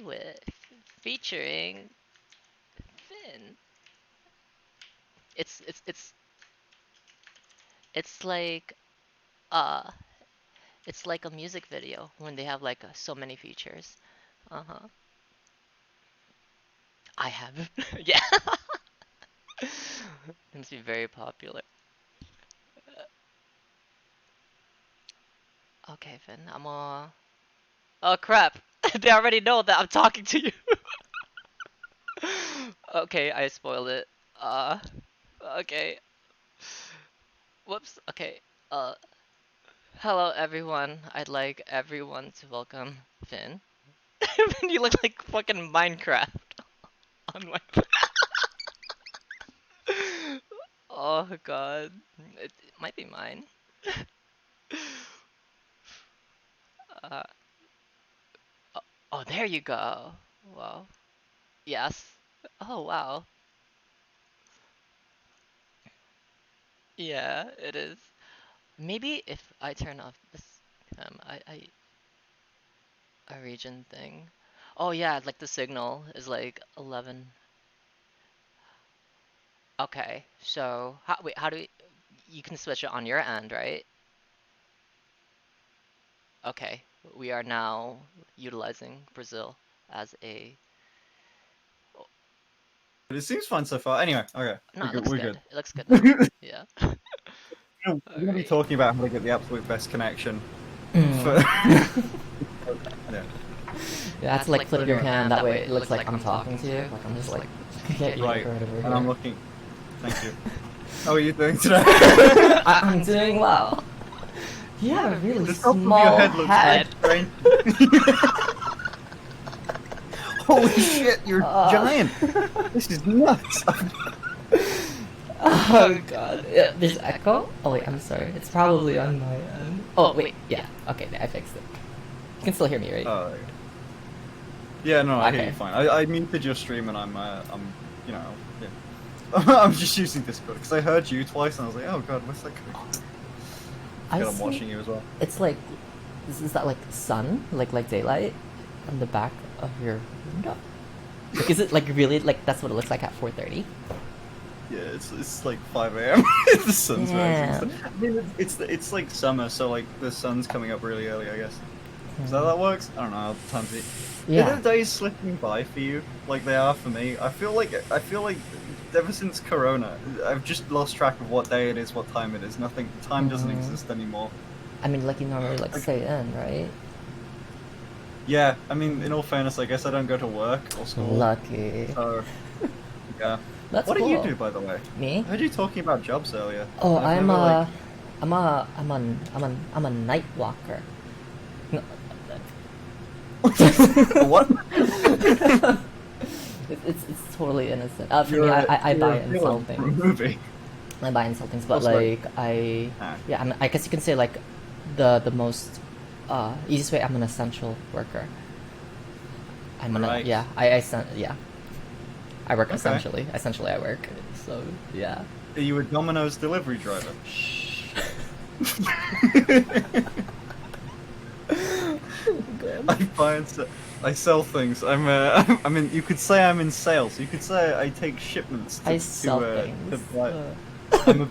with featuring Finn. It's it's it's it's like uh it's like a music video when they have like so many features. Uh-huh. I have. Yeah. It must be very popular. Okay, Finn, I'm oh crap. They already know that I'm talking to you. Okay, I spoiled it. Uh okay. Whoops. Okay. Uh Hello everyone. I'd like everyone to welcome Finn. You look like fucking Minecraft on my. Oh god. It might be mine. Uh, oh, oh, there you go. Wow. Yes. Oh wow. Yeah, it is. Maybe if I turn off this a region thing. Oh yeah, like the signal is like 11. Okay. So, wait, how do we, you can switch it on your end, right? Okay. We are now utilizing Brazil as a. Oh, But it seems fun so far. Anyway, okay, no, it looks we're good. good. It looks good now. Yeah. We're gonna be Alright. talking about how to get the absolute best connection for. Mm. Yeah. You have to like flip your anyway. hand, that way it looks like I'm talking to you. Like I'm just like, get you Right. right over And I'm here. looking. Thank you. How are you doing today? I'm doing well. You have a really The top of small your head looks head. very strange. Holy shit, you're giant! This is nuts! Oh god. There's echo? Oh wait, I'm sorry. It's probably on my end. Oh wait, yeah. Okay, I fixed it. You can still hear me, right? Yeah, no, I hear Okay. you fine. I muted your stream and I'm, you know, yeah. I'm just using Discord because I heard you twice and I was like, oh god, what's that connection? I I'm see. watching you as well. It's like, is that like sun? Like daylight? On the back of your window? Like, is it like really, like that's what it looks like at 4:30? Yeah, it's like 5 a.m. The sun's rising. Damn. I mean, it's like summer, so like the sun's coming up really early, I guess. Is that how that works? I don't know how times it. Yeah. Are the days slipping by for you like they are for me? I feel like ever since Corona, I've just lost track of what day it is, what time it is. Nothing, time doesn't exist anymore. I mean, like you normally like stay in, right? Yeah, I mean, in all fairness, I guess I don't go to work or school. Lucky. So, yeah. That's What cool. do you do, by the way? Me? I heard you talking about jobs earlier. Oh, I've I'm never, a, like... I'm a night walker. No, What? it's totally innocent. For me, You're I buy a and villain sell from a things. movie. I buy and sell things, but What's like Ah. I guess you can say like the most easiest way. I'm an essential worker. I'm an Right. yeah. Yeah. I work Okay. essentially. Essentially, I work. So yeah. Are you a Domino's delivery driver? I sell things. I mean, you could say I'm in sales. You could say I take shipments I sell things. I'm a,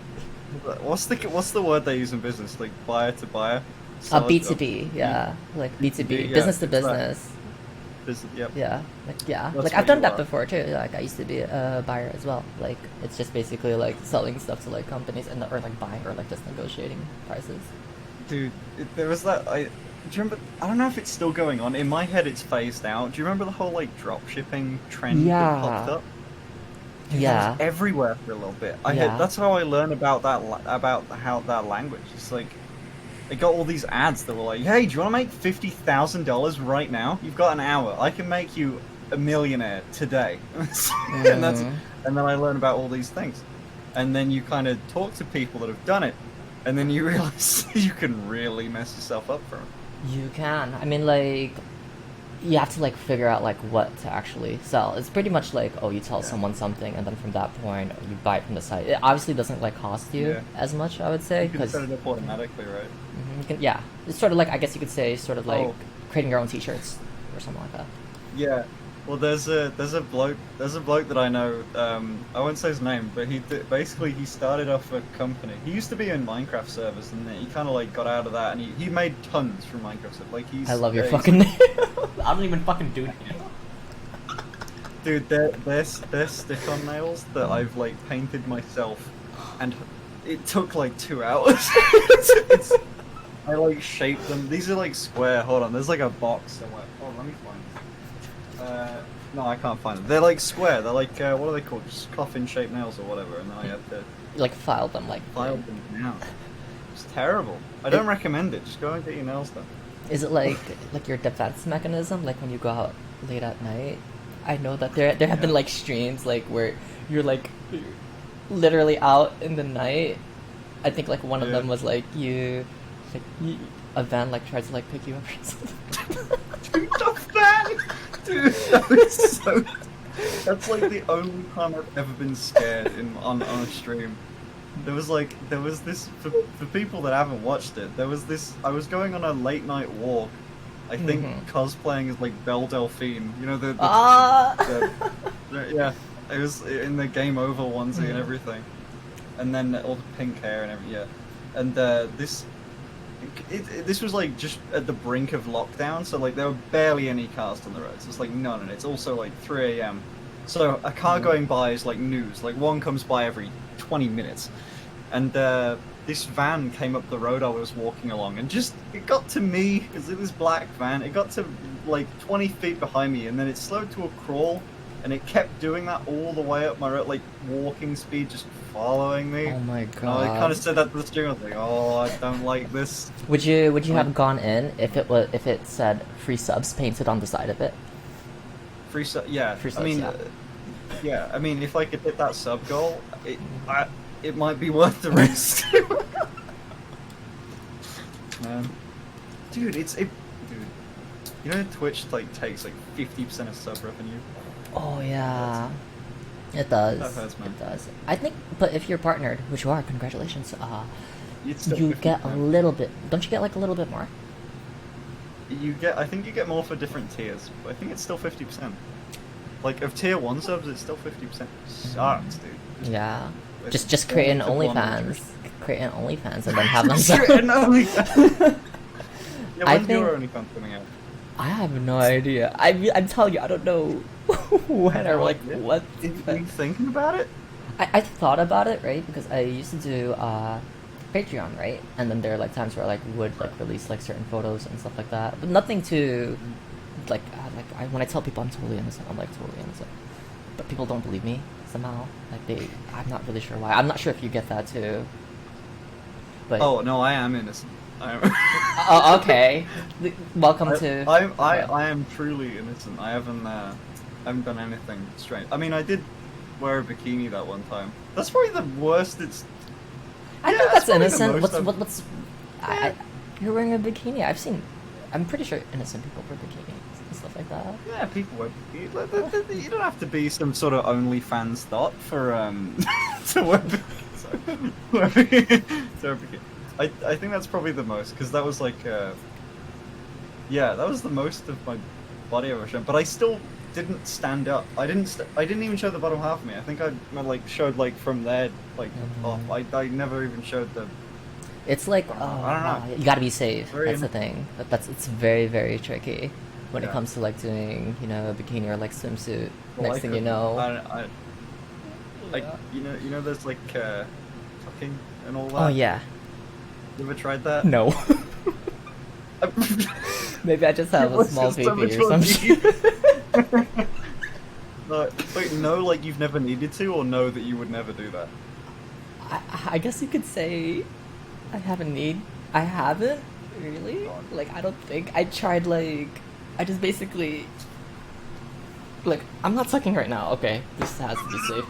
what's the word they use in business? Like buyer to buyer. B2B, yeah, like B2B, yeah, business to it's that. business. Yep. Yeah, That's like what I've done you that are. before too. Like I used to be a buyer as well. Like it's just basically like selling stuff to like companies and or like buying or like just negotiating prices. Dude, there was that. Do you remember? I don't know if it's still going on. In my head, it's phased out. Do you remember the whole like drop shipping trend that popped Yeah. up? Dude, that Yeah. was everywhere for a little bit. Yeah. That's how I learned about about how that language. It's like they got all these ads that were like, "Hey, do you want to make $50,000 right now? You've got an hour. I can make you a millionaire today." and that's Mhm. and then I learned about all these things, and then you kind of talk to people that have done it, and then you realize you can really mess yourself up from it. You can. I mean, like, you have to like figure out like what to actually sell. It's pretty much like, oh, you tell Yeah. someone something, and then from that point, you buy it from the site. It obviously doesn't like cost you Yeah. as much, I would say, You can because set it up automatically, right? yeah, it's sort of like I guess you could say sort of like Oh. creating your own T-shirts or something like that. Yeah. Well, there's a bloke that I know. I won't say his name, but basically he started off a company. He used to be in Minecraft servers, and then he kind of like got out of that, and he made tons from Minecraft stuff. Like I love your he's fucking like, name. I don't even fucking do it. dude, they're stick-on nails that I've like painted myself, and it took like 2 hours. I like shaped them. These are like square. Hold on, there's like a box somewhere. Hold on, let me find it. No, I can't find them. They're like square. They're like what are they called? Just coffin-shaped nails or whatever. And then I had to Like file them like. file them down. It's terrible. I don't recommend it. Just go and get your nails done. Is it like your defense mechanism? Like when you go out late at night? I know that there have been Yeah. like streams like where you're like literally out in the night. I think like one of Yeah. them was like a van like tries to like pick you up or something. Dude, the fan! Dude, that is so. That's like the only time I've ever been scared on a stream. There was this for people that haven't watched it. There was this. I was going on a late night walk. I think Mhm. cosplaying as like Belle Delphine. You know the Ah. yeah. It was in the Game Over onesie and Mhm. everything, and then all the pink hair and everything. Yeah, and this. This was like just at the brink of lockdown, so like there were barely any cars on the roads. It's like none, and it's also like 3 a.m. So a car going by is like news. Like one comes by every 20 minutes, and this van came up the road I was walking along, and just it got to me because it was black van. It got to like 20 feet behind me, and then it slowed to a crawl, and it kept doing that all the way up my road, like walking speed, just following me. Oh my And I kind god. of said that to the steering. I was like, "Oh, I don't like this." Would you have gone in if it said free subs painted on the side of it? Free sub, yeah. Free I subs, mean, yeah. yeah. I mean, if I could hit that sub goal, it might be worth the risk. Man, dude, dude. You know, Twitch like takes like 50% of sub revenue. Oh yeah. It does. That hurts, man. It does. I think, but if you're partnered, which you are, congratulations. It's still You get a 50%. little bit. Don't you get like a little bit more? I think you get more for different tiers, but I think it's still 50%. Like of tier 1 subs, it's still 50%. Sucks, dude. Yeah. It's Just create an only for OnlyFans. Create an OnlyFans and then have them. Just create an OnlyFans. Yeah, I when's your think- OnlyFans coming out? I have no idea. I'm telling you, I don't know when or like Yeah. what. Are you thinking about it? I thought about it, right? Because I used to do Patreon, right? And then there are like times where I like would like release like certain photos and stuff like that, but nothing to like when I tell people I'm totally innocent, I'm like totally innocent, but people don't believe me somehow. Like I'm not really sure why. I'm not sure if you get that too. But Oh no, I am innocent. I am. oh, okay. Welcome to. I am truly innocent. I haven't done anything strange. I mean, I did wear a bikini that one time. That's probably the worst. I yeah, think that's that's probably the innocent. most What's Yeah. you're wearing a bikini. I'm pretty sure innocent people wear bikinis and stuff like that. Yeah, people wear bikinis. You don't have to be some sort of OnlyFans thought for to wear bikini. I think that's probably the most, because that was like yeah, that was the most of my body I've ever shown. But I still didn't stand up. I didn't even show the bottom half of me. I think I like showed like from there like off. I never even showed the. It's like I don't know. You gotta be safe. Very That's the thing. It's very very tricky when it Yeah. comes to like doing a bikini or like swimsuit. Well, Next I thing you couldn't. know. You know, there's like tucking and all that. Oh yeah. You ever tried that? No. Maybe I just have It a was small just so baby much or some fun. shit. Wait, no, like you've never needed to, or no, that you would never do that? I guess you could say I haven't really. Like I don't think I tried. Like I just basically like I'm not sucking right now. Okay, this has to be safe.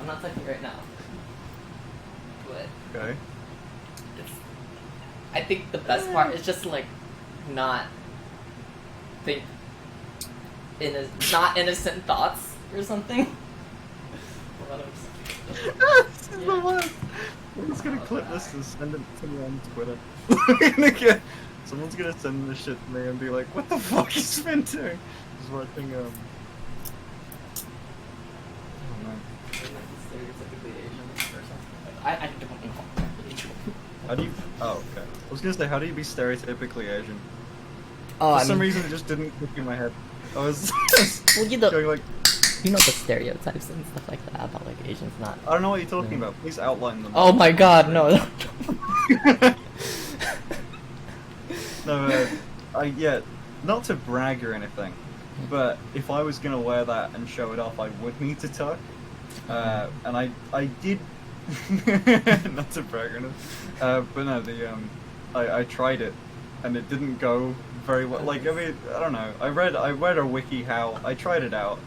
I'm not sucking right now. But Okay. it's, I think the best part is just like not think not innocent thoughts or something. Hold on, This is the worst. I'm just gonna clip this and send it to me on Twitter. We're gonna get Someone's gonna send this shit to me and be like, "What the fuck is Finn doing?" Just watching Oh man. I don't know. How do you? Oh, okay. I was gonna say, how do you be stereotypically Asian? Oh, For I some mean, reason, it just didn't click in my head. I was well, going like, you know the stereotypes and stuff like that about like Asians not. I don't know what you're talking about. Please outline them. Oh my God, no. No, yeah, not to brag or anything, but if I was gonna wear that and show it off, I would need to tuck. And I did, not to brag or anything, but no, I tried it, and it didn't go very well. Like, I mean, I don't know. I read a wiki how I tried it out.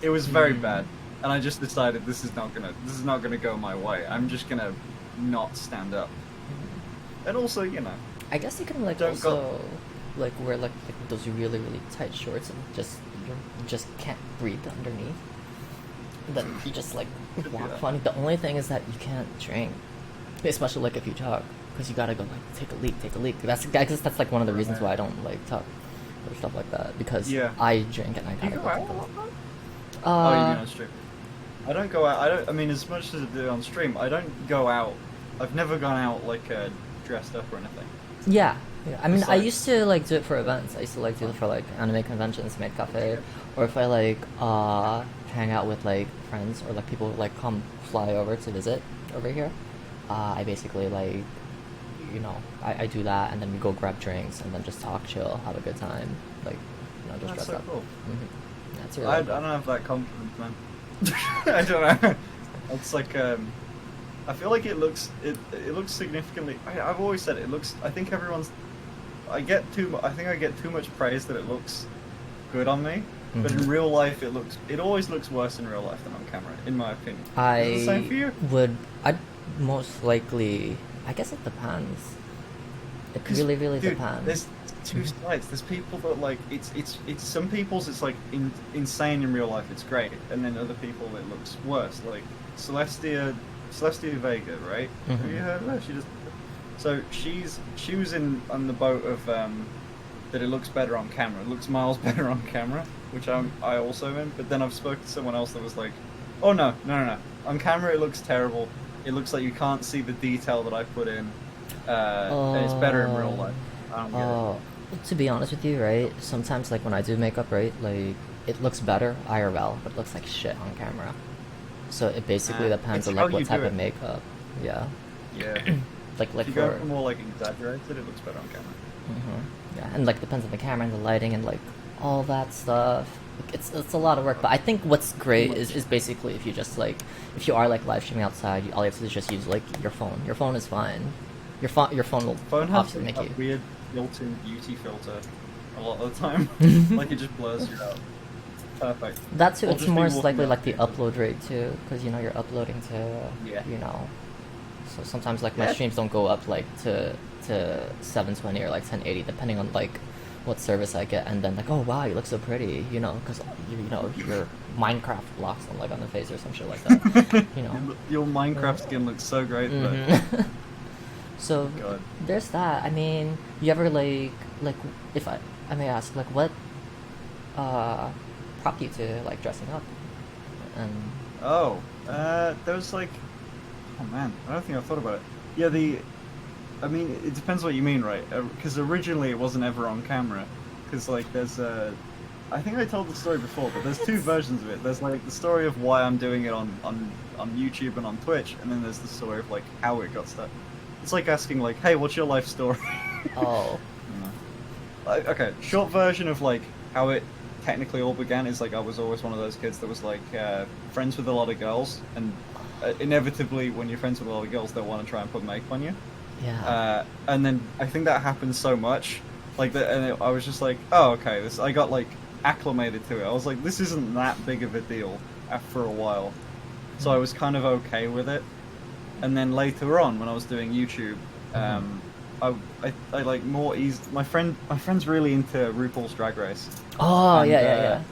It was very bad, and I just decided this is not gonna go my way. I'm just gonna not stand up. And also, you know. I guess you can like Don't also like wear like those really tight shorts and you just can't breathe underneath. Then you just like Could do walk that. funny. The only thing is that you can't drink, especially like if you talk, because you gotta go like take a leak. I guess that's like one of the reasons why I don't like talk or stuff like that, because Yeah. I drink and I Do you gotta go go out take a a lot? leak. Oh, you mean on stream? I don't go out. I mean, as much as I do on stream, I don't go out. I've never gone out like dressed up or anything. Yeah. I mean, It's I like- used to like do it for events. I used to like do it for like anime conventions, Maid Cafe, or if I like hang out with like friends or like people who, like come fly over to visit over here. I basically like, you know, I do that, and then we go grab drinks and then just talk, chill, have a good time, like, you know, just That's dress so up. cool. That's really I don't have that confidence, man. I don't know. It's like I feel like it looks significantly. I've always said it looks. I think everyone's. I think I get too much praise that it looks good on me, but in real life it always looks worse in real life than on camera, in my opinion. Is it the same for you? I'd most likely. I guess it depends. It 'Cause, really dude, depends. There's two sides. There's people that like it's some people's it's like insane in real life. It's great, and then other people it looks worse. Like Celestia Vega, right? Have you heard of her? So she was on the boat of that it looks better on camera. It looks miles better on camera, which I also am. But then I've spoken to someone else that was like, oh no. On camera it looks terrible. It looks like you can't see the detail that I put in, and it's better in real life. I don't get it. To be honest with you, right? Sometimes, like when I do makeup, right, like it looks better IRL, but it looks like shit on camera. So it basically depends It's on how like what you type do of it. makeup. Yeah. Yeah. Like If you go for for more like exaggerated, it looks better on camera. yeah, and like depends on the camera and the lighting and like all that stuff. Like, it's a lot of work, but I think what's great is basically if you just like if you are like live streaming outside, all you have to do is just use like your phone. Your phone is fine. Your phone will Phone has obviously make a you. weird built-in beauty filter a lot of the time. Like it just blurs you out. Perfect. That too, I'll it's just be more walking likely up like the to you. upload rate too, because you know you're uploading to Yeah. you know. So sometimes like my Yeah. streams don't go up like to 720 or like 1080 depending on like what service I get, and then like, oh wow, you look so pretty, you know, because you know your Minecraft blocks on like on the face or some shit like that, you know. Your Minecraft skin looks so great, Mhm. So God. there's that. I mean, you ever like if I may ask, like what prompted you to like dressing up? And Oh, there was like, oh man, I don't think I thought about it. Yeah, I mean, it depends what you mean, right? Because originally it wasn't ever on camera. Because like there's I think I told the story before, but there's two versions of it. There's like the story of why I'm doing it on YouTube and on Twitch, and then there's the story of like how it got started. It's like asking like, hey, what's your life story? oh, Okay, short version of like how it technically all began is like I was always one of those kids that was like friends with a lot of girls, and inevitably when you're friends with a lot of girls, they'll want to try and put makeup on you. yeah. And then I think that happened so much, like that, and I was just like, oh okay, I got like acclimated to it. I was like, this isn't that big of a deal after a while, so I was kind of okay with it. And then later on, when I was doing YouTube, I like more easy. My friend's really into RuPaul's Drag Race. Oh And, yeah.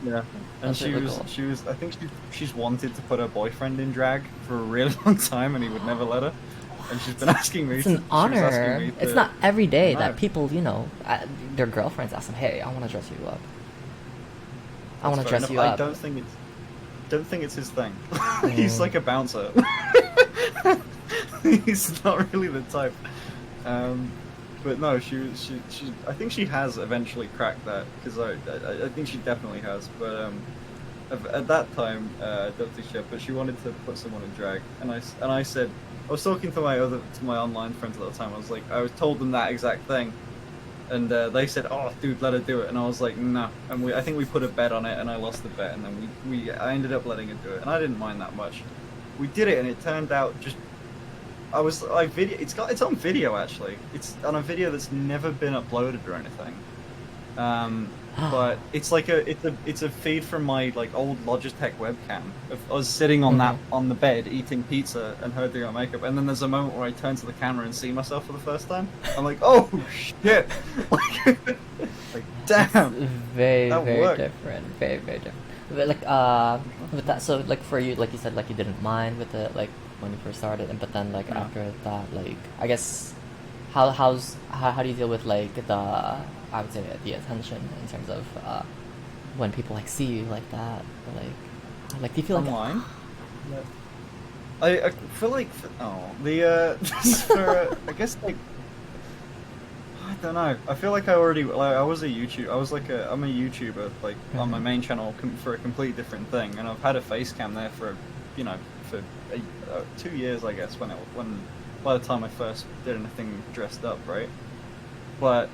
Yeah, and That's really cool. she was. I think she's wanted to put her boyfriend in drag for a really long time, and he would never let her. and she's been asking me. It's to, an she was asking honor. me It's to- not every day No. that people, you know, their girlfriends ask them, "Hey, I want to dress you up. I want to Fair dress enough. you up." I don't think it's his thing. He's like a bouncer. He's not really the type. But no, she I think she has eventually cracked that because I think she definitely has. But at that time, I don't think she had. But she wanted to put someone in drag, and I said I was talking to my online friends at the time. I was told them that exact thing, and they said, "Oh, dude, let her do it." And I was like, "No." And I think we put a bet on it, and I lost the bet, and then I ended up letting her do it, and I didn't mind that much. We did it, and it turned out just. It's on video actually. It's on a video that's never been uploaded or anything. But it's like it's a feed from my like old Logitech webcam of us sitting on on the bed eating pizza and her doing our makeup, and then there's a moment where I turn to the camera and see myself for the first time. I'm like, oh shit! like damn. Very, That very worked. different. Very, very different. But like with that, so like for you, like you said, like you didn't mind with it, like when you first started, and but then like Yeah. after that, like I guess how do you deal with like I would say the attention in terms of when people like see you like that, or, like do you feel like Online. I feel like for I guess like I don't know. I feel like I was I'm a YouTuber like on my main channel for a completely different thing, and I've had a face cam there for 2 years I guess when by the time I first did anything dressed up, right? But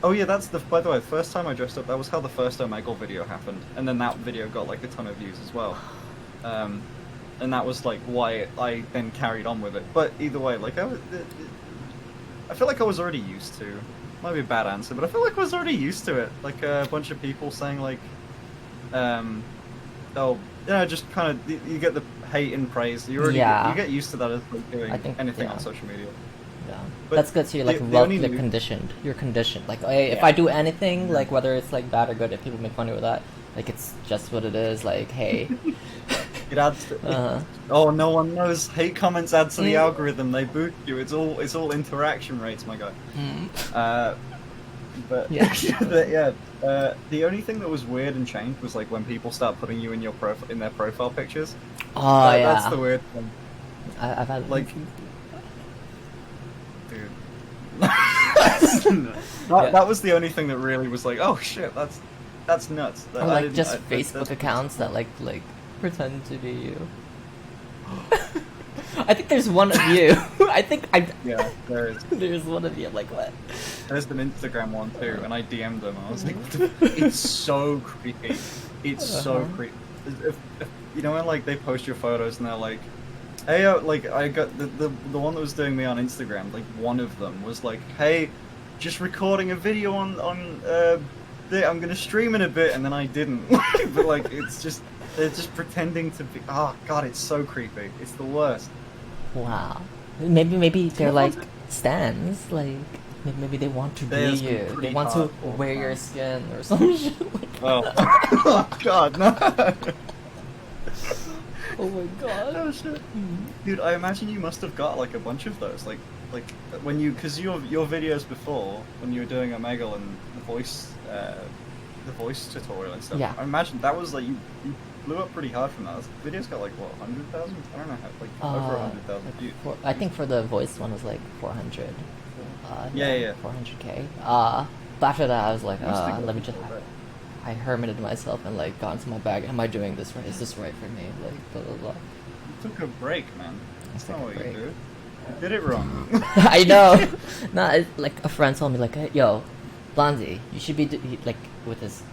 oh yeah, by the way, the first time I dressed up, that was how the first Omegle video happened, and then that video got like a ton of views as well. And that was like why I then carried on with it. But either way, like I feel like I was already used to. Might be a bad answer, but I feel like I was already used to it. Like a bunch of people saying like, just kind of you get the hate and praise. You get used to that as like doing anything on social media. yeah, But that's good. So you're like the well, only like new- conditioned. You're conditioned. Like if I do anything, Yeah. like whether it's like bad or good, if people make fun of that, like it's just what it is. Like hey, It adds to, oh, no one knows. Hate comments add to the algorithm. They boost you. It's all interaction rates, my guy. But Yeah. the only thing that was weird and changed was like when people start putting you in their profile pictures. oh yeah, That's the weird thing, I've had like, dude. Yeah. That was the only thing that really was like, oh shit, that's nuts. or I like didn't- just I- Facebook that's- accounts that like pretend to be you. I think there's one of you. I think Yeah, there is. there's one of you. I'm like what? There's an Instagram one too, and I DM'd them. I was like, what the it's so creepy. It's so creepy. If, you know when like they post your photos and they're like, hey, like I got the one that was doing me on Instagram. Like one of them was like, hey, just recording a video on I'm gonna stream in a bit, and then I didn't. But like it's just they're just pretending to be. Oh god, it's so creepy. It's the worst. Wow. Maybe they're like stands. Like maybe they want to be There's some you. They pretty want to hardcore wear your fans. skin or some shit like Oh, oh god, no. oh my god. Oh shit. Dude, I imagine you must have got like a bunch of those, like when you, because your videos before when you were doing Omegle and the voice tutorial and stuff. Yeah. I imagine that was like you blew up pretty hard from that. The videos got like what 100,000? I don't know how, like over 100,000 views. I think for the voice one was like 400. Yeah. 400k. But after that I was like, Must have got let me just. people, right? I hermited myself and like got into my bag. Am I doing this right? Is this right for me? Like blah blah blah. You took a break, man. That's took not a what break. you do. You did it wrong. I know. Nah, like a friend told me like, hey, yo, Blondie, you should be like with this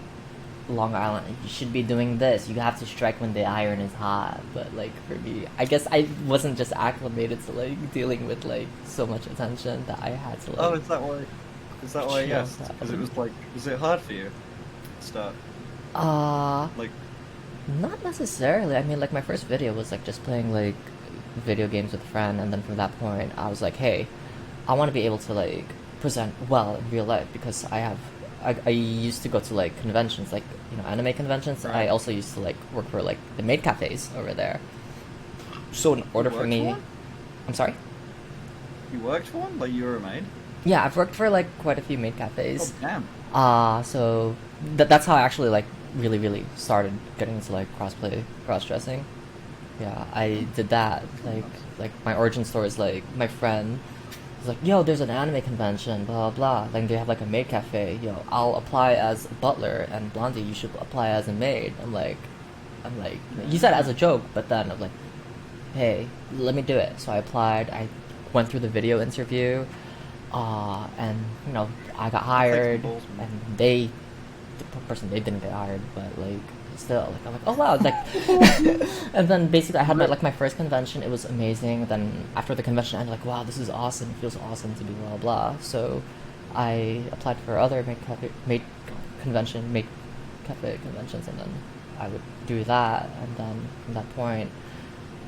Long Island. You should be doing this. You have to strike when the iron is hot. But like for me, I guess I wasn't just acclimated to like dealing with like so much attention that I had to like. Oh, is that why? Is that why? chill Yes, that. because it was like, was it hard for you to start? Like, Not necessarily. I mean, like my first video was like just playing like video games with a friend, and then from that point, I was like, hey, I want to be able to like present well in real life because I used to go to like conventions, like anime conventions. Right. I also used to like work for like the maid cafes over there. So in order for worked me, for one? I'm sorry. You worked for one? Like you were a maid? Yeah, I've worked for like quite a few maid Oh cafes. damn. So that's how I actually like really started getting into like crossplay, cross dressing. Yeah, I did that. Like my origin story is like my friend was like, "Yo, there's an anime convention, blah blah. Like they have like a maid cafe. Yo, I'll apply as a butler, and Blondie, you should apply as a maid." I'm like, you said it as a joke, but then I'm like, "Hey, let me do it." So I applied. I went through the video interview, and I got It takes some hired, balls, man. and the person they didn't get hired, but like still, like I'm like, oh wow, like, and then basically I had my first convention. It was amazing. Then after the convention, I'm like, wow, this is awesome. It feels awesome to be blah blah. So I applied for other maid cafe conventions, and then I would do that. And then from that point,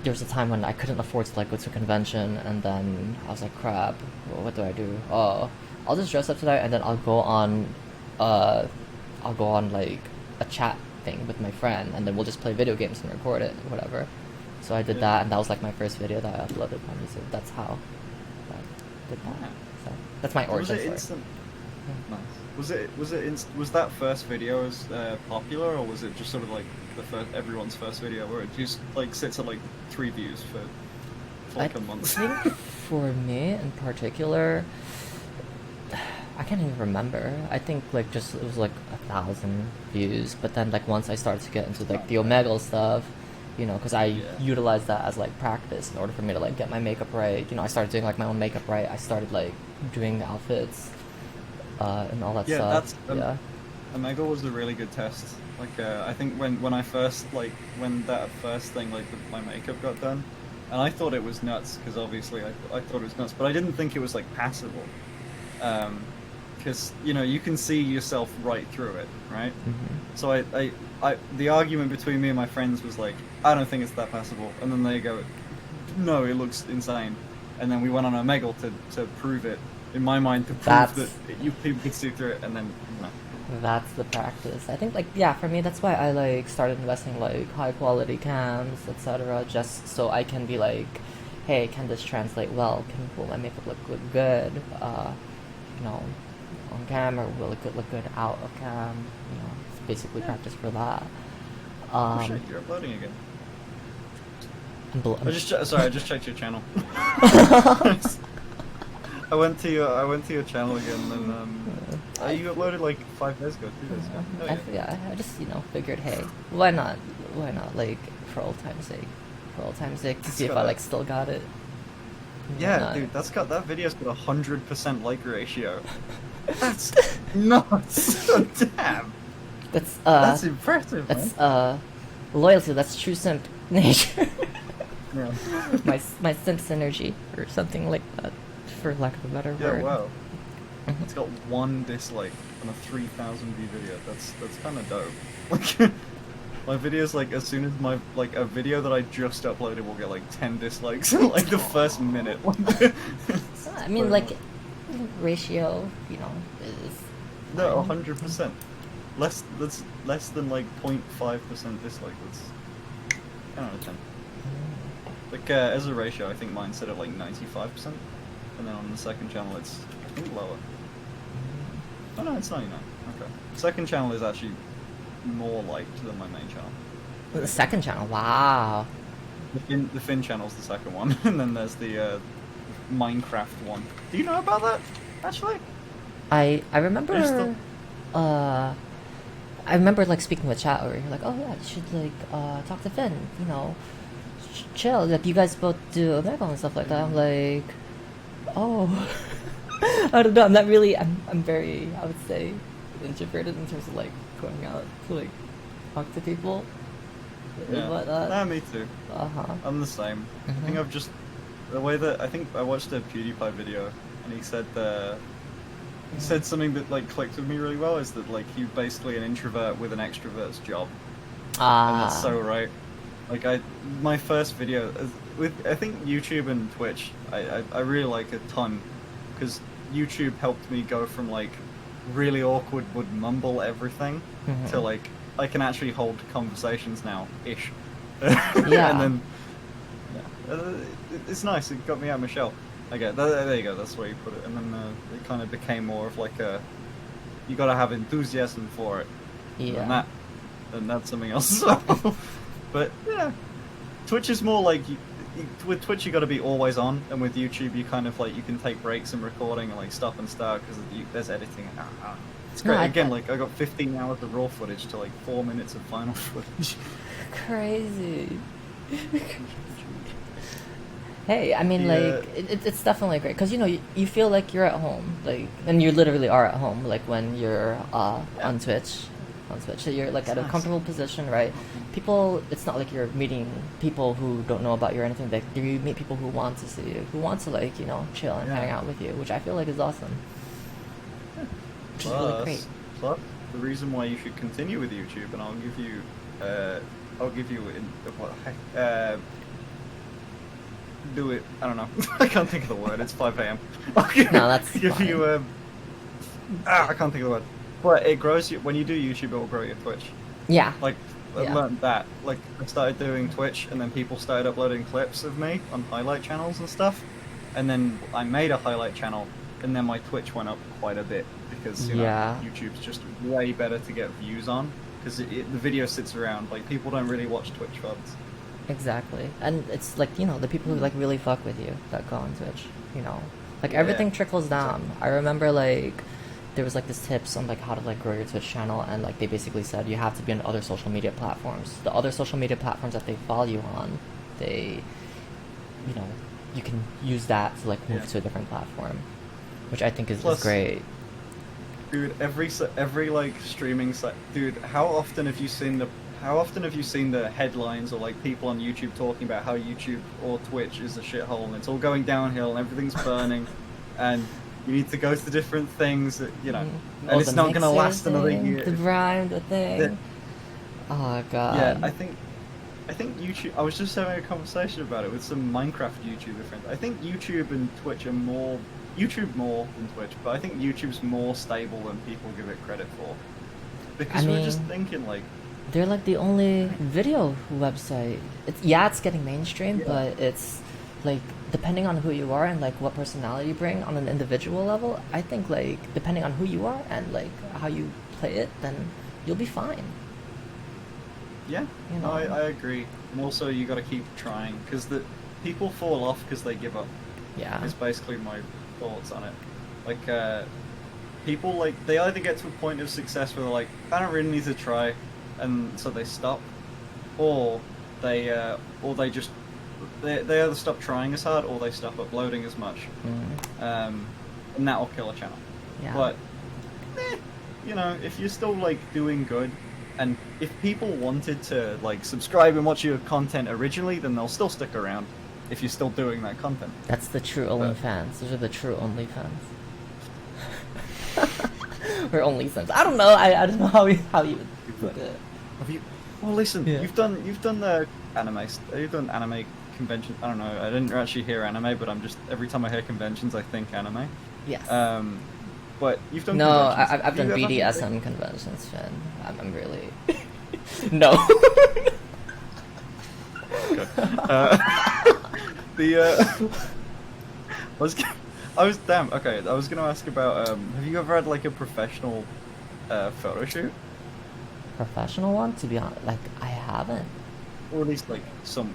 there was a time when I couldn't afford to like go to a convention, and then I was like, crap, well, what do I do? Oh, I'll just dress up tonight, and then uh, I'll go on like a chat thing with my friend, and then we'll just play video games and record it, whatever. So I did Yeah. that, and that was like my first video that I uploaded on YouTube. That's how I did that. Yeah. So that's my Was origin it story. instant? Nice. Was that first video as popular, or was it just sort of like everyone's first video, where it just like sits at like 3 views for I like a month? think for me in particular, I can't even remember. I think like just it was like 1,000 views, but then like once I started to get into like the Omegle stuff, because I Yeah. utilized that as like practice in order for me to like get my makeup right. I started doing like my own makeup right. I started like doing outfits, and all that Yeah, stuff. that's Yeah. Omegle was a really good test. Like I think when I first when that first thing my makeup got done, and I thought it was nuts because obviously I thought it was nuts, but I didn't think it was like passable. Because you can see yourself right through it, right? So the argument between me and my friends was like, I don't think it's that passable, and then they go, no, it looks insane, and then we went on Omegle to prove it. In my mind, to prove That's that you people could see through it, and then That's the practice. I think like yeah, for me that's why I like started investing like high quality cams, etc. Just so I can be like, hey, can this translate well? Will my makeup look good? You know, on camera, will it look good out of cam? It's basically practice for that. oh shit, you're uploading again. I'm Sorry, I just checked your channel. I went to your channel again, and you uploaded like 5 days ago, 2 days ago. Oh, yeah. I just figured, hey, why not like for old time's sake, to see if I like still got it. Why Yeah, not? dude, that video's got 100% like ratio. That's nuts. Damn, That's that's impressive, man. that's loyalty. That's true simp nature. Yeah. my simp synergy or something like that, for lack of a better Yeah, word. wow. It's got 1 dislike on a 3,000 view video. That's kind of dope. Like, my videos, like as soon as a video that I just uploaded will get like 10 dislikes in like the first minute. I mean, like ratio, is No, fine. 100%. That's less than like 0.5% dislike. That's 10 out of 10. Like as a ratio, I think mine set at like 95%, and then on the second channel it's I think lower. Oh no, it's 99. Okay. Second channel is actually more liked than my main channel. The second channel, wow. The Finn channel's the second one, and then there's the Minecraft one. Do you know about that? Actually, I remember There's the- I remember like speaking with chat where you're like, oh yeah, you should like talk to Finn, chill. Like you guys both do Omega and stuff like that. I'm like, oh, I don't know. I'm not really. I'm very, I would say, introverted in terms of like going out to like talk to people. yeah. But Nah, me too. uh-huh. I'm the same. I think Mhm. I've just the way that I think I watched a PewDiePie video, and he said something that like clicked with me really well. Is that like he's basically an introvert with an extrovert's job, and that's so right. Like my first video with I think YouTube and Twitch, I really like a ton, because YouTube helped me go from like really awkward, would mumble everything, Mhm. to like I can actually hold conversations now, ish. Yeah. And then it's nice. It got me out of my shell. Okay, there you go. That's where you put it. And then it kind of became more of like a, you gotta have enthusiasm for it. Yeah. And that's something else. But yeah, Twitch is more like with Twitch you got to be always on, and with YouTube you kind of like you can take breaks in recording and like stop and start because there's editing. It's great. No, Again, like I got 15 hours of raw footage to like 4 minutes of final footage. Crazy. Hey, I mean, like, it's definitely great because you know you feel like you're at home, like, and you literally are at home, like when you're on Twitch, so you're like at a nice. comfortable position, right? People, it's not like you're meeting people who don't know about you or anything. Like, you meet people who want to see you, who want to like chill and hang out with you, which I feel like is awesome. Which is really great. Plus, the reason why you should continue with YouTube, and I'll give you do it. I don't know. I can't think of the word. It's 5 a.m. No, that's give fine. you I can't think of the word. But it grows you when you do YouTube. It will grow your Twitch. Yeah. Like I Yeah. learned that. Like I started doing Twitch, and then people started uploading clips of me on highlight channels and stuff. And then I made a highlight channel, and then my Twitch went up quite a bit because Yeah. YouTube's just way better to get views on because the video sits around. Like people don't really watch Twitch VODs. Exactly, and it's like the people who like really fuck with you that go on Twitch, like Yeah, everything trickles down. exactly. I remember like there was like this tips on like how to like grow your Twitch channel, and like they basically said you have to be on other social media platforms. The other social media platforms that they follow you on, they, you can use that to like move Yeah. to a different platform, which I think is Plus- great. Dude, every like streaming site. Dude, how often have you seen the headlines or like people on YouTube talking about how YouTube or Twitch is a shithole and it's all going downhill and everything's burning, and you need to go to different things that, and Oh, it's the not gonna mixer last another thing, year. The Brime, the thing. The- Oh god. Yeah, I think YouTube. I was just having a conversation about it with some Minecraft YouTuber friends. I think YouTube and Twitch are more than Twitch, but I think YouTube's more stable than people give it credit for. Because we're just thinking like. They're like the only video website. It's getting mainstream, Yeah. but it's like depending on who you are and like what personality you bring on an individual level. I think like depending on who you are and like how you play it, then you'll be fine. Yeah, no, I agree. And also, you got to keep trying because the people fall off because they give up. Yeah. Is basically my thoughts on it. Like, people like they either get to a point of success where they're like, I don't really need to try, and so they stop, or they just they either stop trying as hard or they stop uploading as much, and that'll kill a channel. Yeah. But if you're still like doing good, and if people wanted to like subscribe and watch your content originally, then they'll still stick around if you're still doing that content. That's the true OnlyFans. Those are the true OnlyFans. Or OnlyFans. I don't know. I don't know how you put it. Have you? Well, listen. Yeah. You've done the anime. You've done anime convention. I don't know. I didn't actually hear anime, but I'm just every time I hear conventions, I think anime. Yes. But you've done. No, conventions. I've done Have you ever- BDSM conventions, Finn. I'm really. No. I was damn okay. I was gonna ask about. Have you ever had like a professional photo shoot, Professional one? To be honest, like I haven't. or at least like some?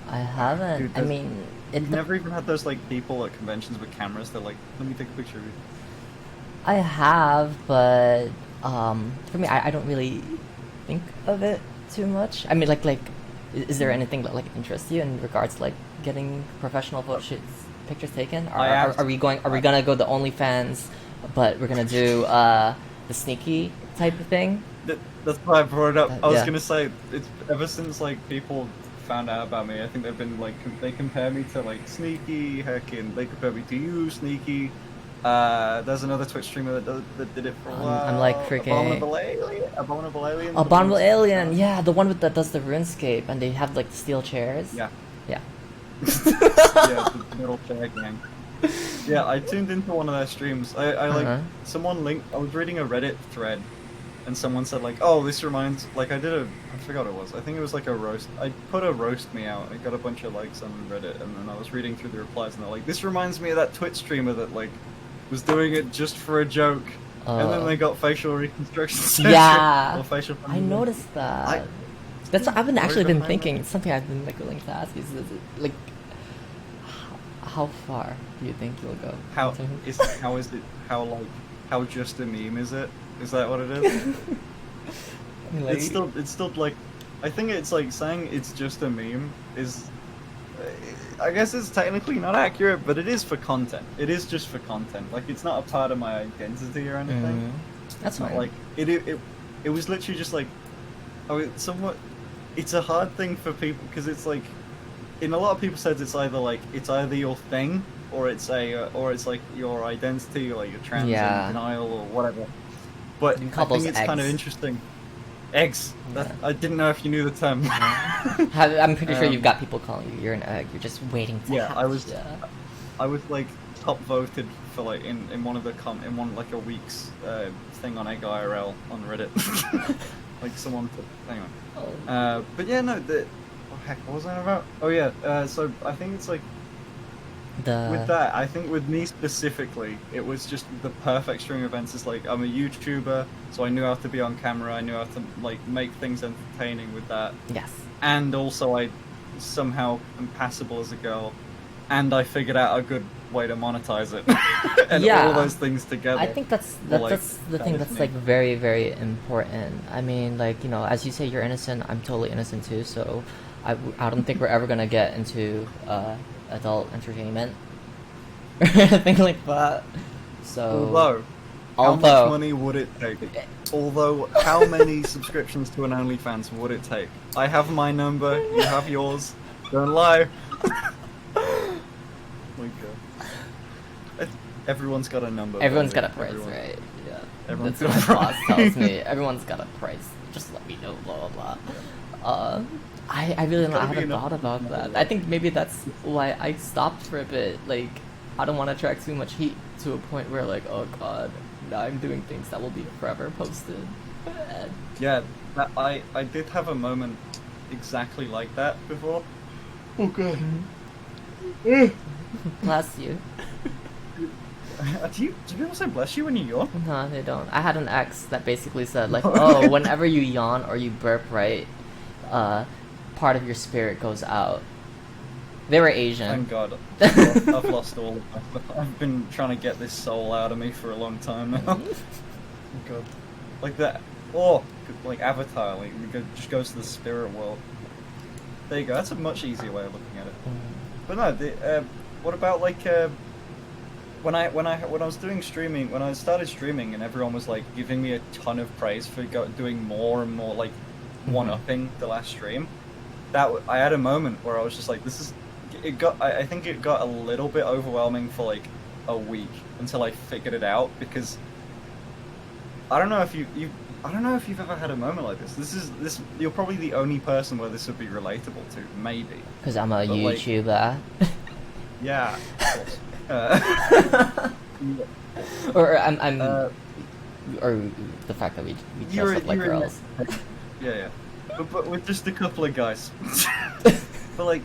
I haven't. Dude, I mean, You've never even had those like people at conventions with cameras. They're like, let me take a picture of you. I have, but for me, I don't really think of it too much. I mean, like, is there anything that like interests you in regards to like getting professional photo shoots, pictures taken? Are we gonna go the OnlyFans, but we're gonna do the sneaky type of thing? That's why I brought it up. I was Yeah. gonna say it's ever since like people found out about me. I think they've been like they compare me to like Sneaky, heckin'. They compare me to you, Sneaky. There's another Twitch streamer that did it for a while. I'm like freaking Abominable Alien. Abominable Alien, yeah, the one that does the RuneScape, and they have like the steel chairs. Yeah. Yeah. Yeah, the middle chair gang. Yeah, I tuned into one of their streams. I like Uh-huh. someone linked. I was reading a Reddit thread, and someone said like, "Oh, this reminds like I forgot what it was. I think it was like a roast. I put a roast me out. I got a bunch of likes on Reddit, and then I was reading through the replies, and they're like, "This reminds me of that Twitch streamer that like was doing it just for a joke." And then they got facial reconstruction surgery. Yeah, Or facial I noticed that. That's what I've been actually been thinking. It's something I've been like willing to ask is it, like, how far do you think you'll go? How just a meme is it? Is that what it is? Like, It's still like, I think it's like saying it's just a meme is, I guess it's technically not accurate, but it is for content. It is just for content. Like it's not a part of my identity or anything. that's Not fine. like it was literally just like, oh, it's somewhat. It's a hard thing for people because it's like, in a lot of people's heads, it's either your thing or it's like your identity, or like you're trans in denial or whatever. But You I call think those it's kind of eggs. interesting. Eggs. Yeah. I didn't know if you knew the term. I'm pretty sure you've got people calling you. You're an egg. You're just waiting to. Yeah, hatch. I was like top voted for like in one of the in one like a week's thing on Egg IRL on Reddit. Like someone put anyway. But yeah, no, oh heck, what was I about? Oh yeah, so I think it's like with that, I think with me specifically, it was just the perfect string of events. It's like I'm a YouTuber, so I knew how to be on camera. I knew how to like make things entertaining with that, Yes. and also I somehow am passable as a girl, and I figured out a good way to monetize it, and Yeah. all those things together. I think that's like, that's the that thing is that's me. like very very important. I mean, like as you say, you're innocent. I'm totally innocent too. So I don't think we're ever gonna get into adult entertainment or anything like that. So How much money would it take? Although, how many subscriptions to an OnlyFans would it take? I have my number, you have yours. Don't lie. My God. Everyone's got a number. everyone's got a Blondie. price, right? Yeah. Everyone's That's got what a my boss price. tells me. Everyone's got a price. Just let me know. Blah blah blah. I really don't, I gotta be haven't enough thought about money. that. I think maybe that's why I stopped for a bit. Like, I don't want to attract too much heat to a point where like, oh god, now I'm doing things that will be forever posted. And Yeah, I did have a moment exactly like that before. Oh God. bless you. Do people say bless you when you yawn? No, they don't. I had an ex that basically said like, oh, whenever you yawn or you burp, right, part of your spirit goes out. They were Asian. Thank God. I've lost all of my... I've been trying to get this soul out of me for a long time now. Oh God. Like that. Oh, like Avatar. Like, just goes to the spirit world. There you go. That's a much easier way of looking at it. But no, what about like when I was doing streaming, when I started streaming, and everyone was like giving me a ton of praise for doing more and more, like one-upping the last stream. I had a moment where I was just like, this is. It got. I think it got a little bit overwhelming for like a week until I figured it out, because I don't know if I don't know if you've ever had a moment like this. This. You're probably the only person where this would be relatable to, maybe. Because I'm a But, like, YouTuber. Yeah. Of course. Or I'm or the fact that we dress up like you're in girls. Yeah. But with just a couple of guys. But like,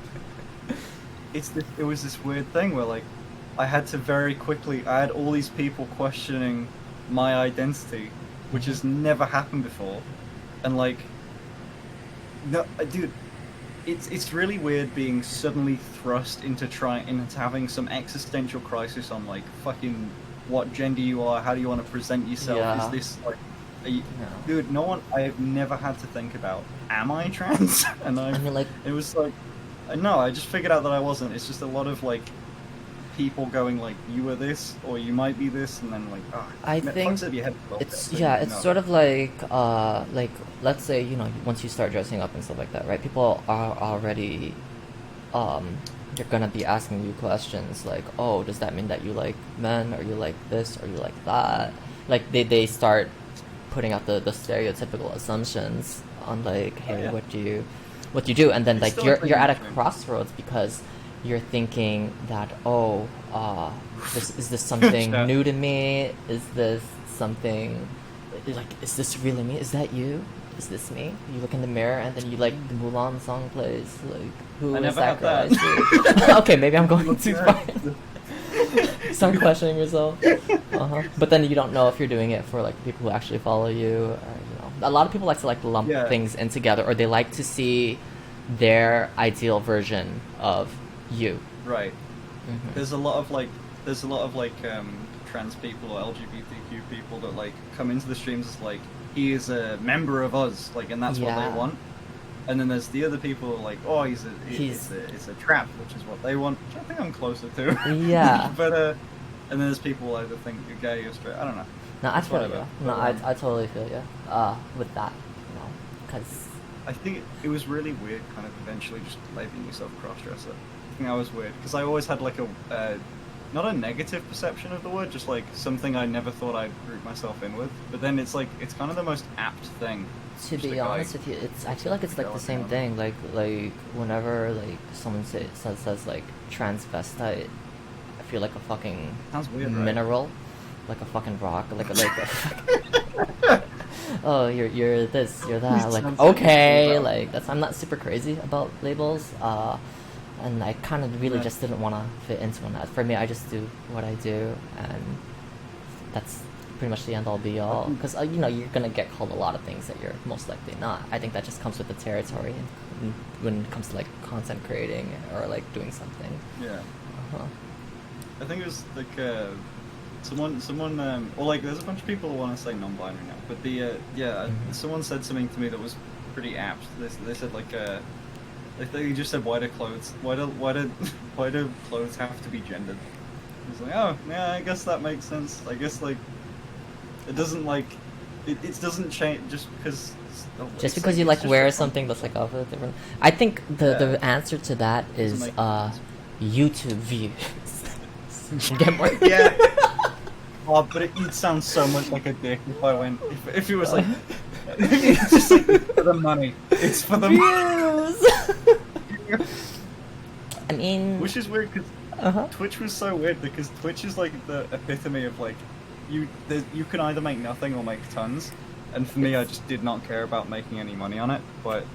it was this weird thing where like, I had to very quickly. I had all these people questioning my identity, which has never happened before, and like, no, dude. It's really weird being suddenly thrust into having some existential crisis on like fucking what gender you are, how do you want to present yourself? Yeah. Is this like, dude? No one. I've never had to think about, am I trans? And I mean, like, it was like, no, I just figured out that I wasn't. It's just a lot of like people going like, you are this or you might be this, and then like, I think it's sort of like let's say once you start dressing up and stuff like that, right? People are already they're gonna be asking you questions like, oh, does that mean that you like men, or you like this, or you like that? Like they start putting out the stereotypical assumptions on like, hey, what do you do? And then It's like still you're at a mainstream. crossroads because you're thinking that, is this something Yeah. new to me? Is this something you're like, is this really me? Is that you? Is this me? You look in the mirror and then you like the Mulan song plays. Like, who I is never that had girl? that. I see? Okay, maybe I'm going too far. Start questioning yourself. But then you don't know if you're doing it for like the people who actually follow you. Or, a lot of people like to like lump Yeah. things in together, or they like to see their ideal version of you. Right. Mhm. There's a lot of trans people or LGBTQ people that like come into the streams as like, he is a member of us, like, and that's what Yeah. they want. And then there's the other people who are like, oh, it's a trap, which is what they want, which I think I'm closer to. Yeah. But and then there's people either think you're gay or straight. I don't know. No, I It's feel whatever. you. No, But, I totally feel you. With that, because I think it was really weird, kind of eventually just labeling yourself crossdresser. I think that was weird because I always had like a not a negative perception of the word, just like something I never thought I'd group myself in with. But then it's like it's kind of the most apt thing. to Just be a guy honest with you, I feel like it's like the developing same on thing. Like whenever like someone says like transvestite, I feel like a fucking Sounds weird, right? mineral, like a fucking rock, like oh, you're this, you're that. Like Sounds like okay, you're like that's I'm not super crazy about labels. And I kind of really Right. just didn't want to fit into one. For me, I just do what I do, and that's pretty much the end all be all. Because you're gonna get called a lot of things that you're most likely not. I think that just comes with the territory when it comes to like content creating or like doing something. Yeah. Uh-huh. I think it was like someone or like there's a bunch of people who want to say non-binary now, but someone said something to me that was pretty apt. They said like they just said why do clothes have to be gendered? I was like, oh yeah, I guess that makes sense. I guess like it doesn't like it doesn't change just because You like wear something that's like of a different. I think the answer to that is Doesn't make sense. YouTube views. Get more. Yeah. Oh, but you'd sound so much like a dick if I went if it was like it's just like it's for the money. It's for the money. Views. I mean, Which is weird because Twitch was so weird because Twitch is like the epitome of like you can either make nothing or make tons, and for me I just did not care about making any money on it, but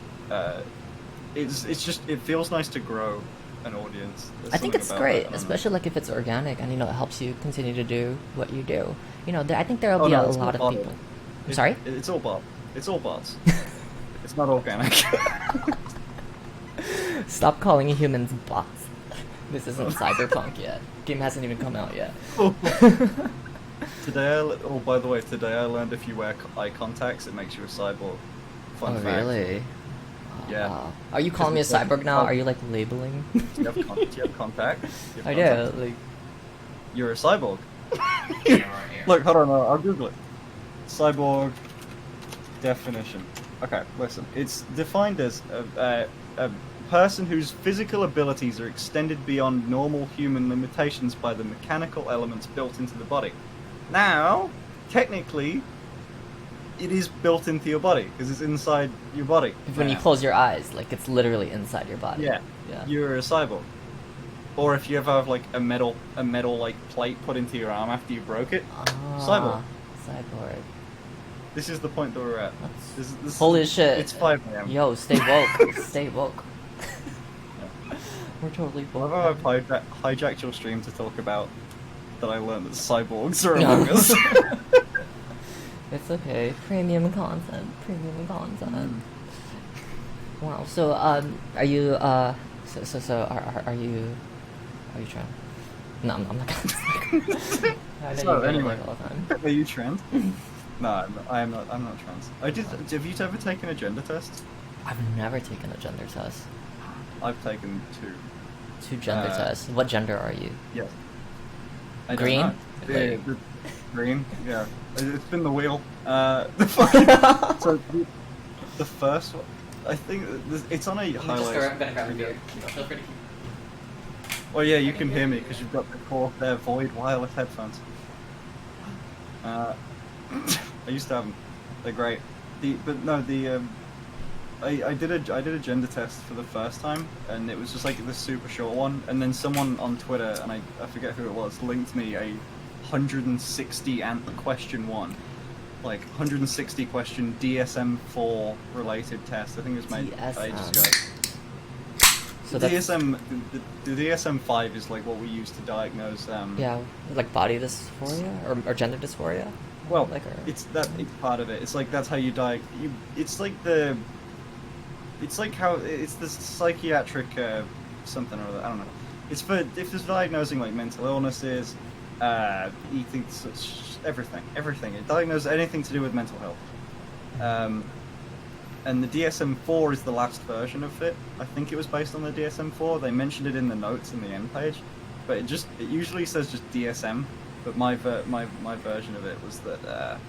it's just it feels nice to grow an audience. There's I think something it's about great, it, I don't know. especially like if it's organic and it helps you continue to do what you do. I think there'll Oh, be no, a it's lot not of bottled. people. I'm sorry. It's all bot. It's all bots. It's not organic. Stop calling humans bots. This isn't cyberpunk yet. Game hasn't even come out yet. By the way, today I learned if you wear eye contacts, it makes you a cyborg. Fun Oh fact. really? Yeah. Wow. Are you calling me a Because it's like- cyborg now? Are you like labeling? Do you have contacts? I do. Like. You're a cyborg. Look, hold on, I'll Google it. Cyborg definition. Okay, listen. It's defined as a person whose physical abilities are extended beyond normal human limitations by the mechanical elements built into the body. Now, technically, it is built into your body because it's inside your body. When you now. close your eyes, like it's literally inside your body. Yeah, Yeah. you're a cyborg. Or if you ever have like a metal like plate put into your arm after you broke it, cyborg. Cyborg. This is the point that we're at. This Holy shit. It's 5 a.m. Yo, stay woke. Stay woke. We're totally I woke. love how I've hijacked your stream to talk about that I learned that cyborgs are among us. It's okay. Premium content. Premium content. Wow. So, are you, are you trying? No, I'm not gonna. I know So, you get it, anyway. like, all the time. Are you trans? No, I am not. I'm not trans. Have you ever taken a gender test? I've never taken a gender test. I've taken 2. 2 gender tests. What gender are you? Yes. I don't Green? know. Like- The green. Yeah. It's been the wheel. The fucking. So the first one, I think it's on a highlight. I'm gonna grab a beer. Feel free to keep. Oh yeah, you can hear me because you've got the Corsair Void wireless headphones. I used to have them. They're great. I did a gender test for the first time, and it was just like this super short one. And then someone on Twitter, and I forget who it was, linked me a 160 question one like 160 question DSM-4 related test. I think it was made ages ago. So the that's, the DSM-5 is like what we use to diagnose. yeah, like body dysphoria or gender dysphoria. Well, like, or... it's part of it. It's like that's how you It's like how it's the psychiatric something or other. I don't know. It's for if it's diagnosing like mental illnesses, eating, everything. It diagnoses anything to do with mental health. And the DSM-4 is the last version of it. I think it was based on the DSM-4. They mentioned it in the notes in the end page, but it usually says just DSM. But my version of it was that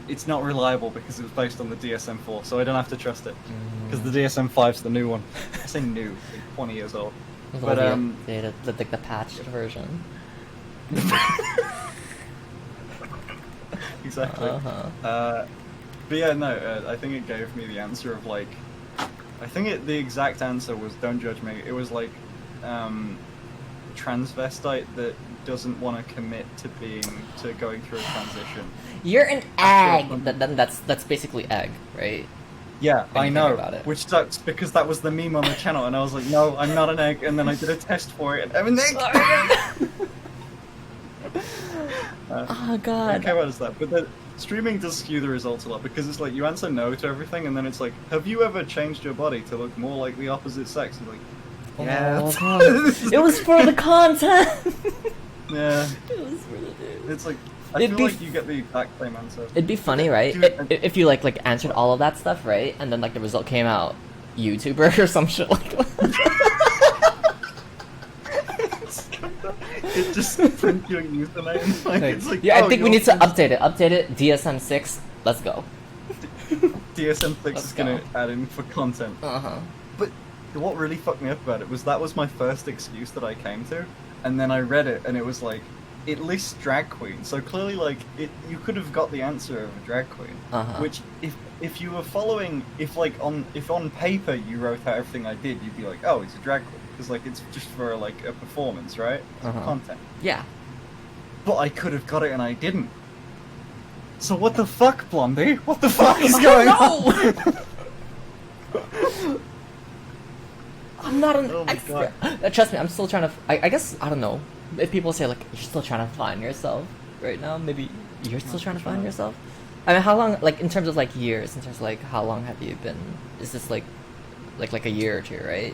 it's not reliable because it was based on the DSM-4, so I don't have to trust it because the DSM-5's the new one. I say new, like 20 years old. But the patched version. Exactly. But yeah, no, I think it gave me the answer of like, the exact answer was, don't judge me. It was like, transvestite that doesn't want to commit to going through a transition. You're an egg. That's basically egg, right? Yeah, When I you know, think about it. which sucks because that was the meme on the channel, and I was like, no, I'm not an egg, and then I did a test for it, and I'm an egg! Oh god. Okay, what is that? But the streaming does skew the results a lot, because it's like, you answer no to everything, and then it's like, have you ever changed your body to look more like the opposite sex? And like, yeah. Oh, god. It was for the content! Yeah. It was for the dude. It's like, It'd I feel be like you get the exact same answer. It'd be funny, right? If you like answered all of that stuff, right? And then like the result came out YouTuber or some shit like that. It just prints your username. Like, it's like, yeah, I oh, think we need to update it. Update it. DSM-6. Let's go. DSM-6 Let's is gonna go. add in for content. But what really fucked me up about it was that was my first excuse that I came to, and then I read it and it was like, it lists drag queen, so clearly like you could have got the answer of a drag queen. Which if you were following, if on paper you wrote out everything I did, you'd be like, oh, it's a drag queen, because like it's just for like a performance, right? It's content. Yeah. But I could have got it and I didn't. So what the fuck, Blondie? What the fuck is going on? I'm not an Oh my expert. Trust me, I'm still trying to. I guess I don't know. If people say like you're still trying to find yourself right now, maybe you're still trying to find yourself. I mean, how long? Like in terms of like years, in terms of like how long have you been? Is this like a year or two, right?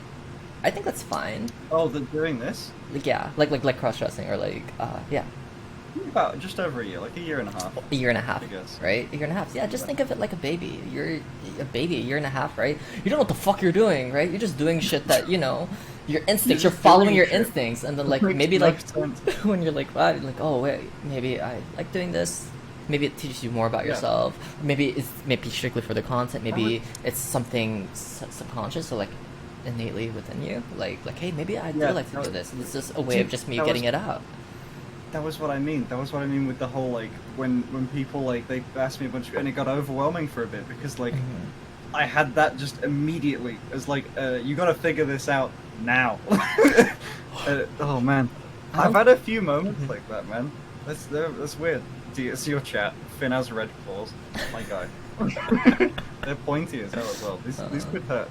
I think that's fine. Oh, they're doing this? Like yeah, like cross dressing or like yeah. About just over a year, like a year and a half. A year and a half, I guess. right? A year and a half. Yeah, just think of it like a baby. You're a baby, a year and a half, right? You don't know what the fuck you're doing, right? You're just doing shit that, you know, your instincts, you're following your instincts, and then like maybe like when you're like, wow, you're like, oh wait, maybe I like doing this. Maybe it teaches you more about yourself. Maybe it's maybe strictly for the content. Maybe it's something subconscious or like innately within you. Like hey, maybe I do like to do this. It's just a way of just me getting it out. That was what I mean. That was what I mean with the whole like when people like they asked me a bunch of, and it got overwhelming for a bit because like I had that just immediately as like you got to figure this out now. Oh man, I've had a few moments like that, man. That's weird. See your chat. Finn has red claws. My guy. They're pointy as hell as well. These could hurt.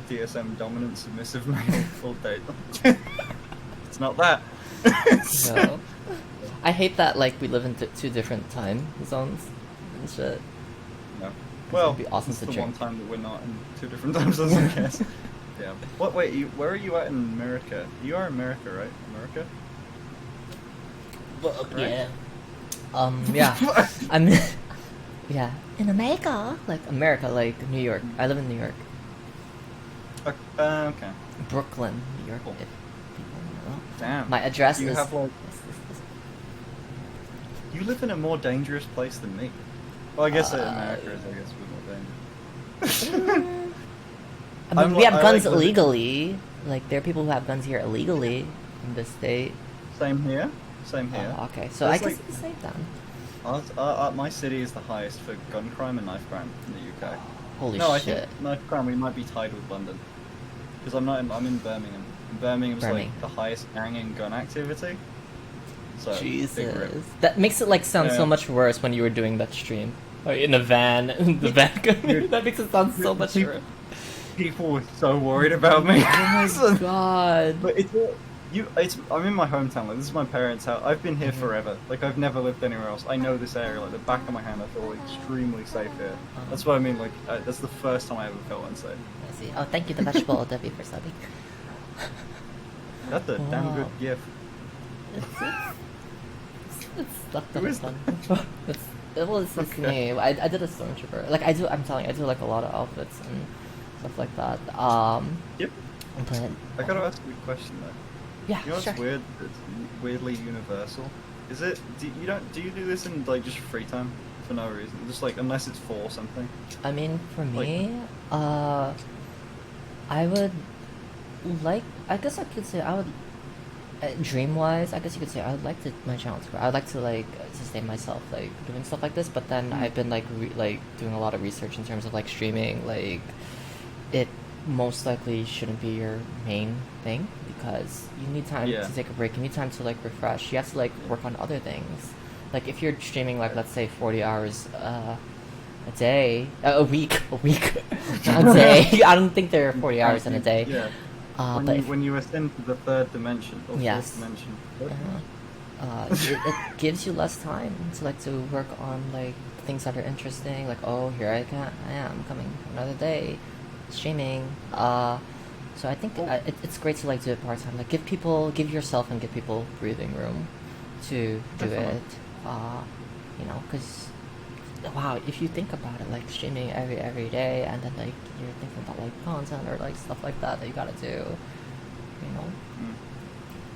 DSM dominant submissive male full date. It's not that. No. I hate that like we live in two different time zones and shit. No. Well, it'd be awesome it's to the drink. one time that we're not in two different time zones, I guess. Yeah. What? Wait, where are you at in America? You are in America, right? America? Well, right? yeah. Yeah. I'm. Yeah. In America, like America, like New York. I live in New York. Okay. Brooklyn, New York. Cool. If people know. Damn. My address You is. have, like- You live in a more dangerous place than me. Well, I guess America is, I guess, a bit more dangerous. I mean, we have guns like illegally. Like there are people who have guns here illegally in this state. Same here. Same here. Oh, okay, so There's I guess like- it's the same then. My city is the highest for gun crime and knife crime in the UK. Holy No, I shit. think knife crime we might be tied with London. Because I'm in Birmingham. And Birmingham's Birmingham. like the highest gang and gun activity. So, big Jesus, rip. that makes it like sound so Yeah. much worse when you were doing that stream, like in a van, the van. Dude, That makes it sound so much people, worse. people were so worried about me. Oh my So- god. But I'm in my hometown. Like, this is my parents' house. I've been here Mhm. forever. Like, I've never lived anywhere else. I know this area like the back of my hand. I feel extremely safe here. That's what I mean. Like, that's the first time I ever felt unsafe. I see. Oh, thank you, the vegetable Debbie, for subbing. That's a damn good Wow. gift. It's not Who that is fun. It's Okay. me. I did a stormtrooper. Like I'm telling you, I do like a lot of outfits and stuff like that. Yep. But I gotta ask you a question though. yeah, You know what's sure. weird? It's weirdly universal. Is it? Do you do this in like just free time for no reason? Just like unless it's for something. I mean, for Like- me, I would like. I guess I could say I would. Dream wise, I guess you could say I would like to my channel to grow. I would like to like sustain myself like doing stuff like this. But then I've been like doing a lot of research in terms of like streaming. Like it most likely shouldn't be your main thing because you need time Yeah. to take a break. You need time to like refresh. You have to like work on other things. Like if you're streaming like let's say 40 hours a day, a week, not a day. I don't think there are 40 hours in a day. Yeah. But if, When you ascend to the third dimension or Yes. fourth dimension. it gives you less time to work on like things that are interesting. Like I am coming another day, streaming. So I think it's great to like do it part time. Like give yourself and give people breathing room to do Definitely. it. Because wow, if you think about it, like streaming every day, and then like you're thinking about like content or like stuff like that you gotta do, you know.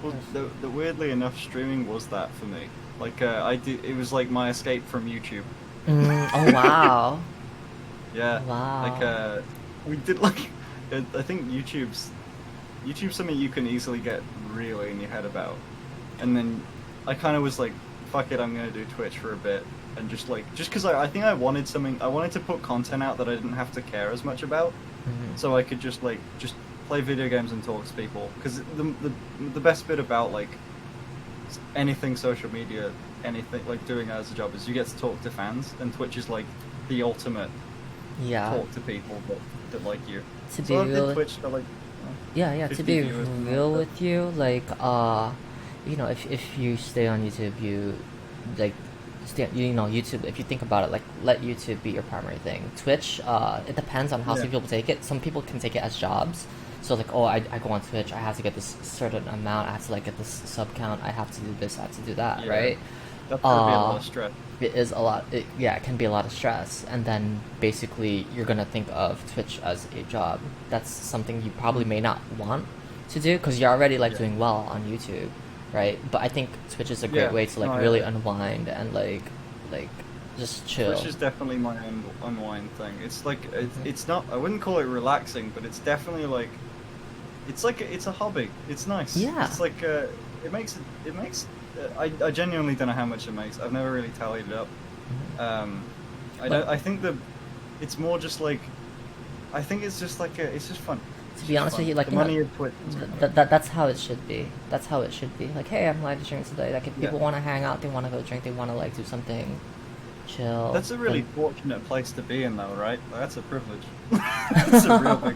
Well, the weirdly enough, streaming was that for me. Like it was like my escape from YouTube. Oh wow. Yeah. Wow. Like we did like I think YouTube's something you can easily get really in your head about, and then I kind of was like, fuck it, I'm gonna do Twitch for a bit. And just because I think I wanted to put content out that I didn't have to care as much about, so I could just play video games and talk to people. Because the best bit about like anything social media, anything like doing it as a job is you get to talk to fans, and Twitch is like the ultimate Yeah. talk to people that like you. To be So I did real, Twitch for like yeah. To 50 be viewers per real month. with you, like if you stay on YouTube, you like YouTube. If you think about it, like let YouTube be your primary thing. Twitch, it depends on how Yeah. some people take it. Some people can take it as jobs. So like, I go on Twitch, I have to get this certain amount, I have to like get this sub count, I have to do this, I have to do that, Yeah. right? That's gonna be a lot of stress. It is a lot. It can be a lot of stress, and then basically you're gonna think of Twitch as a job. That's something you probably may not want to do because you're already like Yeah. doing well on YouTube, right? But I think Twitch is a great Yeah. way to like No, I really agree. unwind and like just chill. Twitch is definitely my unwind thing. It's like Mhm. it's not. I wouldn't call it relaxing, but it's definitely like it's a hobby. It's nice. Yeah. It's like it makes. I genuinely don't know how much it makes. I've never really tallied it up. I think it's more just like. I think it's just like it's just fun. To be honest with you, like the money of Twitch. is fun. that's how it should be. That's how it should be. Like, hey, I'm live streaming today. Like, if Yeah. people want to hang out, they want to go drink, they want to like do something chill. That's a really like- fortunate place to be in, though, right? That's a privilege. That's a real big.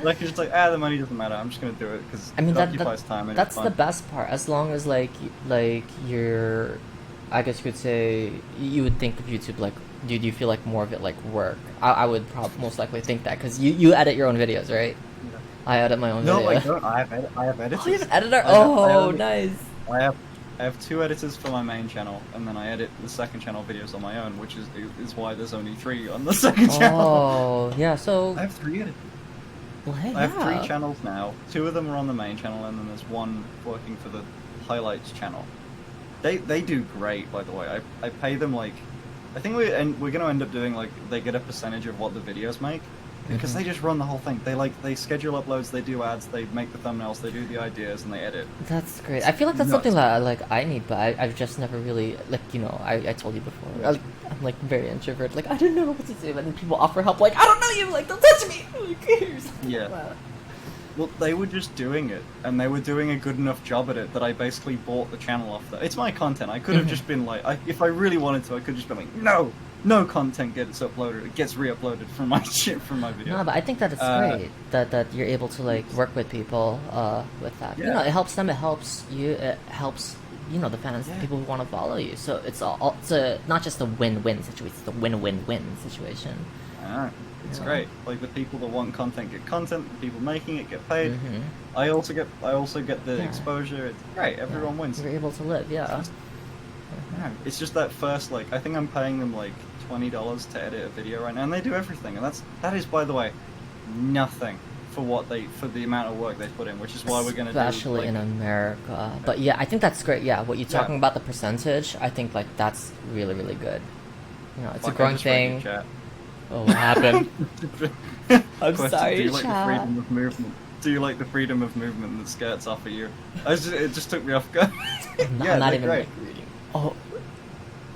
Like it's just like the money doesn't matter. I'm just gonna do it because I mean, it occupies time. And that's it's the fun. best part. As long as like you're, I guess you could say you would think of YouTube like, do you feel like more of it like work? I would most likely think that because you edit your own videos, right? Yeah. I edit my own No, video. I don't. I have editors. Oh, you have an editor? I have- Oh, I have- nice. I have 2 editors for my main channel, and then I edit the second channel videos on my own, which is why there's only 3 on the second channel. Oh, yeah. So, I have 3 editors. well, hey, I have yeah. 3 channels now. 2 of them are on the main channel, and then there's 1 working for the highlights channel. They do great, by the way. I pay them like, I think we're gonna end up doing like they get a percentage of what the videos make because Mhm. they just run the whole thing. They schedule uploads, they do ads, they make the thumbnails, they do the ideas, and they edit. That's great. I feel like that's Nuts. something that I need, but I've just never really I told you before. I'm like very introverted. Like I don't know what to do, and then people offer help. Like I don't know you. Like don't touch me. Like, here's something Yeah. like that. Well, they were just doing it, and they were doing a good enough job at it that I basically bought the channel off that. It's my content. I could have just been like, if I really wanted to, I could have just been like, no content gets uploaded. It gets re-uploaded from my shit from my video. No, but I think that it's great that you're able to like work with people with that. Yeah. You know, it helps them. It helps you. It helps the fans, the people who want to follow you. So it's not just a win-win situation. It's a win-win-win situation. It's great. Like the people that want content get content. The people making it get paid. I also get the exposure. It's great. Everyone wins. You're able to live. Yeah. It's just that first, like, I think I'm paying them like $20 to edit a video right now, and they do everything, and that is, by the way, nothing for the amount of work they put in, which is why we're gonna do, especially like, in America. But yeah, I think that's great. Yeah, what you're talking about, the percentage, I think like that's really really good. You know, it's a growing thing. Oh, what happened? I'm sorry, do you like chat. the freedom of movement? Do you like the freedom of movement that skirts offer you? It just took me off guard. I'm not even like reading. Oh,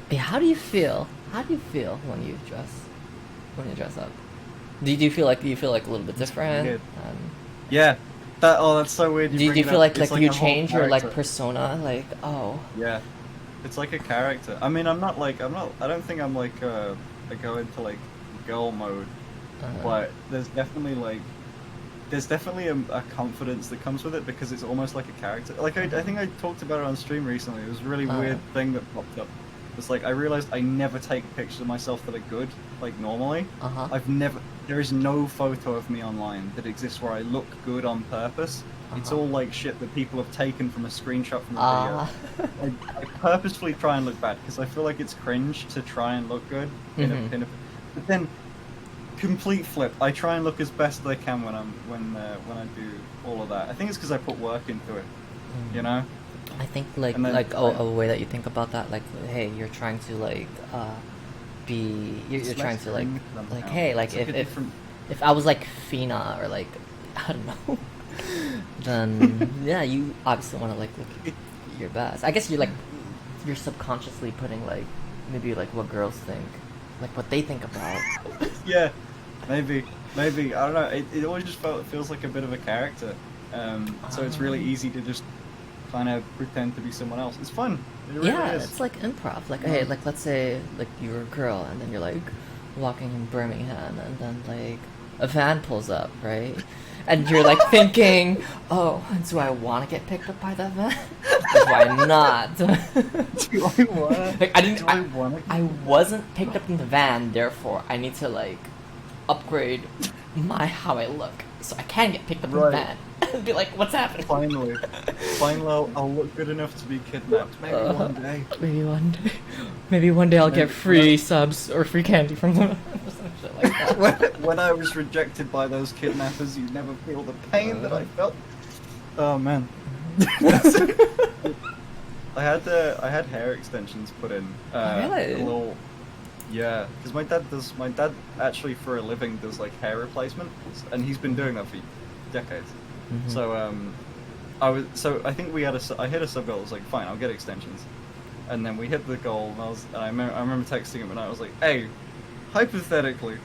hey, how do you feel? How do you feel when you dress up? Do you feel like a little bit different? Yeah, that's so weird. Do you feel like you change your like persona? Like, oh. Yeah, it's like a character. I mean, I don't think I'm like I go into like girl mode, but there's definitely a confidence that comes with it because it's almost like a character. Like I think I talked about it on stream recently. It was a really weird thing that popped up. It's like I realized I never take pictures of myself that are good, like normally. There is no photo of me online that exists where I look good on purpose. It's all like shit that people have taken from a screenshot from a video. I purposefully try and look bad because I feel like it's cringe to try and look good but then complete flip. I try and look as best as I can when I do all of that. I think it's because I put work into it, you know. I think a way that you think about that, like, hey, you're trying to like you're trying to like hey, like if I was like Fina or like I don't know, then yeah, you obviously want to like look your best. I guess you're subconsciously putting like maybe like what girls think, like what they think about. Yeah. Maybe I don't know. It always just feels like a bit of a character, so it's really easy to just kind of pretend to be someone else. It's fun. It really is. It's like improv. Like, hey, like let's say like you're a girl, and then you're like walking in Birmingham, and then like a van pulls up, right? And you're like thinking, oh, do I want to get picked up by that van? Or do I not? Do I want? Like I wasn't picked up in the van, therefore I need to like upgrade how I look so I can get picked up in the van and be like, what's happening? Finally I'll look good enough to be kidnapped. Maybe one day. Maybe one day I'll get free subs or free candy from them. Shit like that. When I was rejected by those kidnappers, you'd never feel the pain that I felt. Oh man. I had hair extensions put in. Really? A little. Yeah, because my dad actually for a living does like hair replacement, and he's been doing that for decades. So I think I hit a sub goal. I was like, fine, I'll get extensions, and then we hit the goal, and I remember texting him, and I was like, hey, hypothetically,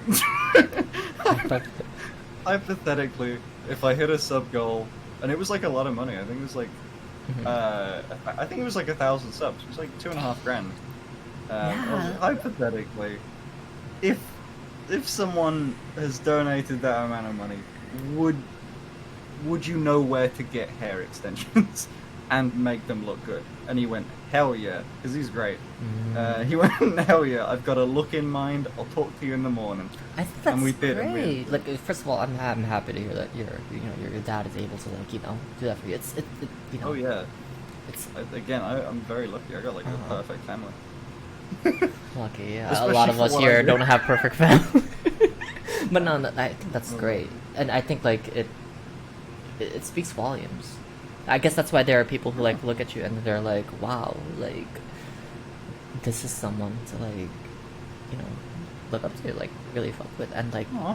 if I hit a sub goal, and it was like a lot of money. I think it was like, I think it was like 1,000 subs. It was like $2.5 grand. Hypothetically, if someone has donated that amount of money, would you know where to get hair extensions and make them look good? And he went, hell yeah, because he's great. He went, hell yeah, I've got a look in mind. I'll talk to you in the morning. I think that's and we did, great. Like, first of all, I'm happy to hear that your dad is able to like do that for you. It's Oh yeah. I'm very lucky. I got like a perfect family. Lucky, yeah. A lot of us here don't have perfect family. But no, I think that's great, and I think like it speaks volumes. I guess that's why there are people who like look at you and they're like, wow, like this is someone to like look up to, like really fuck with, and like I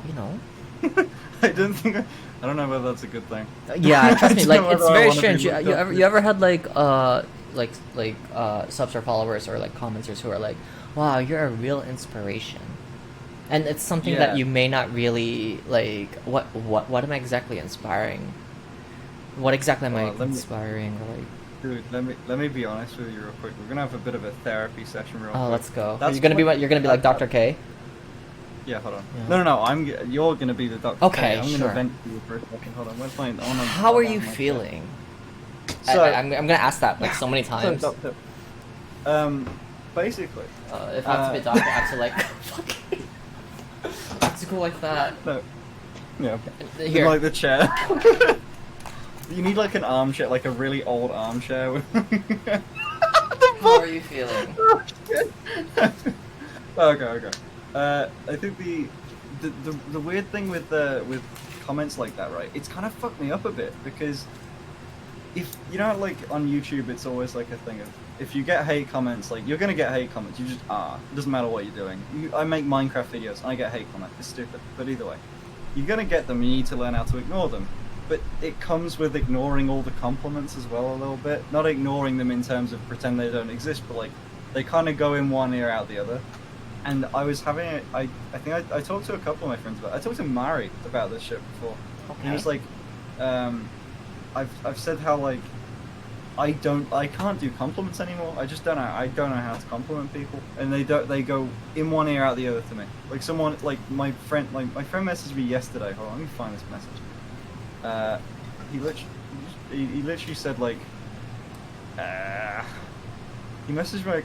don't know whether that's a good thing. Yeah, trust me, like it's very strange. You ever had like subs or followers or like commenters who are like, wow, you're a real inspiration, and it's something that you may not really like. What am I exactly inspiring What exactly am I Let me, inspiring? Or like, dude, let me be honest with you real quick. We're gonna have a bit of a therapy session real oh, quick. let's go. That's You're gonna be what, what? You're gonna be like Dr. K. yeah, hold on. Yeah. No. You're gonna be the doctor. Okay, I'm sure. gonna vent to you for a second. Hold on. Where's my? How are you feeling? So I'm gonna ask that like so many times. So, doctor. Basically. If I have to be a doctor, I have to like fuck. I have to go like that. No. Yeah. Here. Like the chair. You need like an armchair, like a really old armchair. How are you feeling? Okay. I think the weird thing with comments like that, right? It's kind of fucked me up a bit because if you know, like on YouTube, it's always like a thing of if you get hate comments, like you're gonna get hate comments. You just are. It doesn't matter what you're doing. I make Minecraft videos, and I get hate comments. It's stupid, but either way, you're gonna get them. You need to learn how to ignore them. But it comes with ignoring all the compliments as well a little bit. Not ignoring them in terms of pretend they don't exist, but like they kind of go in one ear out the other. And I was having I think I talked to a couple of my friends about it. I talked to Mari about this shit before. Okay. And he was like, I've said how like I can't do compliments anymore. I just don't know. I don't know how to compliment people, and they go in one ear out the other to me. Like someone like my friend messaged me yesterday. Hold on, let me find this message. He literally said like, he messaged me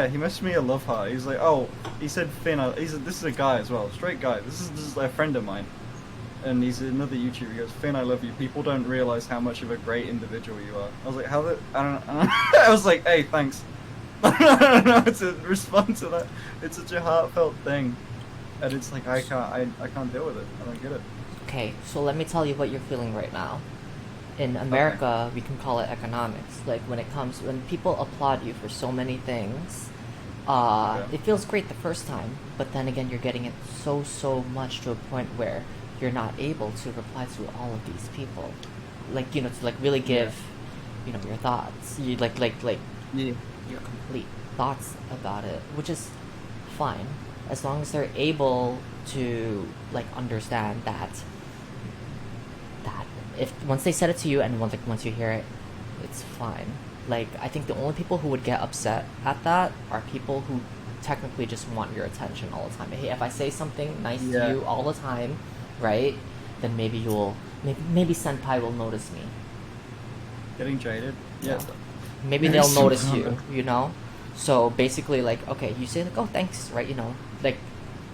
he messaged me a love heart. He's like, oh, he said Finn. This is a guy as well, straight guy. This is a friend of mine, and he's another YouTuber. He goes, Finn, I love you. People don't realize how much of a great individual you are. I was like, I don't know. I was like, hey, thanks. I don't know how to respond to that. It's such a heartfelt thing, and it's like I can't deal with it. I don't get it. Okay, so let me tell you what you're feeling right now. In America, we can call it economics. Like when people applaud you for so many things, it feels great the first time, but then again, you're getting it so much to a point where you're not able to reply to all of these people, like to like really give, your thoughts, your complete thoughts about it, which is fine as long as they're able to like understand that if once they said it to you and once you hear it, it's fine. Like I think the only people who would get upset at that are people who technically just want your attention all the time. Hey, if I say something nice to you all the time, right, then maybe maybe senpai will notice me. Getting jaded? Yeah. Maybe they'll notice you, So basically, like, okay, you say like, oh, thanks, right? Like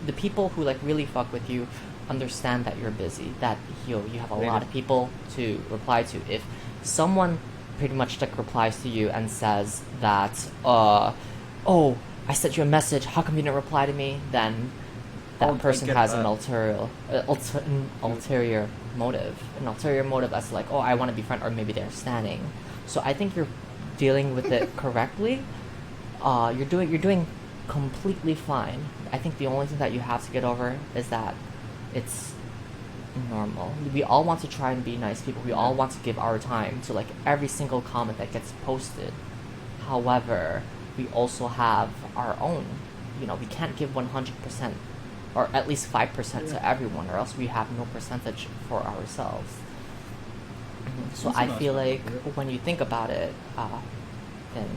the people who like really fuck with you understand that you're busy, that you have a lot of people to reply to. If someone pretty much like replies to you and says that, oh, I sent you a message, how come you didn't reply to me? Then that person has an ulterior motive as like, oh, I want to be friend, or maybe they're standing. So I think you're dealing with it correctly. You're doing completely fine. I think the only thing that you have to get over is that it's normal. We all want to try and be nice people. We all want to give our time to like every single comment that gets posted. However, we also have our own. We can't give 100% or at least 5% to everyone, or else we have no percentage for ourselves. So I feel like when you think about it, then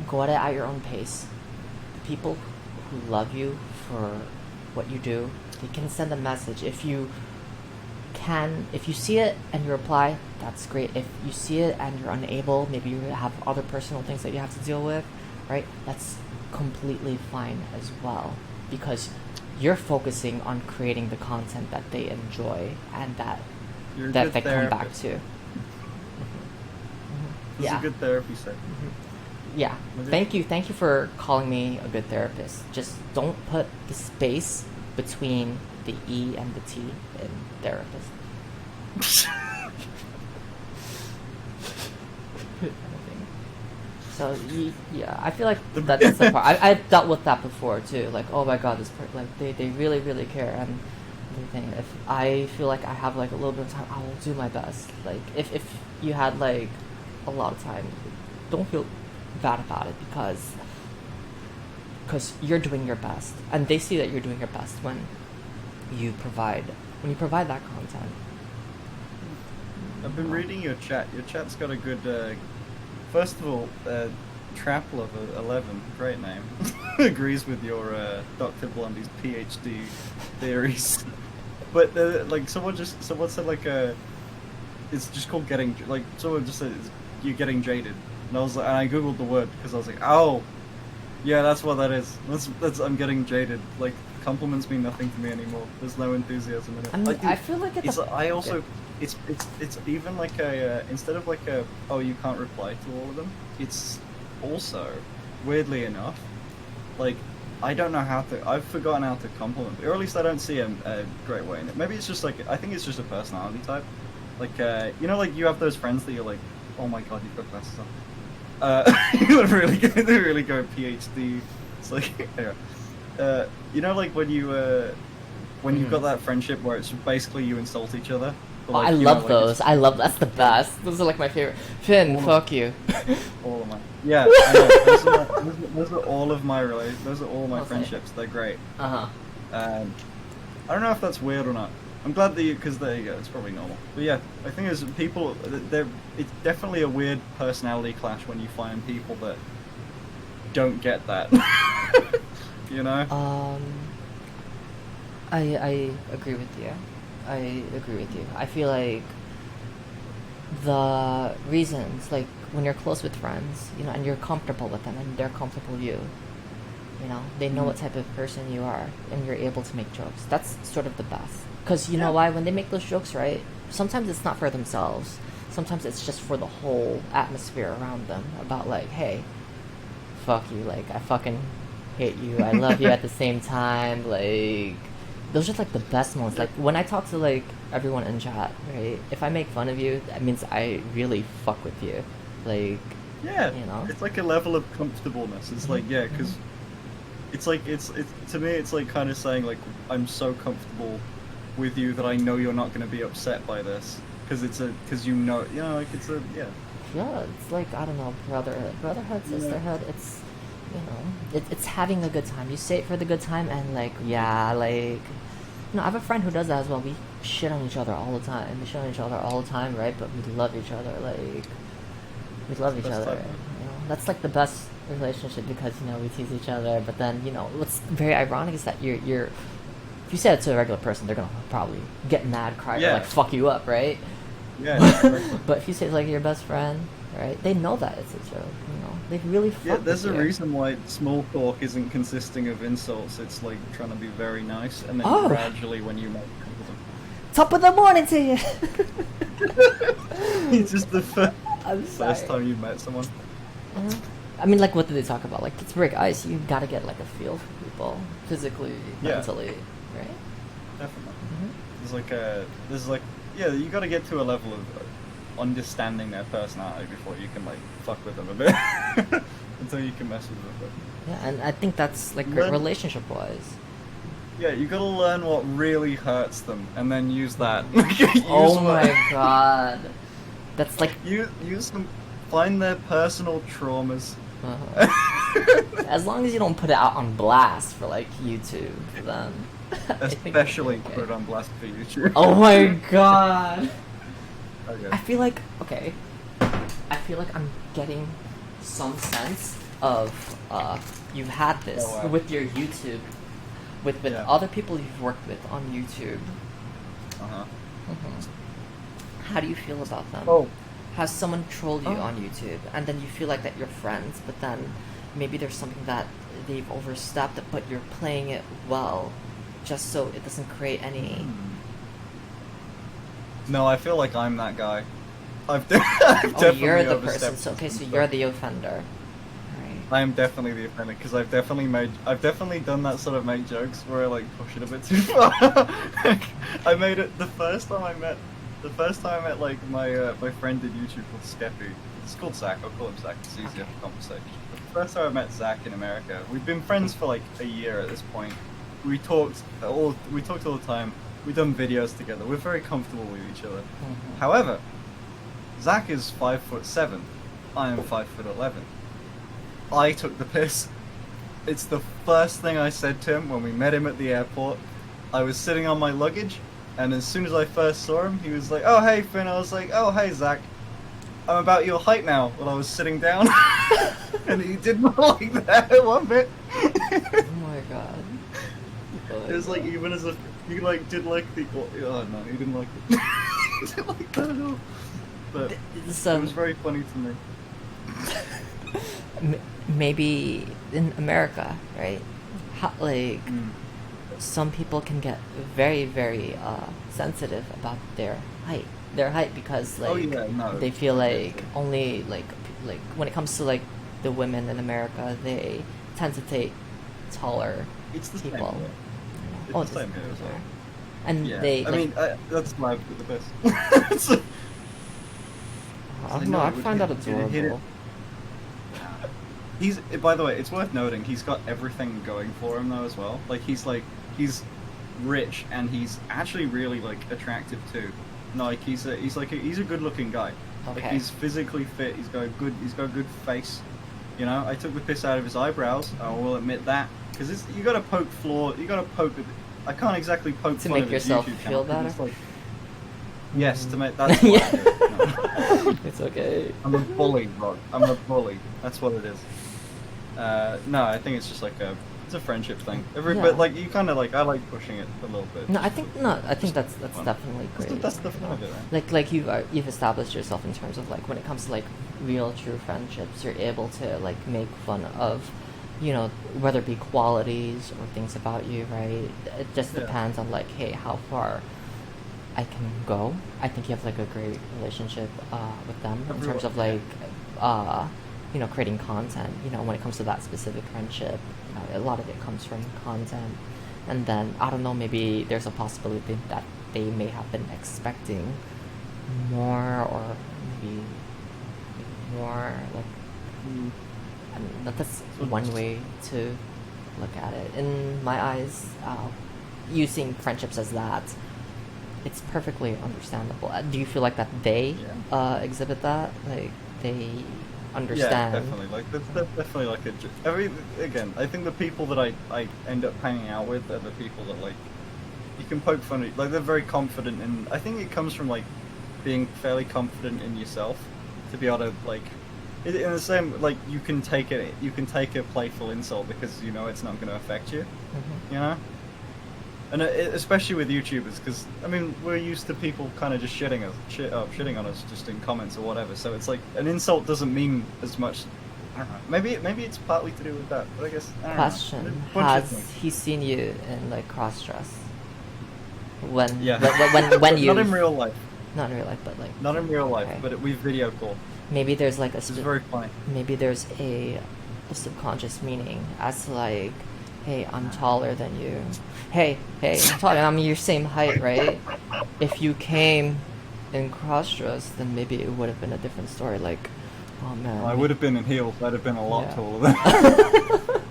go at it at your own pace. The people who love you for what you do, they can send a message. If you see it and you reply, that's great. If you see it and you're unable, maybe you have other personal things that you have to deal with, right? That's completely fine as well, because you're focusing on creating the content that they enjoy and that they come back to. This is a good therapy session. Yeah. Thank you for calling me a good therapist. Just don't put the space between the E and the T in therapist. So yeah, I feel like that's the part. I've dealt with that before too. Like, oh my god, this part, like they really care, and everything. If I feel like I have like a little bit of time, I will do my best. Like if you had like a lot of time, don't feel bad about it, because you're doing your best, and they see that you're doing your best when you provide that content. I've been reading your chat. Your chat's got a good. First of all, Trap Lover 11, great name, agrees with your Dr. Blondie's PhD theories. But like someone said like it's just called getting, like someone just said you're getting jaded, and I was like, and I googled the word because I was like, oh, yeah, that's what that is. That's I'm getting jaded. Like compliments mean nothing to me anymore. There's no enthusiasm in it. I mean, Like, I feel like I also it's even like a instead of like a, oh, you can't reply to all of them. It's also weirdly enough, like I don't know how to. I've forgotten how to compliment, or at least I don't see a great way in it. Maybe it's just like, I think it's just a personality type. Like you know, like you have those friends that you're like, oh my god, you've got glasses on. They really go PhD. It's like, anyway. You know, like when you've got that friendship where it's basically you insult each other. But, Oh, like, I you know, love like, those. I love that's the best. Those are like my favorite. Finn, All of- fuck you. all of my, yeah, I know. Those are all of my those are all my Okay. friendships. They're great. Uh huh. I don't know if that's weird or not. I'm glad that because there you go, it's probably normal. But yeah, I think there's people. It's definitely a weird personality clash when you find people that don't get that. You know? I agree with you. I agree with you. I feel like the reasons, like when you're close with friends, you know, and you're comfortable with them, and they're comfortable with you. You know, they know what type of person you are, and you're able to make jokes. That's sort of the best. Because you know why? When they make those jokes, right? Sometimes it's not for themselves. Sometimes it's just for the whole atmosphere around them. About like, hey, fuck you. Like, I fucking hate you. I love you at the same time. Like, those are like the best moments. Like when I talk to like everyone in chat, right? If I make fun of you, that means I really fuck with you. Like, Yeah, you know? it's like a level of comfortableness. It's like, yeah, because it's like it's to me it's like kind of saying like, I'm so comfortable with you that I know you're not going to be upset by this because you know like it's a Yeah, it's like, I don't know, brotherhood, sisterhood. It's, you know, it's having a good time. You say it for the good time, and like, yeah, like, you know, I have a friend who does that as well. We shit on each other all the time. We shit on each other all the time, right? But we love each other. Like, we love each Best other. type. You know, that's like the best relationship because, you know, we tease each other. But then, you know, what's very ironic is that you're if you say it to a regular person, they're gonna probably get mad, cry, or Yeah. like fuck you up, right? yeah. But if you say it's like your best friend, right? They know that it's a joke. You know, they really fuck Yeah, there's a with you. reason why small talk isn't consisting of insults. It's like trying to be very nice, and then Oh. gradually when you make Top of the morning to you. it's just the I'm first sorry. time you met someone. Uh-huh. I mean, like, what do they talk about? Like, it's break ice. You gotta get like a feel for people, physically, Yeah. mentally, right? Definitely. Mm-hmm. There's like yeah, you got to get to a level of understanding their personality before you can like fuck with them a bit. Until you can mess with them a bit. Yeah, and I think that's like great Then- relationship-wise. Yeah, you gotta learn what really hurts them and then use that. Use Oh what- my god, that's like. Use them. Find their personal traumas. Uh-huh. As long as you don't put it out on blast for like YouTube, then I think you'll be Especially okay. put it on blast for YouTube. Oh my god. Okay. I feel like I'm getting some sense of you've had this Oh, wow. with your YouTube, with Yeah. other people you've worked with on YouTube. Uh-huh. How do you feel about them? Oh. Has someone trolled you Oh. on YouTube, and then you feel like that you're friends, but then maybe there's something that they've overstepped, but you're playing it well, just so it doesn't create any. No, I feel like I'm that guy. I've definitely Oh, you're the overstepped person. So okay, so some you're stuff. the offender. Right. I am definitely the offender because I've definitely done that sort of make jokes where I like push it a bit too far. I made it the first time I met like my friend did YouTube called Skeppy. It's called Zach. I'll call him Zach. It's easier for conversation. The first time I met Zach in America, we've been friends for like a year at this point. We talked all the time. We've done videos together. We're very comfortable with each other. However, Zach is 5'7". I am 5'11". I took the piss. It's the first thing I said to him when we met him at the airport. I was sitting on my luggage, And as soon as I first saw him, he was like, "Oh hey Finn." I was like, "Oh hey Zach, I'm about your height now." While I was sitting down, and he didn't like that one bit. Oh my god. It was like even as if he like did like the oh no, he didn't like it. He didn't like that at all. But it was very funny to me. Maybe in America, right? Like some people can get very, very sensitive about their height because like Oh, yeah, no, they feel like obviously. only like when it comes to like the women in America, they tend to take taller It's the people. same here. It's Oh, the same here as well. And Yeah, they. I Like, mean that's why I've got the best. So- I I don't know know. I it would find that hit it. adorable. He's, by the way, it's worth noting he's got everything going for him though as well. Like he's rich and he's actually really like attractive too. No, like he's a good looking guy. Like Okay. he's physically fit. He's got a good face. You know, I took the piss out of his eyebrows. I will admit that because you got to poke flaw. You got to poke. I can't exactly poke To fun make of his yourself YouTube feel channel, 'cause better? it's like, yes, to make that's why I do it. No. It's okay. I'm a bully, Rod. I'm a bully. That's what it is. No, I think it's just like it's a friendship thing. Yeah. But like you kind of like I like pushing it a little bit. No, I think that's fun. definitely great. That's the fun of it, right? Like you've established yourself in terms of like when it comes to like real true friendships, you're able to like make fun of, you know, whether it be qualities or things about you, right? It just Yeah. depends on like, hey, how far I can go. I think you have like a great relationship with them in terms of like you know, creating content. You know, when it comes to that specific friendship, a lot of it comes from content. And then I don't know, maybe there's a possibility that they may have been expecting more, or maybe more like. And that's one way to look at it. In my eyes, using friendships as that, it's perfectly understandable. Do you feel like that they exhibit that? Like they understand? Yeah, definitely. Like that's definitely like I mean, again, I think the people that I end up hanging out with are the people that like you can poke fun at. Like they're very confident, and I think it comes from like being fairly confident in yourself to be able to like. In the same, like you can take a playful insult because you know it's not going to affect you, Mhm. you know. And especially with YouTubers, because I mean we're used to people kind of just shitting on us just in comments or whatever. So it's like an insult doesn't mean as much. I don't know. Maybe it's partly to do with that, but I guess. I don't know. Question: A bunch of Has things. he seen you in like cross dress? When Yeah. when you Not in real life. not in real life, but like Not in real life, okay. but we video call. Maybe there's like a It's very funny. maybe there's a subconscious meaning as to like, hey, I'm taller than you. Hey, I'm taller. I'm your same height, right? If you came in cross dress, then maybe it would have been a different story. Like, oh man, I would have been in heels. I'd have been a lot Yeah. taller than.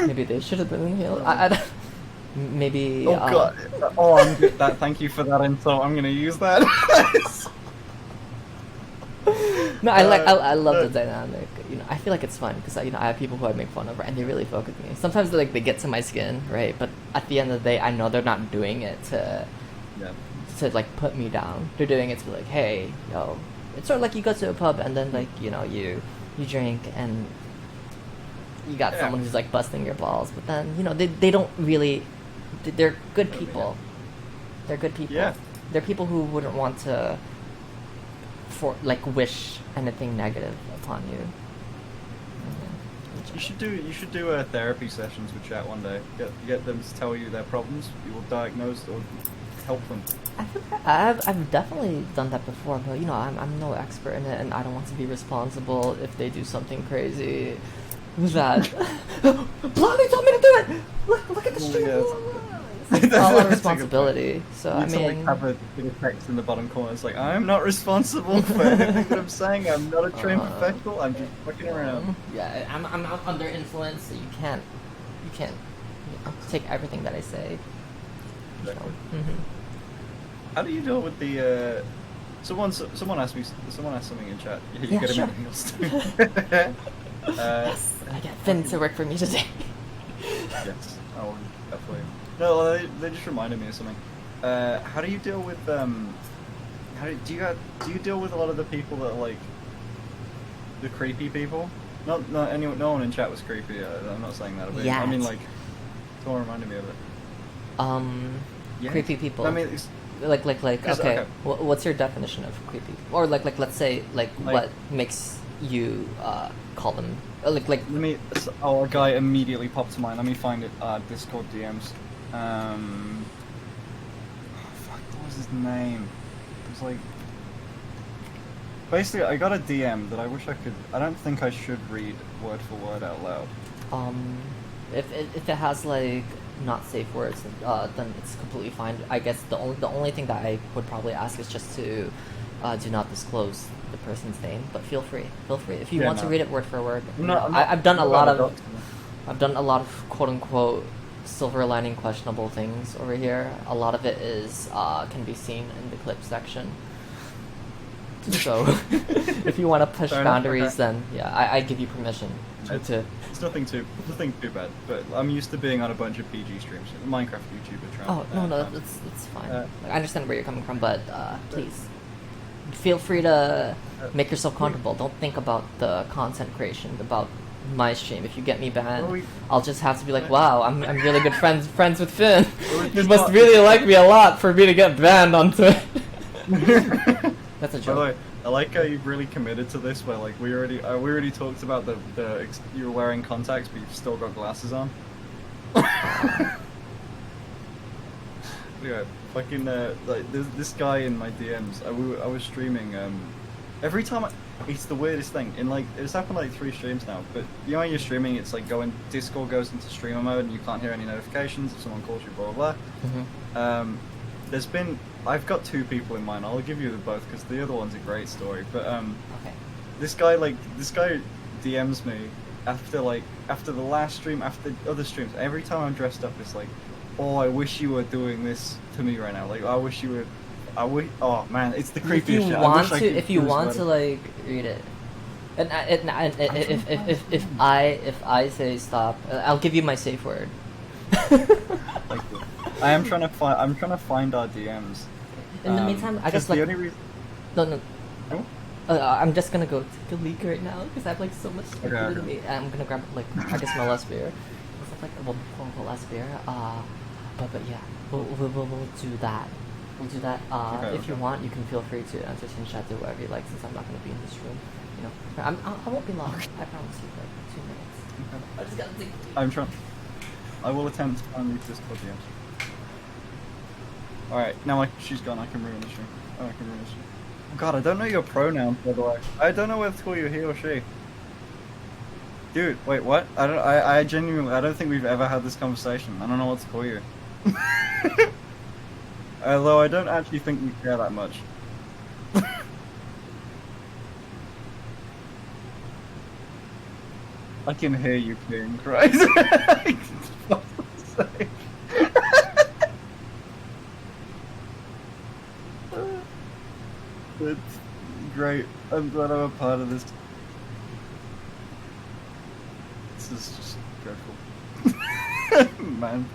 maybe they should have been in heels. Maybe. Oh god! Oh, I'm good. Thank you for that insult. I'm gonna use that. No, I love the dynamic. You know, I feel like it's fun because you know I have people who I make fun of, and they really fuck with me. Sometimes they get to my skin, right? But at the end of the day, I know they're not doing it to Yeah. like put me down. They're doing it to be like, hey, yo, it's sort of like you go to a pub and then like you know you drink and you got Yeah. someone who's like busting your balls, but then you know they don't really. They're good people. They're good people. Yeah. They're people who wouldn't want to wish anything negative upon you. You should do therapy sessions with chat one day. Get them to tell you their problems. You will diagnose or help them. I've definitely done that before, but you know I'm no expert in it, and I don't want to be responsible if they do something crazy. Who's that? Blondie told me to do it. Look at the stream. Yes. It's all That's our a good responsibility. So You I need to like mean, have a bit of text in the bottom corner. It's like I'm not responsible for anything that I'm saying. I'm not a trained professional. I'm just fucking around. yeah, I'm not under influence, so you can't you know, take everything that I say. Exactly. Mm-hmm. How do you deal with the? Someone asked something in chat. You Yeah, get him sure. anything else too. Yes, I got Finn to work for me today. Yes. Oh, definitely. No, they just reminded me of something. How do you deal with do you deal with a lot of the people that are like the creepy people? No one in chat was creepy. I'm not saying that. I mean like, someone reminded me of it. Yes. Creepy people. I mean, like okay. okay. What's your definition of creepy? Or like let's say like what makes you call them like Let me. Oh, a guy immediately popped to mind. Let me find it. Discord DMs. Oh, fuck. What was his name? It was like. Basically, I got a DM that I wish I could. I don't think I should read word for word out loud. if it has like not safe words, then it's completely fine. I guess the only thing that I would probably ask is just to do not disclose the person's name, but feel free if you want to read it word for word. I've done a lot of quote unquote silver lining questionable things over here. A lot of it is can be seen in the clip section. So if you want to push boundaries, then yeah, I give you permission to. It's nothing too bad. But I'm used to being on a bunch of PG streams, Minecraft YouTuber trying. Oh no, that's fine. I understand where you're coming from, but please feel free to make yourself comfortable. Don't think about the content creation, about my stream. If you get me banned, I'll just have to be like, wow, I'm really good friends with Finn. You must really like me a lot for me to get banned on Twitch. That's a joke. By the way, I like how you've really committed to this. Where like we already talked about the you were wearing contacts, but you've still got glasses on. Yeah, fucking like this guy in my DMs. I was streaming. Every time it's the weirdest thing. In like it's happened like 3 streams now. But you know when you're streaming, it's like Discord goes into streamer mode and you can't hear any notifications if someone calls you. Blah blah blah. I've got 2 people in mind. I'll give you both because the other one's a great story. But Okay. this guy DMs me after the last stream, after other streams. Every time I'm dressed up, it's like, oh, I wish you were doing this to me right now. Like I wish you would. Oh man, it's the creepiest shit. If you want to like read it, and if I say stop, I'll give you my safe word. I'm trying to find our DMs. In the meantime, I guess like the only reason. No. Oh? I'm just gonna go take a leak right now because I have like so much to do to me. I'm gonna grab like I guess my last beer. It's like well, quote unquote last beer. But yeah, we'll do that. We'll do that. If you want, you can feel free to entertain chat, do whatever you like. Since I'm not gonna be in this room, you know, I won't be long. I promise you, like 2 minutes. Okay. I just gotta take. I'm trying. I will attempt to find these Discord DMs. Alright, now she's gone, I can ruin the stream. Oh, I can ruin the stream. Oh god, I don't know your pronouns, by the way. I don't know whether to call you he or she. Dude, wait, what? I genuinely, I don't think we've ever had this conversation. I don't know what to call you. Although I don't actually think we care that much. I can hear you being crazy. For fuck's sake. It's great. I'm glad I'm a part of this. This is just dreadful. Man.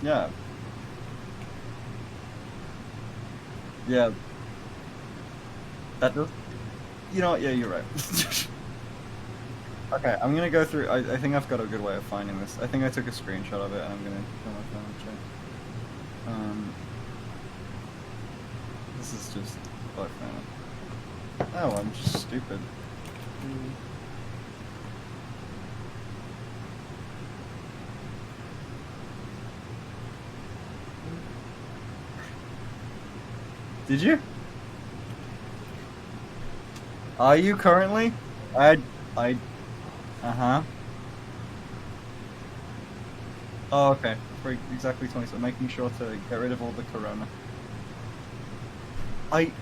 Yeah. Yeah. That does. You know what? Yeah, you're right. Okay, I'm gonna go through. I think I've got a good way of finding this. I think I took a screenshot of it, and I'm gonna go on my phone and check. This is just fuck, man. Oh, I'm just stupid. Did you? Are you currently? Uh-huh. Oh, okay. For exactly 20, so making sure to get rid of all the corona. I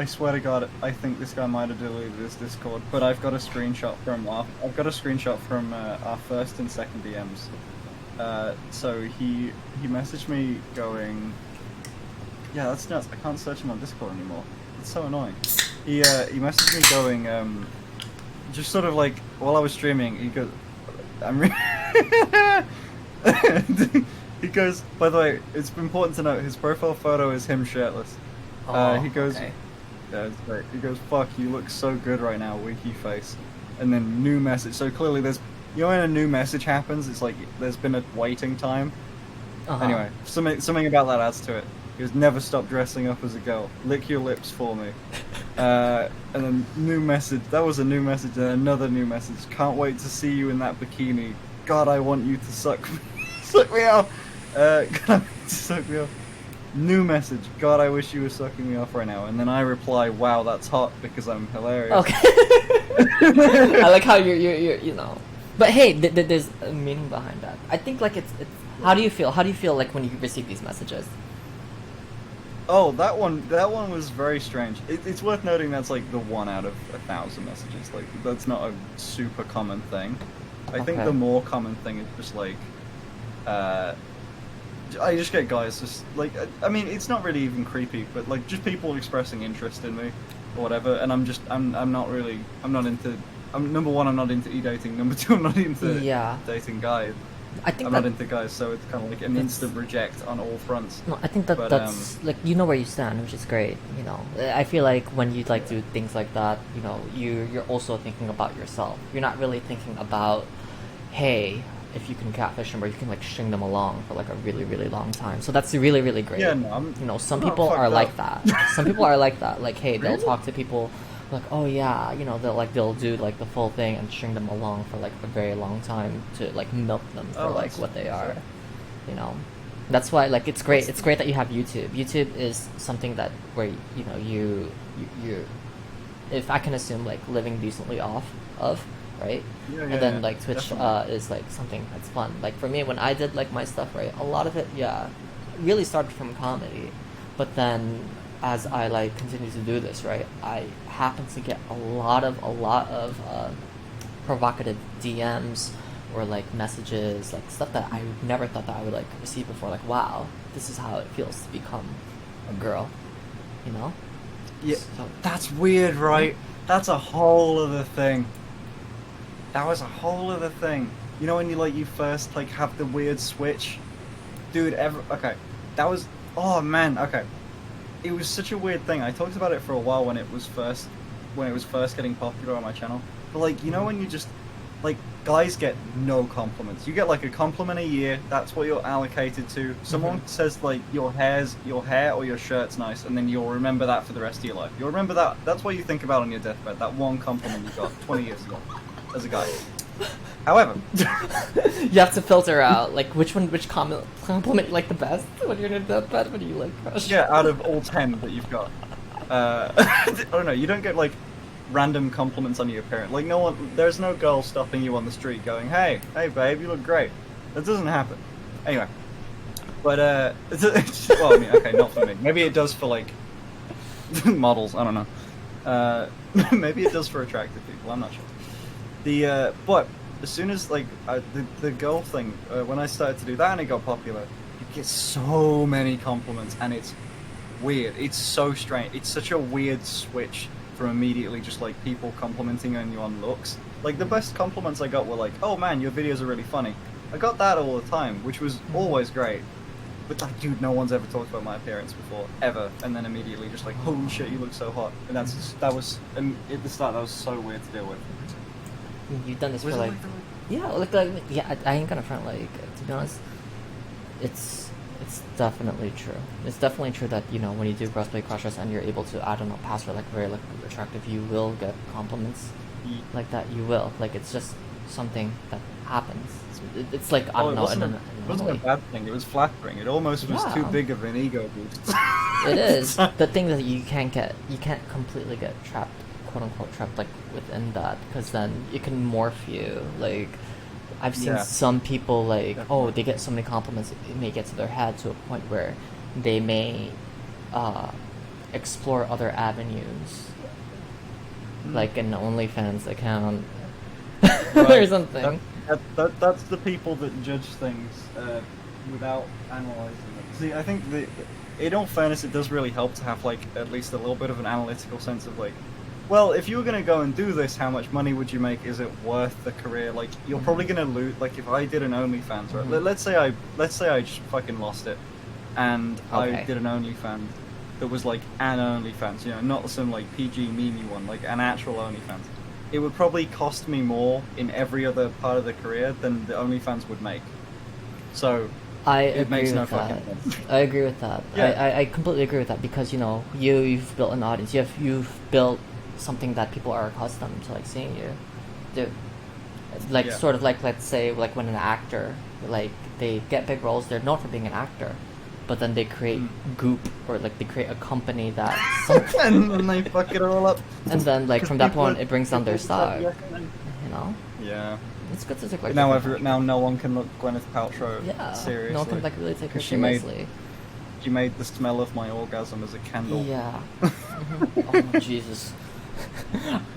swear to God, I think this guy might have deleted his Discord, but I've got a screenshot from our first and second DMs. So he messaged me going, yeah, that's nuts. I can't search him on Discord anymore. It's so annoying. He messaged me going, just sort of like while I was streaming. He goes, he goes, by the way, it's important to note his profile photo is him shirtless. Oh, He goes, okay. yeah, it's great. He goes, fuck, you look so good right now, winky face. And then new message. So clearly there's, you know when a new message happens, it's like there's been a waiting time. Uh-huh. Anyway, something about that adds to it. He goes, never stop dressing up as a girl. Lick your lips for me. And then new message. That was a new message and another new message. Can't wait to see you in that bikini. God, I want you to suck me, suck me off. God, suck me off. New message. God, I wish you were sucking me off right now. And then I reply, wow, that's hot because I'm hilarious. Okay. I like how you're you know. But hey, there's a meaning behind that. I think like it's. How do you feel? How do you feel like when you receive these messages? Oh, that one was very strange. It's worth noting that's like the 1 out of 1,000 messages. Like that's not a super common thing. I think Okay. the more common thing is just like, I just get guys just like, I mean, it's not really even creepy, but like just people expressing interest in me or whatever, and I'm not really, number one, I'm not into e-dating. Number two, I'm not into Yeah. dating guys. I think I'm that not into guys, so it's kind of like an That's- instant reject on all fronts. no, I think that But, that's like you know where you stand, which is great. You know, I feel like when you like do things like that, you know, you're also thinking about yourself. You're not really thinking about, hey, if you can catfish them or you can like string them along for like a really really long time. So that's really really great. Yeah, no, I'm. You know, some I'm not people are fucked like up. that. Some people are like that. Like, hey, they'll Really? talk to people like, oh yeah, you know, they'll do like the full thing and string them along for like a very long time to like milk them for Oh, like that's what they are. sick. You know, that's why like it's great. It's great that you have YouTube. YouTube is something that where you know you if I can assume like living decently off of, right? Yeah, And then yeah, like Twitch definitely. is like something that's fun. Like for me, when I did like my stuff, right, a lot of it, yeah, really started from comedy, but then as I like continue to do this, right, I happen to get a lot of provocative DMs or like messages, like stuff that I never thought that I would like receive before. Like, wow, this is how it feels to become a girl, you know? Yeah, So, that's weird, right? That's a whole other thing. That was a whole other thing. You know when you first like have the weird switch, dude. Okay, that was. Oh man, okay. It was such a weird thing. I talked about it for a while when it was first getting popular on my channel. But like, you know when you just like guys get no compliments. You get like a compliment a year. That's what you're allocated to. Someone says like your hair or your shirt's nice, and then you'll remember that for the rest of your life. You'll remember that. That's what you think about on your deathbed. That one compliment you got 20 years ago as a guy. However, you have to filter out like which compliment you like the best when you're in a deathbed, when you like crush. yeah, out of all 10 that you've got, I don't know. You don't get like random compliments on your appearance. Like there's no girl stopping you on the street going, "Hey, babe, you look great." That doesn't happen. Anyway, but well, I mean, okay, not for me. Maybe it does for like models. I don't know. Maybe it does for attractive people. I'm not sure. But as soon as like the girl thing, when I started to do that and it got popular, you get so many compliments and it's weird. It's so strange. It's such a weird switch from immediately just like people complimenting on you on looks. Like the best compliments I got were like, "Oh man, your videos are really funny." I got that all the time, which was always great. But like, dude, no one's ever talked about my appearance before, ever. And then immediately just like, "Holy shit, you look so hot." And at the start that was so weird to deal with. You've done this Was for it like, like yeah. I ain't gonna front. Like, to be honest, it's definitely true. It's definitely true that you know when you do crossplay crushes and you're able to, I don't know, pass for like very like attractive, you will get compliments like that. You will like it's just something that happens. It's like I don't know. It wasn't a bad thing. It was flattering. It almost was too Yeah. big of an ego boost. It is the thing that you can't completely get trapped, quote unquote trapped like within that, because then it can morph you. Like I've seen Yeah. some people like, Definitely. oh, they get so many compliments, it may get to their head to a point where they may explore other avenues, like an OnlyFans account or Right. something. that's the people that judge things without analyzing them. See, I think in all fairness, it does really help to have like at least a little bit of an analytical sense of like, well, if you were gonna go and do this, how much money would you make? Is it worth the career? Like, you're probably gonna lose. Like, if I did an OnlyFans, right? Let's say I just fucking lost it, and I did an OnlyFans that was like an OnlyFans, you know, not some like PG memey one, like an actual OnlyFans. It would probably cost me more in every other part of the career than the OnlyFans would make. So it makes no fucking sense. I agree with that. Yeah. I completely agree with that because, you know, you've built an audience. You've built something that people are accustomed to, like, seeing you do. Like, sort of like, let's say, like when an actor, like, they get big roles, they're known for being an actor, but then they create Goop, or like they create a company that and then they fuck it all up. And then, like, from that point, it brings down their stock. You know? Yeah. It's good to take, like, now no one can look Gwyneth Paltrow seriously. No one can, like, really take her She seriously. made the smell of my orgasm as a candle. Yeah. Oh, Jesus.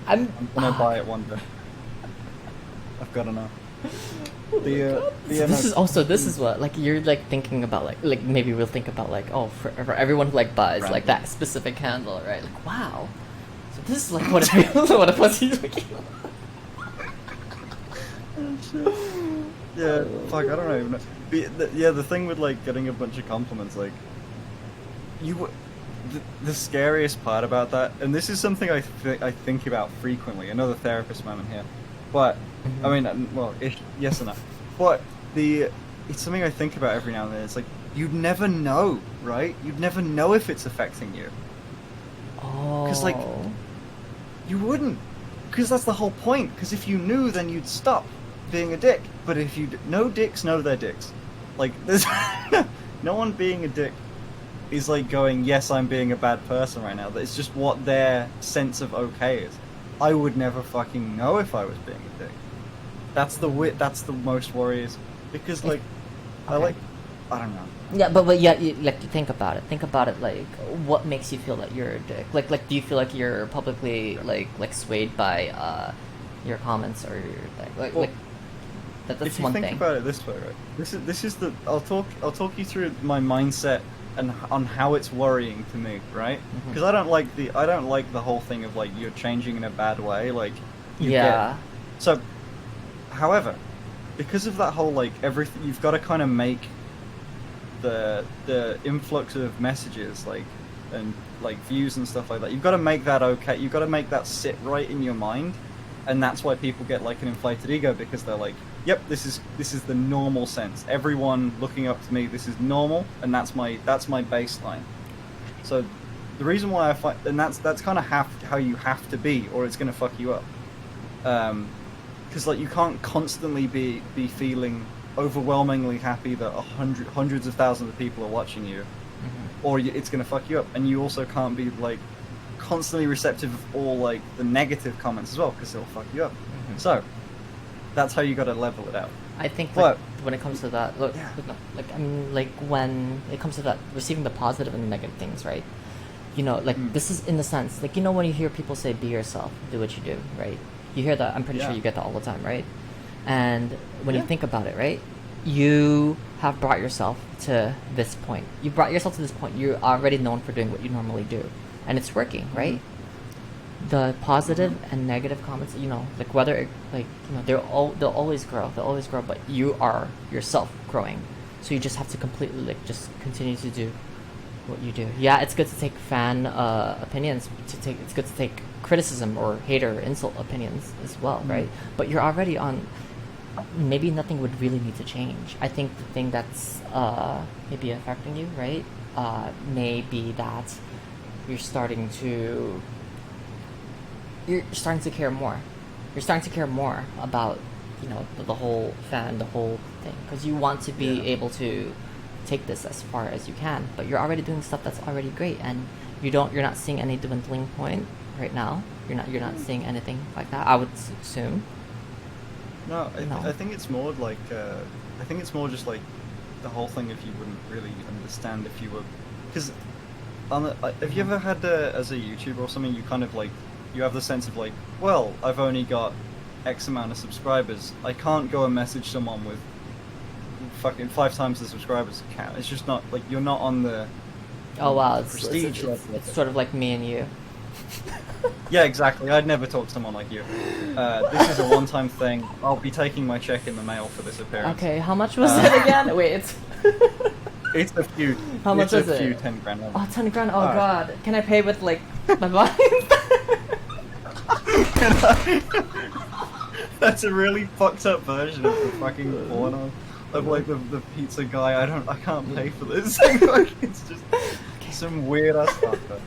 I'm gonna buy it one day. I've gotta know. This is what, like, you're, like, thinking about, like maybe we'll think about, like, oh, for everyone who, like, buys like that specific candle, right? Like, wow, so this is like what what a pussy's like. Yeah, fuck, I don't even know. The thing with, like, getting a bunch of compliments, like, the scariest part about that, and this is something I think about frequently, another therapist moment here, but, I mean, well, yes and no, but it's something I think about every now and then. It's like, you'd never know, right? You'd never know if it's affecting you. Oh. Because, like, you wouldn't. Because that's the whole point. Because if you knew, then you'd stop being a dick. But if you... No dicks know they're dicks. Like, there's... no one being a dick is, like, going, yes, I'm being a bad person right now. It's just what their sense of okay is. I would never fucking know if I was being a dick. That's the most worries. Because, like, I don't know. Yeah, but yeah, like, think about it. Think about it, like, what makes you feel that you're a dick? Like, do you feel like you're publicly, like swayed by your comments or your thing? Like, that's if you one think thing. about it this way, right? This is the I'll talk you through my mindset and on how it's worrying to me, right? Because I don't like the whole thing of, like, you're changing in a bad way, like, so, however, because of that whole, like, everything, you've got to kind of make the influx of messages, like, and, like, views and stuff like that, you've got to make that okay. You've got to make that sit right in your mind, and that's why people get, like, an inflated ego, because they're like, yep, this is the normal sense. Everyone looking up to me, this is normal, and that's my baseline. So the reason why I find, and that's kind of how you have to be, or it's going to fuck you up. Because, like, you can't constantly be feeling overwhelmingly happy that hundreds of thousands of people are watching you, or it's going to fuck you up. And you also can't be, like, constantly receptive of all, like, the negative comments as well, because it'll fuck you up. So that's how you got to level it out. I think, like, when it comes to that, look, like, I mean, like, when it comes to that, receiving the positive and the negative things, right? You know, like, this is in the sense, like, you know, when you hear people say, be yourself, do what you do, right? You hear that, I'm pretty sure you get that all the time, right? And when you think about it, right, you have brought yourself to this point. You brought yourself to this point. You're already known for doing what you normally do, and it's working, right? The positive and negative comments, you know, like, whether it, like, you know, they'll always grow, but you are yourself growing, so you just have to completely, like, just continue to do what you do. Yeah, it's good to take fan opinions. It's good to take criticism or hater insult opinions as well, right? But you're already on. Maybe nothing would really need to change. I think the thing that's maybe affecting you, right, may be that you're starting to care more. You're starting to care more about, you know, the whole fan, the whole thing, because you want to be able to take this as far as you can. But you're already doing stuff that's already great, and you're not seeing any dwindling point right now. You're not seeing anything like that, I would assume. No, I think it's more like I think it's more just like the whole thing. If you wouldn't really understand if you were, because have you ever had as a YouTuber or something, you kind of, like, you have the sense of, like, well, I've only got X amount of subscribers, I can't go and message someone with fucking 5 times the subscribers count. It's just not, like, you're not on the Oh wow, it's, prestige level. it's sort of like me and you. Yeah, exactly. I'd never talk to someone like you. This is a one-time thing. I'll be taking my check in the mail for this appearance. Okay, how much was it again? Wait, it's... It's a few. How much it's is a few it? 10 grand. Oh, 10 grand, oh Alright. god. Can I pay with, like, my money? That's a really fucked up version of the fucking porno. Of like the pizza guy. I can't pay for this. Like, it's just some weird ass fucker.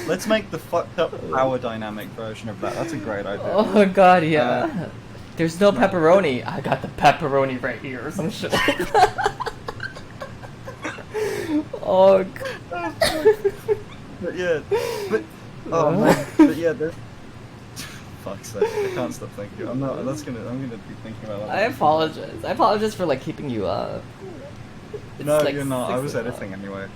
Let's make the fucked up power dynamic version of that. That's a great idea. Oh god, yeah. There's no pepperoni. I got the pepperoni right here or some shit. Oh god. But yeah, oh man, but yeah, there's. Fuck's sake, I can't stop thinking. I'm gonna be thinking about that. I apologize. I apologize for, like, keeping you up. It's No, like you're not. I was 6 o'clock. editing anyway.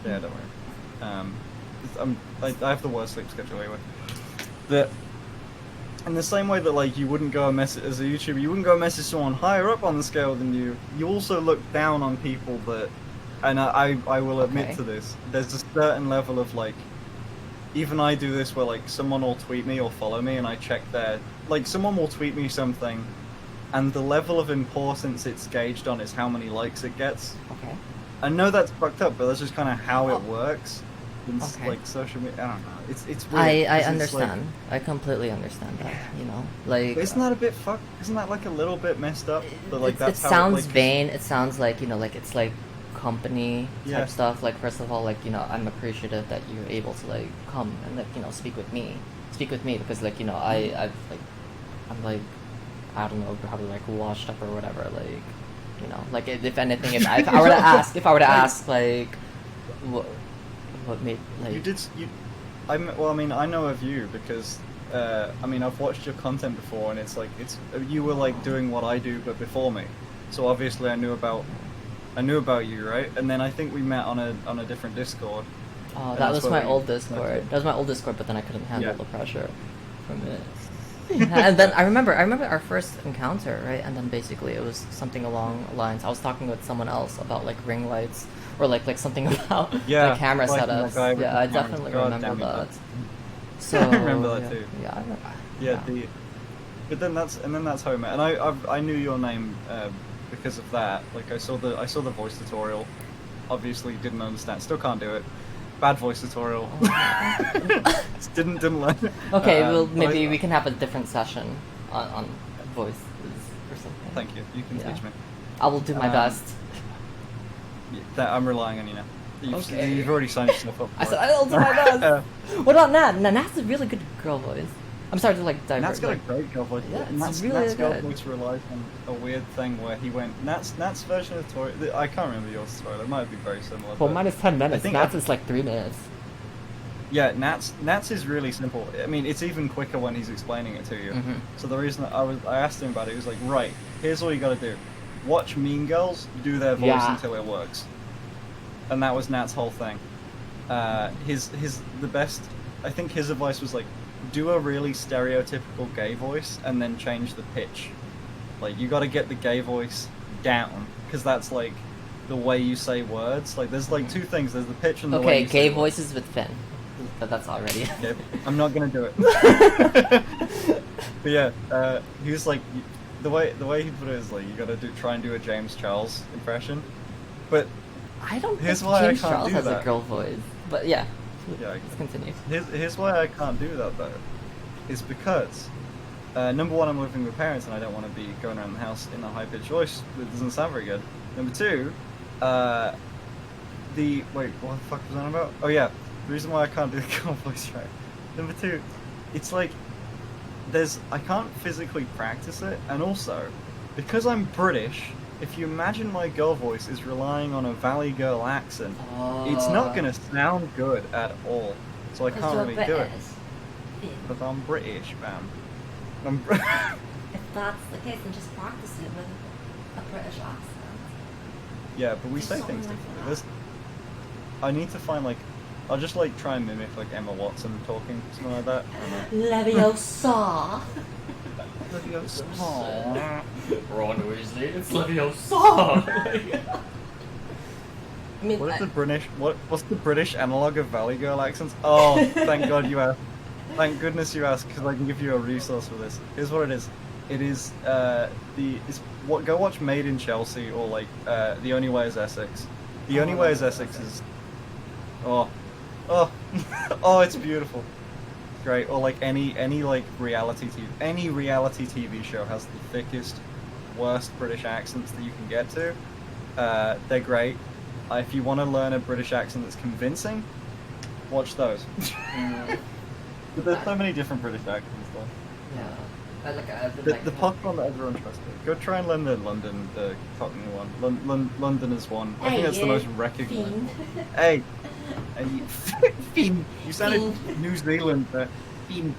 Yeah, don't worry. I have the worst sleep schedule anyway. That, in the same way that, like, you wouldn't go and message, as a YouTuber, you wouldn't go and message someone higher up on the scale than you, you also look down on people that, and I will admit Okay. to this, there's a certain level of, like, even I do this where, like, someone will tweet me or follow me and I check their, like, someone will tweet me something and the level of importance it's gauged on is how many likes it gets. Okay. I know that's fucked up, but that's just kind of how Oh. it works. It's Okay. like social media, I don't know, it's weird. I 'cause it's understand. I completely understand that, you know? Like... Like, isn't that a bit fucked? Isn't that, like, a little bit messed up? But, like, it that's how sounds like, vain. It sounds like, you know, like it's like company type Yeah. stuff. Like, first of all, like, you know, I'm appreciative that you're able to, like, come and, like, you know, speak with me because, like, you know, I've like, I'm like, I don't know, probably like washed up or whatever. Like, you know, like, if anything, if I were to ask, like, what made, like, Well, I mean, I know of you because, I mean, I've watched your content before, and it's like you were like doing what I do, but before me. So obviously, I knew about you, right? And then I think we met on a different Discord. oh, and that that's was where my we- old Discord. That was my old Discord, but then I couldn't handle Yeah. the pressure from it. Yeah, and then I remember our first encounter, right? And then basically it was something along the lines. I was talking with someone else about like ring lights or like something about Yeah, the camera like that setups. guy with Yeah, the I camera. definitely God remember damn it, that. that's- So I remember that yeah, too. Yeah, I remember. Yeah, but then that's how we met, and I knew your name because of that. Like I saw the voice tutorial. Obviously didn't understand. Still can't do it. Bad voice tutorial. didn't learn. Okay, well but maybe I- we can have a different session on voices or something. Thank you. You can Yeah. teach me. I will do my best. That I'm relying on you now. Okay. You've already signed yourself up. I for said it. I'll do my best. What about Nat? Nat's a really good girl voice. I'm sorry to like divert. Nat's got a like, great girl voice. Yeah, it's Nat's really girl good. voice relies on a weird thing where he went. Nat's version of Tori. I can't remember yours story. It might be very similar. well, but mine is 10 minutes. think Nat's I- is like 3 minutes. Yeah, Nat's is really simple. I mean, it's even quicker when he's explaining it to you. Mhm. So the reason I asked him about it, he was like, right, here's all you gotta do. Watch Mean Girls, do their voice Yeah. until it works. And that was Nat's whole thing. The best, I think his advice was like, do a really stereotypical gay voice and then change the pitch. Like, you gotta get the gay voice down, because that's like the way you say words. Like, there's like two things, there's the pitch and the way Okay, you say gay words. voices with Finn. But that's already. Okay, I'm not gonna do it. But yeah, he was like, the way he put it is like, you gotta try and do a James Charles impression. But I don't Here's think why I James can't Charles do has a that. girl voice. But yeah, Yeah, let's continue. here's why I can't do that though, is because number one, I'm living with parents and I don't want to be going around the house in a high pitched voice that doesn't sound very good. Number two, wait, what the fuck was that about? Oh yeah, the reason why I can't do the girl voice right. Number two, it's like I can't physically practice it, and also because I'm British. If you imagine my girl voice is relying on a Valley Girl accent, it's not gonna sound good at all. So I can't really do it. But I'm British, man. If that's the case, then just practice it with a British accent. Yeah, but we Just say something things like differently. that. I need to find like, I'll just like try and mimic like Emma Watson talking, something like that. I don't know. Leviosa. Aw. Ron Weasley, it's Leviosa! I mean, What is the British? What's the British analog of Valley Girl accents? Oh, thank God you asked. Thank goodness you asked, because I can give you a resource for this. Here's what it is. It is go watch Made in Chelsea or like The Only Way is Essex. The Only Way is Essex is oh oh it's beautiful. Great. Or like any like reality TV show has the thickest, worst British accents that you can get to. They're great. If you want to learn a British accent that's convincing, watch those. But there's so many different British accents though. yeah. The Puck one that everyone trusted. Go try and learn the London, the Cockney one. London is one. I think that's the most recognized. Hey, you, Finn. You sounded New Zealand there. New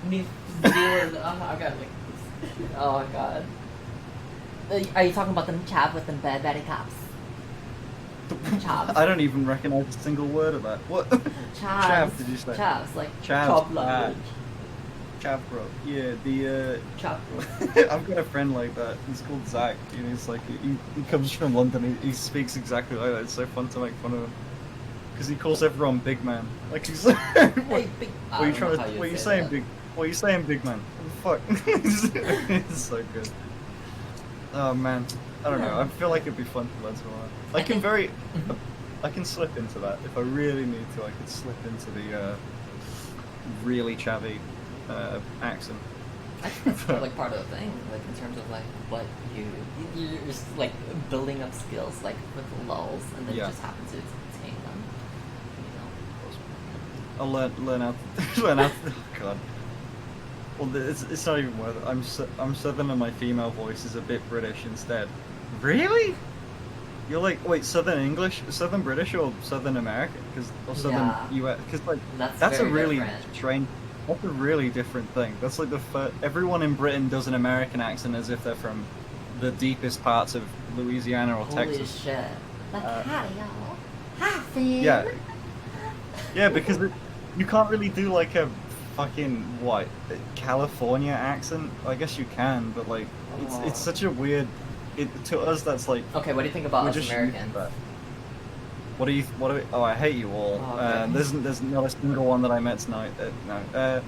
Zealand. Oh my god. Oh my god. Are you talking about them chav with them bad cops? Chavs. I don't even recognize a single word of that. What? Chavs. Chav, did you say? Chavs, like Chavs. chop language. Chav bro. Yeah, the Chop. I've got a friend like that. He's called Zach, and he's like he comes from London. He speaks exactly like that. It's so fun to make fun of him because he calls everyone big man. Like he's like, what, Hey, big. what are you trying to? What are you saying, big? What are you saying, big man? What the fuck? It's so good. Oh man, I don't know. I feel like it'd be fun to learn some more. I can slip into that if I really need to. I could slip into the really chavvy accent. I think that's like part of the thing, like in terms of like what you're just like building up skills like with lulls, and then you just happen to attain them. You know. I'll learn how to, learn how to, oh god. Well, it's not even worth it. I'm Southern and my female voice is a bit British instead. Really? You're like, wait, Southern English, Southern British, or Southern American? Or Southern US? Because like that's a really different. That's a really different thing. That's like everyone in Britain does an American accent as if they're from the deepest parts of Louisiana or Holy Texas. shit! Like, hi, y'all. Hi, Finn. Yeah, because you can't really do like a fucking California accent. I guess you can, but like it's such a weird. To us, that's like. Okay, what do you think about we're us just Americans? What do we? Oh, I hate you all. Oh, okay. There's not a single one that I met tonight. No.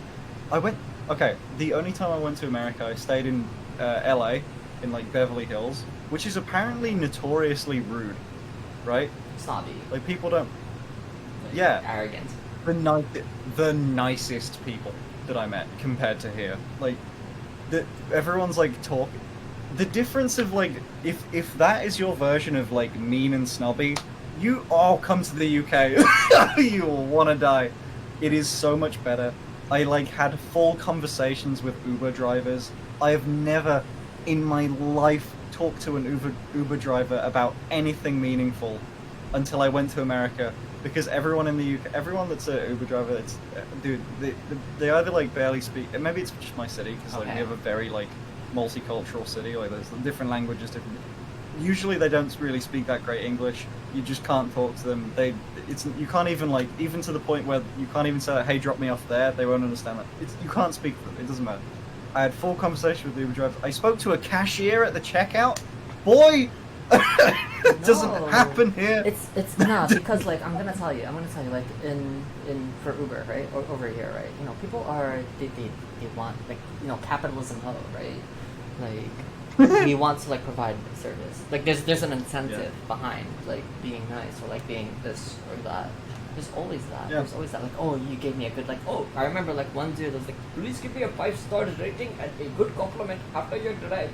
I went. Okay, the only time I went to America, I stayed in LA, in like Beverly Hills, which is apparently notoriously rude, right? Snobby. Like people don't. Like, Yeah. Arrogant. The nicest people that I met compared to here. Like, everyone's like talking. The difference of like, if that is your version of like mean and snobby, you all come to the UK. You will want to die. It is so much better. I like had full conversations with Uber drivers. I have never in my life talked to an Uber driver about anything meaningful until I went to America. Because everyone in the UK, everyone that's an Uber driver, it's dude, they either like barely speak. Maybe it's just my city because like we have a very like multicultural city. Like there's different languages, different. Usually they don't really speak that great English. You just can't talk to them. You can't even like even to the point where you can't even say like, hey, drop me off there. They won't understand that. You can't speak to them. It doesn't matter. I had full conversation with the Uber driver. I spoke to a cashier at the checkout. Boy. It doesn't happen here. It's not because like I'm gonna tell you like in for Uber, right, or over here, right, you know, people are they want like, you know, capitalism low, right, like we want to like provide service, like there's an incentive behind like being nice or like being this or that. There's always that. Yeah. There's always that. Like, oh, you gave me a good, like, oh, I remember, like, one dude was like, please give me a 5-star rating and a good compliment after your drive.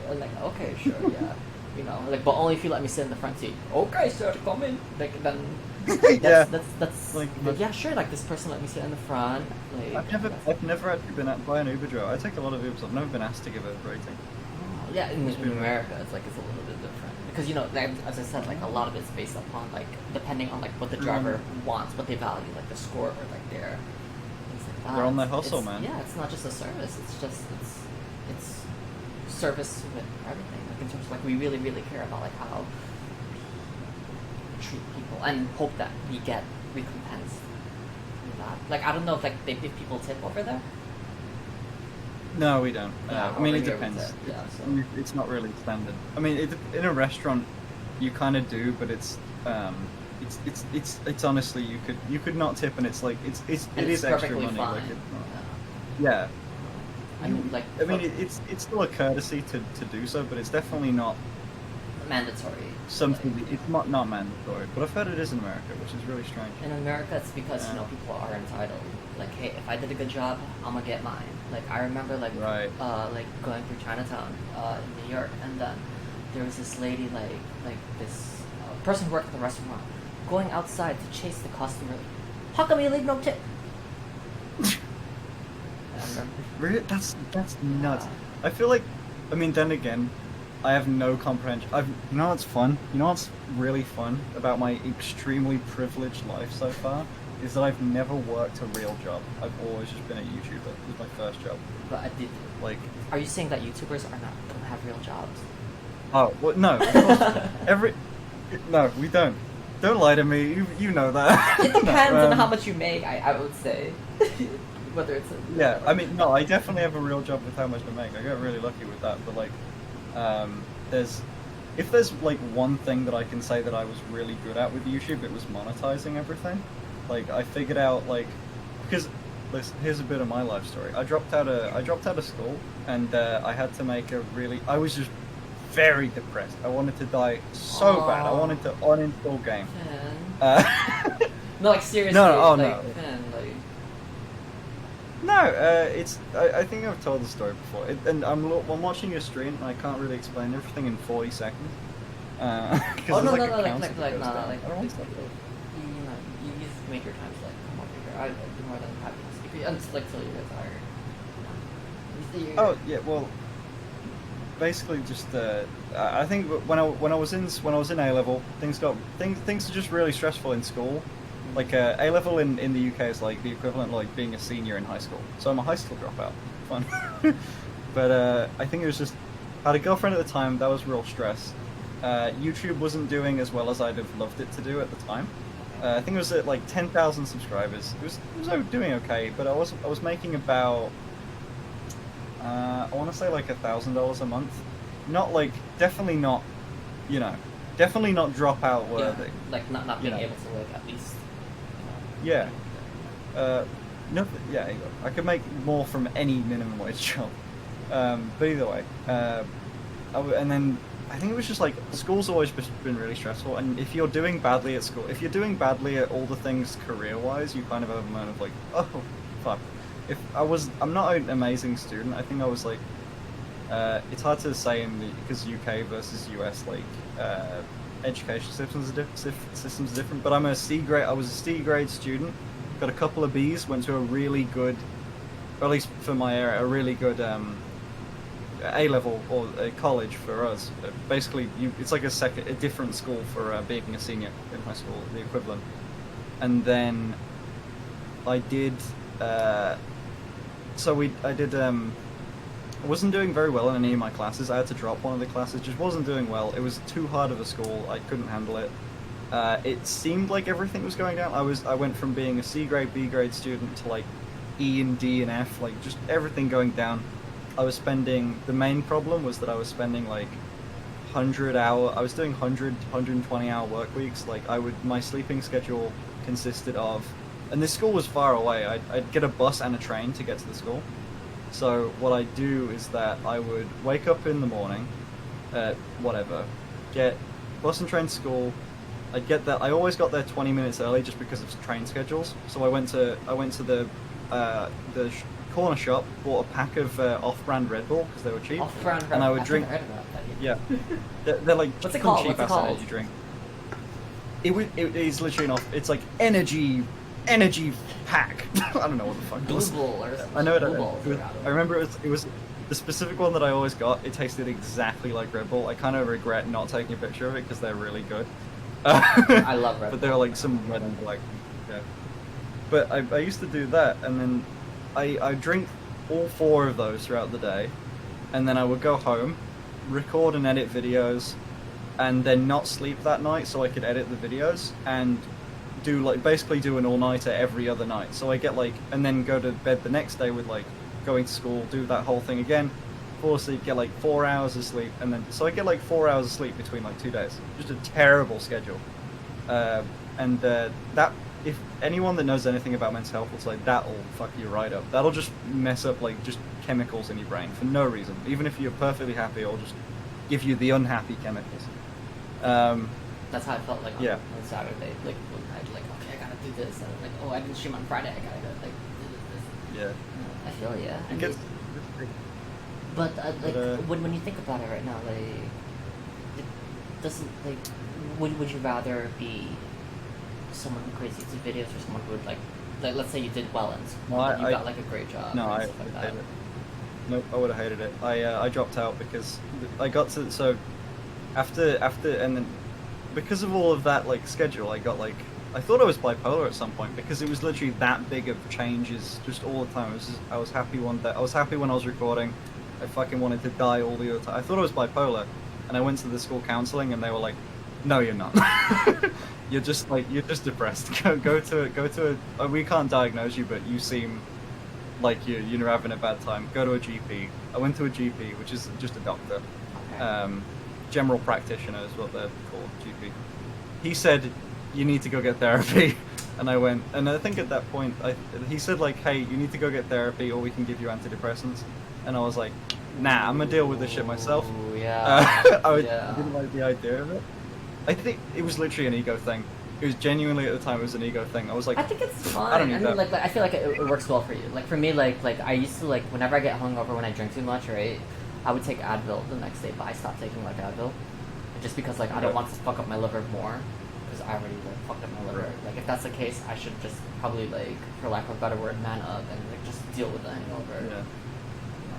Like, okay, sure, yeah. You know, like, but only if you let me sit in the front seat. Okay, sir, come in. Like, then, that's like, yeah, sure, like, this person let me sit in the front. Like, I've never actually been by an Uber driver. I take a lot of Ubers. I've never been asked to give a rating. Oh, yeah, in America, it's a little bit different. Because, you know, like, as I said, like, a lot of it's based upon, like, depending on, like, what the driver wants, what they value, like, the score or, like, their things like that. They're on their hustle, man. Yeah, it's not just a service. It's just, it's service with everything. Like, in terms of, like, we really, really care about, like, how we treat people and hope that we get recompensed for that. Like, I don't know if, like, if people tip over there. No, we don't. Yeah, I mean, over it here we depends. tip, yeah, so. It's not really standard. I mean, in a restaurant, you kind of do, but it's honestly you could not tip, and it's like it And is it's extra perfectly money. fine. Like it's not. Yeah. Yeah. I mean, like, I mean, it's still a courtesy to do so, but it's definitely not mandatory. something. Like, It's not mandatory. But I've heard it is in America, which is really strange. in America, it's because you know people are entitled. Like, hey, if I did a good job, I'm gonna get mine. Like, I remember like Right. like going through Chinatown in New York, and then there was this lady like this person who worked at the restaurant going outside to chase the customer. How come you leave no tip? I remember. Really? That's nuts. I feel like, I mean, then again, I have no comprehension. You know what's fun? You know what's really fun about my extremely privileged life so far? Is that I've never worked a real job. I've always just been a YouTuber. It was my first job. But I did. Like, Are you saying that YouTubers don't have real jobs? oh, well, no. Of course, no, we don't. Don't lie to me. You know that. It depends No, on how much you make. I would say. Whether it's Yeah, I mean, no, I definitely have a real job with how much I make. I got really lucky with that, but like, if there's like one thing that I can say that I was really good at with YouTube, it was monetizing everything. Like, I figured out like, because listen, here's a bit of my life story. I dropped out of school, and I had to make I was just very depressed. I wanted to die so bad. I wanted to uninstall game. No, like seriously. No, oh, like, no. Man, like, No, I think I've told the story before, and I'm watching your stream, and I can't really explain everything in 40 seconds. Because oh no, there's no, like no, a like, counter like, that like, goes no, down. like, I don't want to you know, you just make your times like come over here. I'd be more than happy to speak to you until you retire. You know? Oh yeah, well, basically just I think when I was in A level, things are just really stressful in school. Like A level in the UK is like the equivalent of like being a senior in high school. So I'm a high school dropout. Fun. But I think it was just I had a girlfriend at the time. That was real stress. YouTube wasn't doing as well as I'd have loved it to do at the time. I think it was at like 10,000 subscribers. It was doing okay, but I was making about I want to say like $1,000 a month. Not like definitely not, definitely not dropout worthy. Yeah, like not being know. able to like at least. Yeah. No, yeah, I could make more from any minimum wage job. But either way, and then I think it was just like school's always been really stressful, and if you're doing badly at school, if you're doing badly at all the things career-wise, you kind of have a moment of like, oh, fuck. I'm not an amazing student. I think I was like, it's hard to say because UK versus US education systems are different. But I was a C grade student, got a couple of Bs, went to a really good, or at least for my area, a really good A level or a college for us. Basically, it's like a different school for being a senior in high school, the equivalent. And then I did. I wasn't doing very well in any of my classes. I had to drop one of the classes. Just wasn't doing well. It was too hard of a school. I couldn't handle it. It seemed like everything was going down. I went from being a C grade, B grade student to like E and D and F, like just everything going down. The main problem was that I was spending like 100-hour. I was doing 120-hour work weeks. Like my sleeping schedule consisted of, and this school was far away. I'd get a bus and a train to get to the school. So what I do is that I would wake up in the morning, get bus and train to school. I'd get there. I always got there 20 minutes early just because of train schedules. So I went to the corner shop, bought a pack of off-brand Red Bull because they were cheap, Off-brand and I would drink. Yeah, they're like What's it called? cheap What's it ass called? energy drink. It is literally it's like energy pack. I don't know what the fuck it Blue was. Bull or something. I know it. Blue Bull, I remember it was the specific one that I always got. It tasted exactly like Red Bull. I kind of regret not taking a picture of it because they're really good. I love Red Bull. But they were like some red and black. Yeah. But I used to do that, and then I drink all 4 of those throughout the day, and then I would go home, record and edit videos, and then not sleep that night so I could edit the videos and basically do an all-nighter every other night. So I get and then go to bed the next day with going to school, do that whole thing again, fall asleep, get like 4 hours of sleep, and then so I get like 4 hours of sleep between like 2 days. Just a terrible schedule. And that, if anyone that knows anything about mental health will say, that'll fuck you right up. That'll just mess up like just chemicals in your brain for no reason. Even if you're perfectly happy, it'll just give you the unhappy chemicals. That's how I felt like Yeah. on Saturday. Like when I like, okay, I gotta do this. And like, oh, I didn't stream on Friday. I gotta go like do this. Yeah. I feel yeah. It gets, But like But, when you think about it right now, like it doesn't like would you rather be someone who creates YouTube videos or someone who would like let's say you did well in school, Well, and you I- got like a great job. no, and I stuff like would that. hate it. Nope, I would have hated it. I dropped out because I got to so after and then because of all of that like schedule, I got like I thought I was bipolar at some point because it was literally that big of changes just all the time. I was happy one day. I was happy when I was recording. I fucking wanted to die all the other time. I thought I was bipolar, and I went to the school counseling, and they were like, "No, you're not. you're just depressed. Go to a. We can't diagnose you, but you seem like you're having a bad time. Go to a GP." I went to a GP, which is just a doctor. Okay. General practitioner is what they're called, GP. He said, "You need to go get therapy," and I went. And I think at that point, he said like, "Hey, you need to go get therapy, or we can give you antidepressants." And I was like, "Nah, I'm gonna deal with this shit myself." Ooh, yeah. I Yeah. didn't like the idea of it. I think it was literally an ego thing. It was genuinely at the time it was an ego thing. I was like, I think it's fine. I don't need mean, that. like I feel like it works well for you. Like for me, like I used to like whenever I get hungover when I drink too much, right? I would take Advil the next day, but I stopped taking like Advil, just because like I don't Right. want to fuck up my liver more, because I already like fucked up my liver. Right. Like if that's the case, I should just probably like, for lack of a better word, man up and like just deal with the hangover. yeah.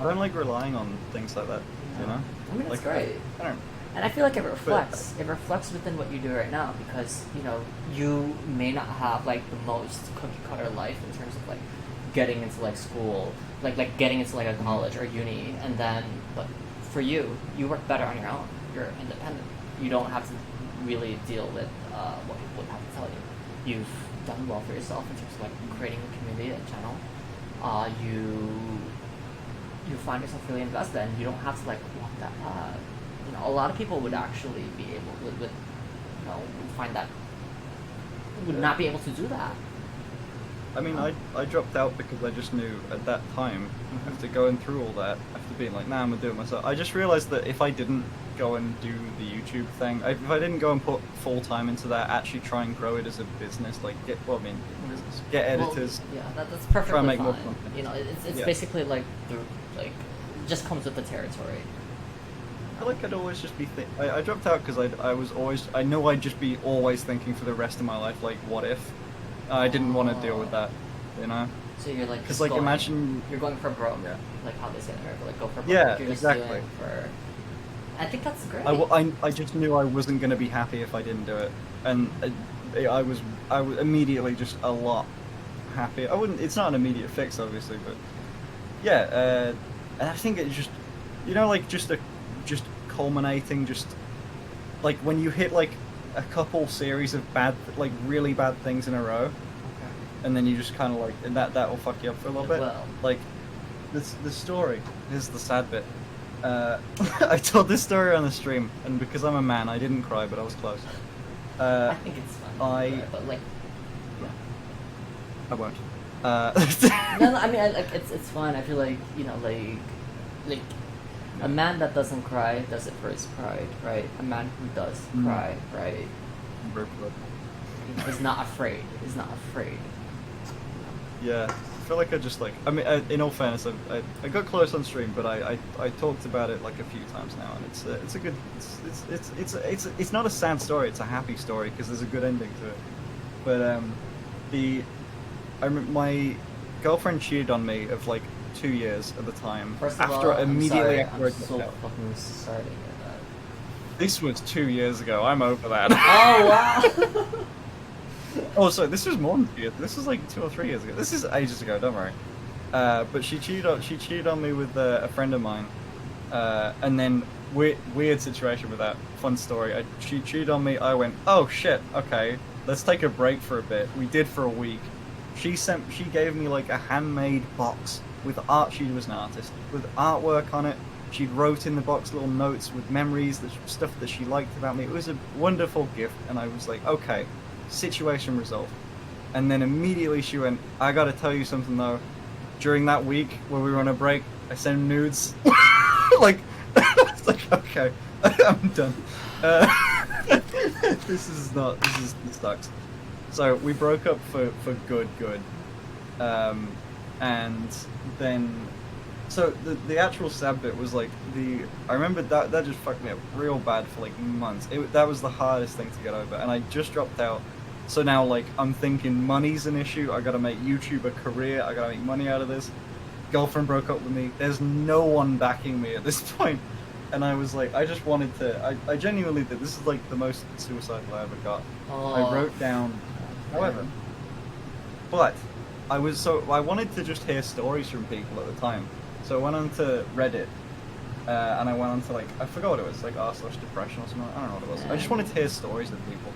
I don't like relying on things like that. You know? I mean, it's Like, great. I don't. And I feel like it reflects. It reflects within what you do right now because you may not have like the most cookie cutter life in terms of like getting into like school, like getting into like a college or uni, and then but for you, you work better on your own. You're independent. You don't have to really deal with what people would have to tell you. You've done well for yourself in terms of like creating a community, a channel. You find yourself really invested, and you don't have to like walk that path. A lot of people would actually be able would find that would not be able to do that. I mean, I dropped out because I just knew at that time, after going through all that, after being like, nah, I'm gonna do it myself, I just realized that if I didn't go and do the YouTube thing, if I didn't go and put full time into that, actually try and grow it as a business, like get business, get editors, Well, yeah, that's perfectly try and make fine. more content. It's Yeah. basically like the just comes with the territory. I feel like I'd always just be. I dropped out because I was always. I know I'd just be always thinking for the rest of my life, like, what if? I didn't want to deal with that, you know. So you're like, 'Cause, just like, going, imagine- you're going for broke, Yeah. like how they say in America, like go for broke. Yeah, like you're just exactly. doing for. I think that's great. I just knew I wasn't going to be happy if I didn't do it, and I was immediately just a lot happier. I wouldn't. It's not an immediate fix, obviously, but yeah. And I think it's just, like just culminating, just like when you hit like a couple series of really bad things in a row, Okay. and then you just kind of like, and that will fuck you up for a little bit. Well. Like the story. Here's the sad bit. I told this story on the stream, and because I'm a man, I didn't cry, but I was close. I think it's fun. But like, I won't. no, I mean, like it's fun. I feel like like a man that doesn't cry does it for his pride, right? A man who does cry, right, is not afraid. Is not afraid. Yeah, I feel like I just like. I mean, in all fairness, I got close on stream, but I talked about it like a few times now, and it's a good. It's not a sad story. It's a happy story because there's a good ending to it. But my girlfriend cheated on me of like 2 years at the time. First of after all, immediately I'm after I so got out. fucking sorry to hear that. This was 2 years ago. I'm over that. Oh wow! Oh, sorry, this was more than 2 years. This was like 2 or 3 years ago. This is ages ago. Don't worry. But she cheated on me with a friend of mine, and then weird situation with that. Fun story. She cheated on me. I went, oh shit. Okay, let's take a break for a bit. We did for a week. She gave me like a handmade box with art. She was an artist with artwork on it. She wrote in the box little notes with memories, stuff that she liked about me. It was a wonderful gift, and I was like, okay, situation resolved. And then immediately she went, I gotta tell you something though. During that week where we were on a break, I sent nudes. Like, it's like, okay, I'm done. This sucks. So we broke up for good. And then, so the actual sad bit was like I remember that just fucked me up real bad for like months. That was the hardest thing to get over, and I just dropped out. So now like I'm thinking money's an issue. I gotta make YouTube a career. I gotta make money out of this. Girlfriend broke up with me. There's no one backing me at this point. And I was like, I just wanted to. I genuinely did. This is like the most suicidal I ever got. Oh. I wrote down, however, but I wanted to just hear stories from people at the time. So I went on to Reddit, and I went on to like, I forgot what it was, like r/depression or something. I don't know what it was. I just wanted to hear stories of people.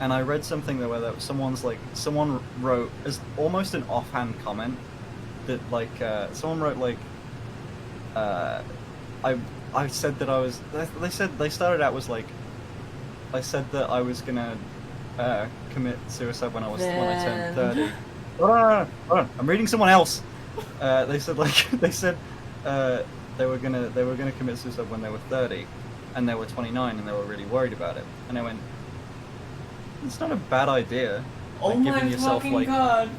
And I read something there where someone wrote as almost an offhand comment that like someone wrote like I said that I was. They started out was like, I said that I was gonna commit suicide when I turned 30. Hold on. I'm reading someone else. They said they were gonna commit suicide when they were 30, and they were 29, and they were really worried about it. And I went, it's not a bad idea. Oh like, my giving yourself, fucking like, god,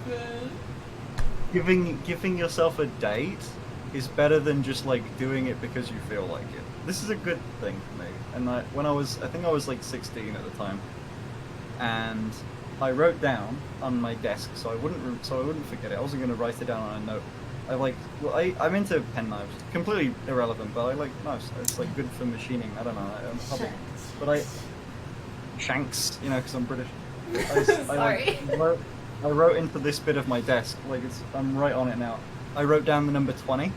giving yourself a date is better than just like doing it because you feel like it. This is a good thing for me. And I think I was like 16 at the time, and I wrote down on my desk so I wouldn't forget it. I wasn't going to write it down on a note. I'm into pen knives. Completely irrelevant, but I like knives. It's like good for machining. I don't know. But shanks, you know, because I'm British. Sorry. I wrote into this bit of my desk, like I'm right on it now. I wrote down the number 20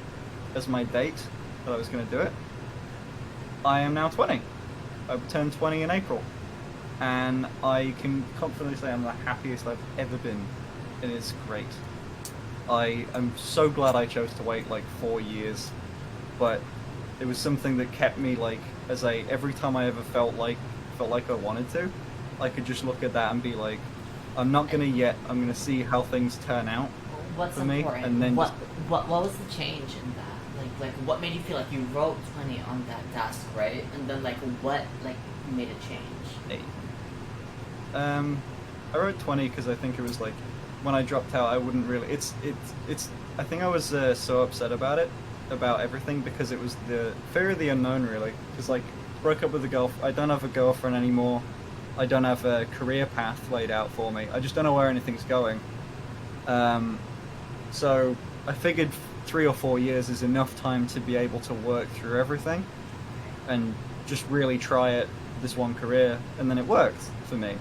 as my date that I was going to do it. I am now 20. I've turned 20 in April. And I can confidently say I'm the happiest I've ever been. And it's great. I am so glad I chose to wait like 4 years. But it was something that kept me like, every time I ever felt like I wanted to, I could just look at that and be like, I'm not gonna yet. I'm gonna see how things turn out What's for me, important? and then what was the change in that? Like what made you feel like you wrote 20 on that desk, right? And then like what made it change? I wrote 20 because I think it was like when I dropped out, I wouldn't really. It's. I think I was so upset about it, about everything, because it was the fear of the unknown, really. Because like broke up with a I don't have a girlfriend anymore. I don't have a career path laid out for me. I just don't know where anything's going. So I figured 3 or 4 years is enough time to be able to work through everything and just really try it, this one career, and then it worked for me.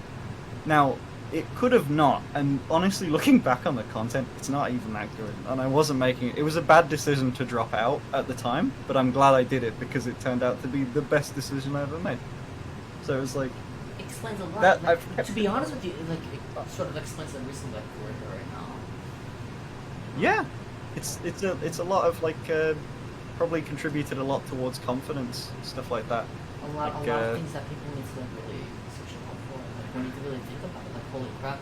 Now, it could have not, and honestly, looking back on the content, it's not even that good, and I wasn't making it. It was a bad decision to drop out at the time, but I'm glad I did it because it turned out to be the best decision I ever made. So it was like, Explains a lot. That- Like, to be honest with you, like it sort of explains the reason like we're here right now. yeah, it's a lot of like probably contributed a lot towards confidence, stuff like that. A lot Like, of things that people need to like really search up for. Like we need to really think about it. Like holy crap!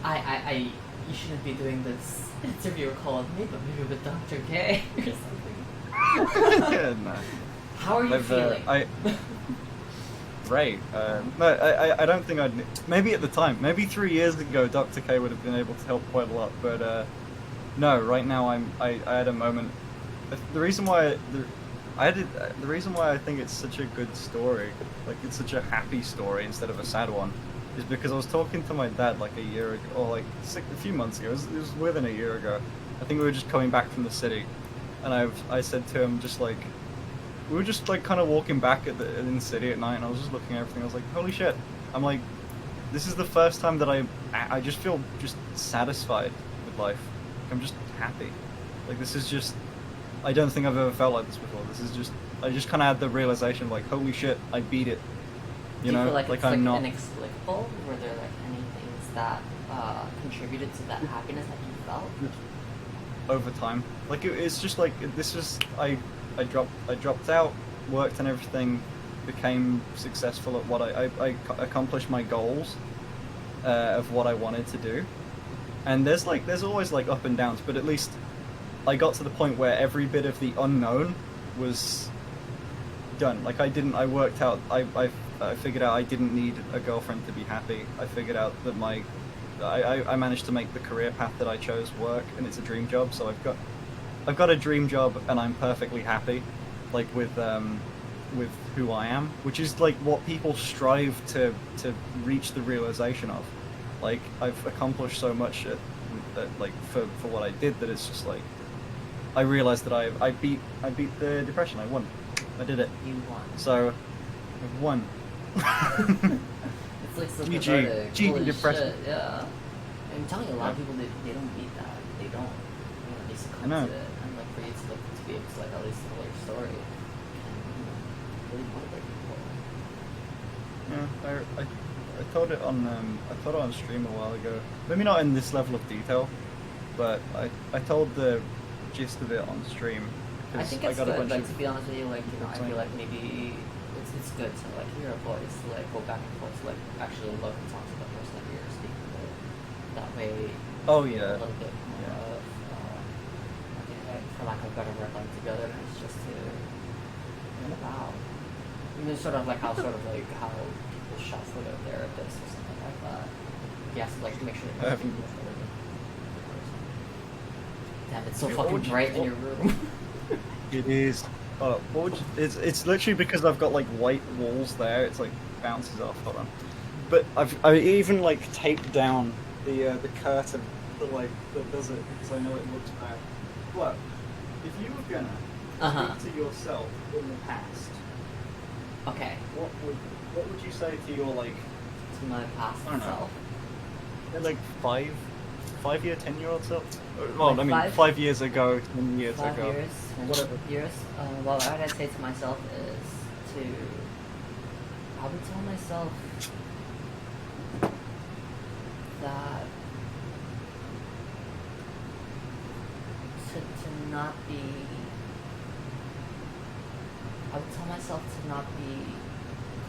I mean, you shouldn't be doing this interview call with me, but maybe with Dr. K or something. Yeah, no. How are you feeling? Great. No, I don't think I'd. Maybe at the time, maybe 3 years ago, Dr. K would have been able to help quite a lot. But no, right now I had a moment. The reason why the reason why I think it's such a good story, like it's such a happy story instead of a sad one, is because I was talking to my dad like a year ago, or like a few months ago. It was within a year ago. I think we were just coming back from the city, and I said to him just like. We were just like kind of walking back in the city at night, and I was just looking at everything. I was like, "Holy shit!" I'm like, "This is the first time that I just feel just satisfied with life. I'm just happy. Like this is just. I don't think I've ever felt like this before. This is just. I just kind of had the realization, like, holy shit, I beat it. Do you feel like it's I'm like not inexplicable? Were there like any things that contributed to that happiness that you felt? over time. Like it's just like this is I dropped out, worked and everything, became successful at what I accomplished my goals of what I wanted to do. And there's always like up and downs, but at least I got to the point where every bit of the unknown was done. Like I worked out. I figured out I didn't need a girlfriend to be happy. I figured out that I managed to make the career path that I chose work, and it's a dream job. So I've got a dream job, and I'm perfectly happy, like with who I am, which is like what people strive to reach the realization of. Like I've accomplished so much like for what I did, that it's just like I realized that I beat the depression. I won. I did it. You won. So I won. It's like so GG. cathartic. GG Holy depression. shit, yeah. I'm telling you, a lot of people they don't beat that. They don't. They succumb know. to it. And like for you to be able to like at least tell your story and really motivate people. Yeah, I told it on stream a while ago. Maybe not in this level of detail, but I told the gist of it on stream. I think it's got a good. bunch Like of to be honest with you, like I Explain. feel like maybe it's good to like hear a voice, to like go back and forth, to like actually look and talk to the person that you're speaking with. That way, Oh you yeah. get a little bit more Yeah. of, like, for lack of a better word, like togetherness, just to get about. You know, sort of like how how people shop for their therapist or something like that. You have to like make sure I that haven't- people for the person. Damn, it's so Yeah, what fucking would you- bright in what- your room. It is. What would you, it's literally because I've got like white walls there. It's like bounces off. Hold on. But I even like taped down the curtain that does it, because I know it looks bad. But if you were gonna speak to yourself in the past, Okay, what would you say to your like to my past I don't know. self. like 5-year 10-year-old self? Well, Like I mean 5 years ago, 10 years 5 ago. years, 10 Whatever. years. Well, what I'd say to myself is I would tell myself that to not be. I would tell myself to not be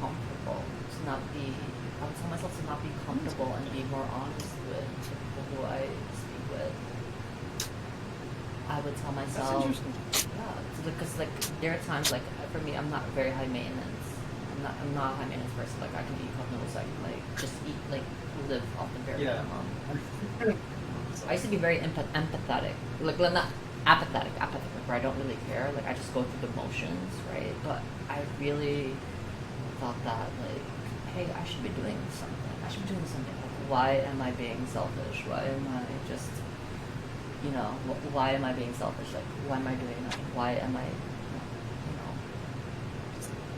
comfortable. To not be. I would tell myself to not be comfortable and be more honest with the people who I speak with. I would tell That's myself. interesting. Yeah, because like there are times like for me, I'm not very high maintenance. I'm not a high maintenance person. Like I can eat cup noodles. I can like just eat like live off the bare Yeah. minimum. I used to be very empathetic. Like well, not apathetic, where I don't really care. Like I just go through the motions, right? But I really thought that like, hey, I should be doing something. I should be doing something. Like, why am I being selfish? Why am I just why am I being selfish? Like, why am I doing nothing? Why am I,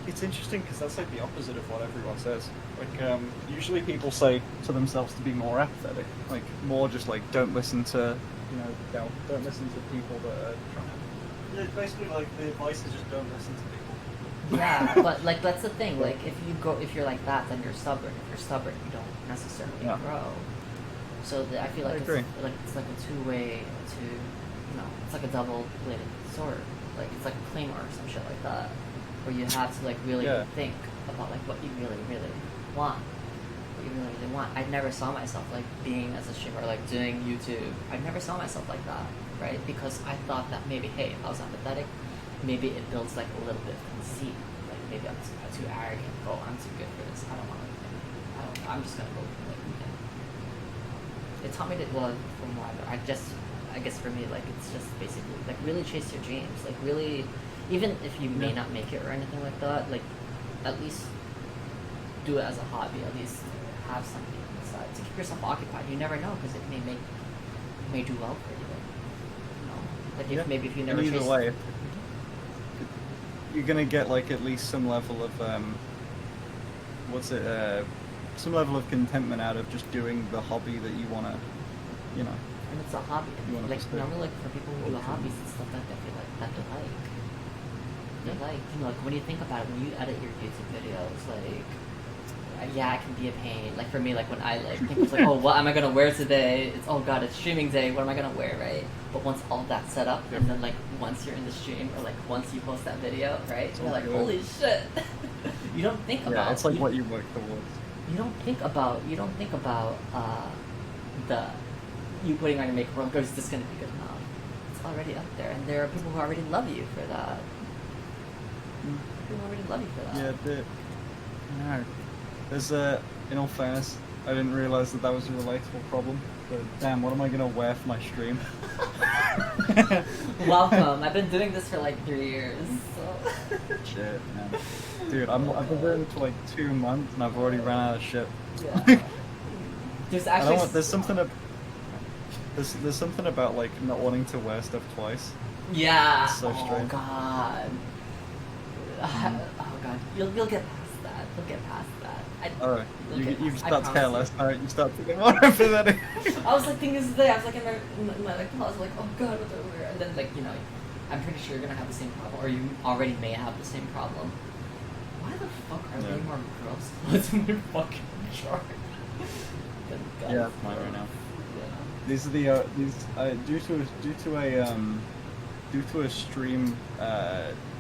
It's interesting because that's like the opposite of what everyone says. Like, usually people say to themselves to be more apathetic, like more just like don't listen to, don't listen to people that are trying to. Yeah, basically, like the advice is just don't listen to people. Yeah, but like that's the thing. Like if you're like that, then you're stubborn. If you're stubborn, you don't necessarily Yeah. grow. So I feel like I agree. it's like a two-way it's like a double-bladed sword. Like it's like a claymore or some shit like that, where you have to like really Yeah. think about like what you really want. What you really want. I never saw myself like being as a streamer, like doing YouTube. I never saw myself like that, right? Because I thought that maybe, hey, if I was empathetic, maybe it builds like a little bit of conceit. Like maybe I'm too arrogant. Oh, I'm too good for this. I don't want to. I'm just gonna go like weekend. It taught me that from what I guess for me, like it's just basically like really chase your dreams. Like really, even if you may not make it or anything like that, like at least do it as a hobby. At least have something inside to keep yourself occupied. You never know because it may do well for you. Like if you never And either chase. way, you're gonna get like at least some level of some level of contentment out of just doing the hobby that you wanna, And it's a hobby. You wanna Like pursue. normally, like for people who do hobbies and stuff like that, they like. They like, like when you think about it, when you edit your YouTube videos, like I yeah, it can be a pain. Like for me, like when I like think it's like, oh, what am I gonna wear today? It's oh god, it's streaming day. What am I gonna wear, right? But once all that's set up, and then like once you're in the stream or like once you post that video, right? You're like, good. holy shit. You don't think about. Yeah, it's like what you work towards. You don't think about the you putting on your makeup. Or is this gonna be good enough? It's already up there, and there are people who already love you for that. People already love you for that. Yeah, no. There's in all fairness, I didn't realize that was a relatable problem. But damn, what am I gonna wear for my stream? Welcome. I've been doing this for like 3 years. So. Shit, man. Dude, I've been doing it for like 2 months and I've already ran out of shit. Yeah. There's actually there's something about like not wanting to wear stuff twice. Yeah. It's so oh strange. god. Oh god. You'll get past that. You'll get past that. Alright, you'll get you past- I start to care promise less. Alright, you start to get more empathetic. I was like thinking this day. I was like in my like I was like, oh god, what do I wear? And then like I'm pretty sure you're gonna have the same problem, or you already may have the same problem. Why the fuck are there more girls' clothes in my fucking chart? Yeah, it's mine right now. Yeah. These are the due to a stream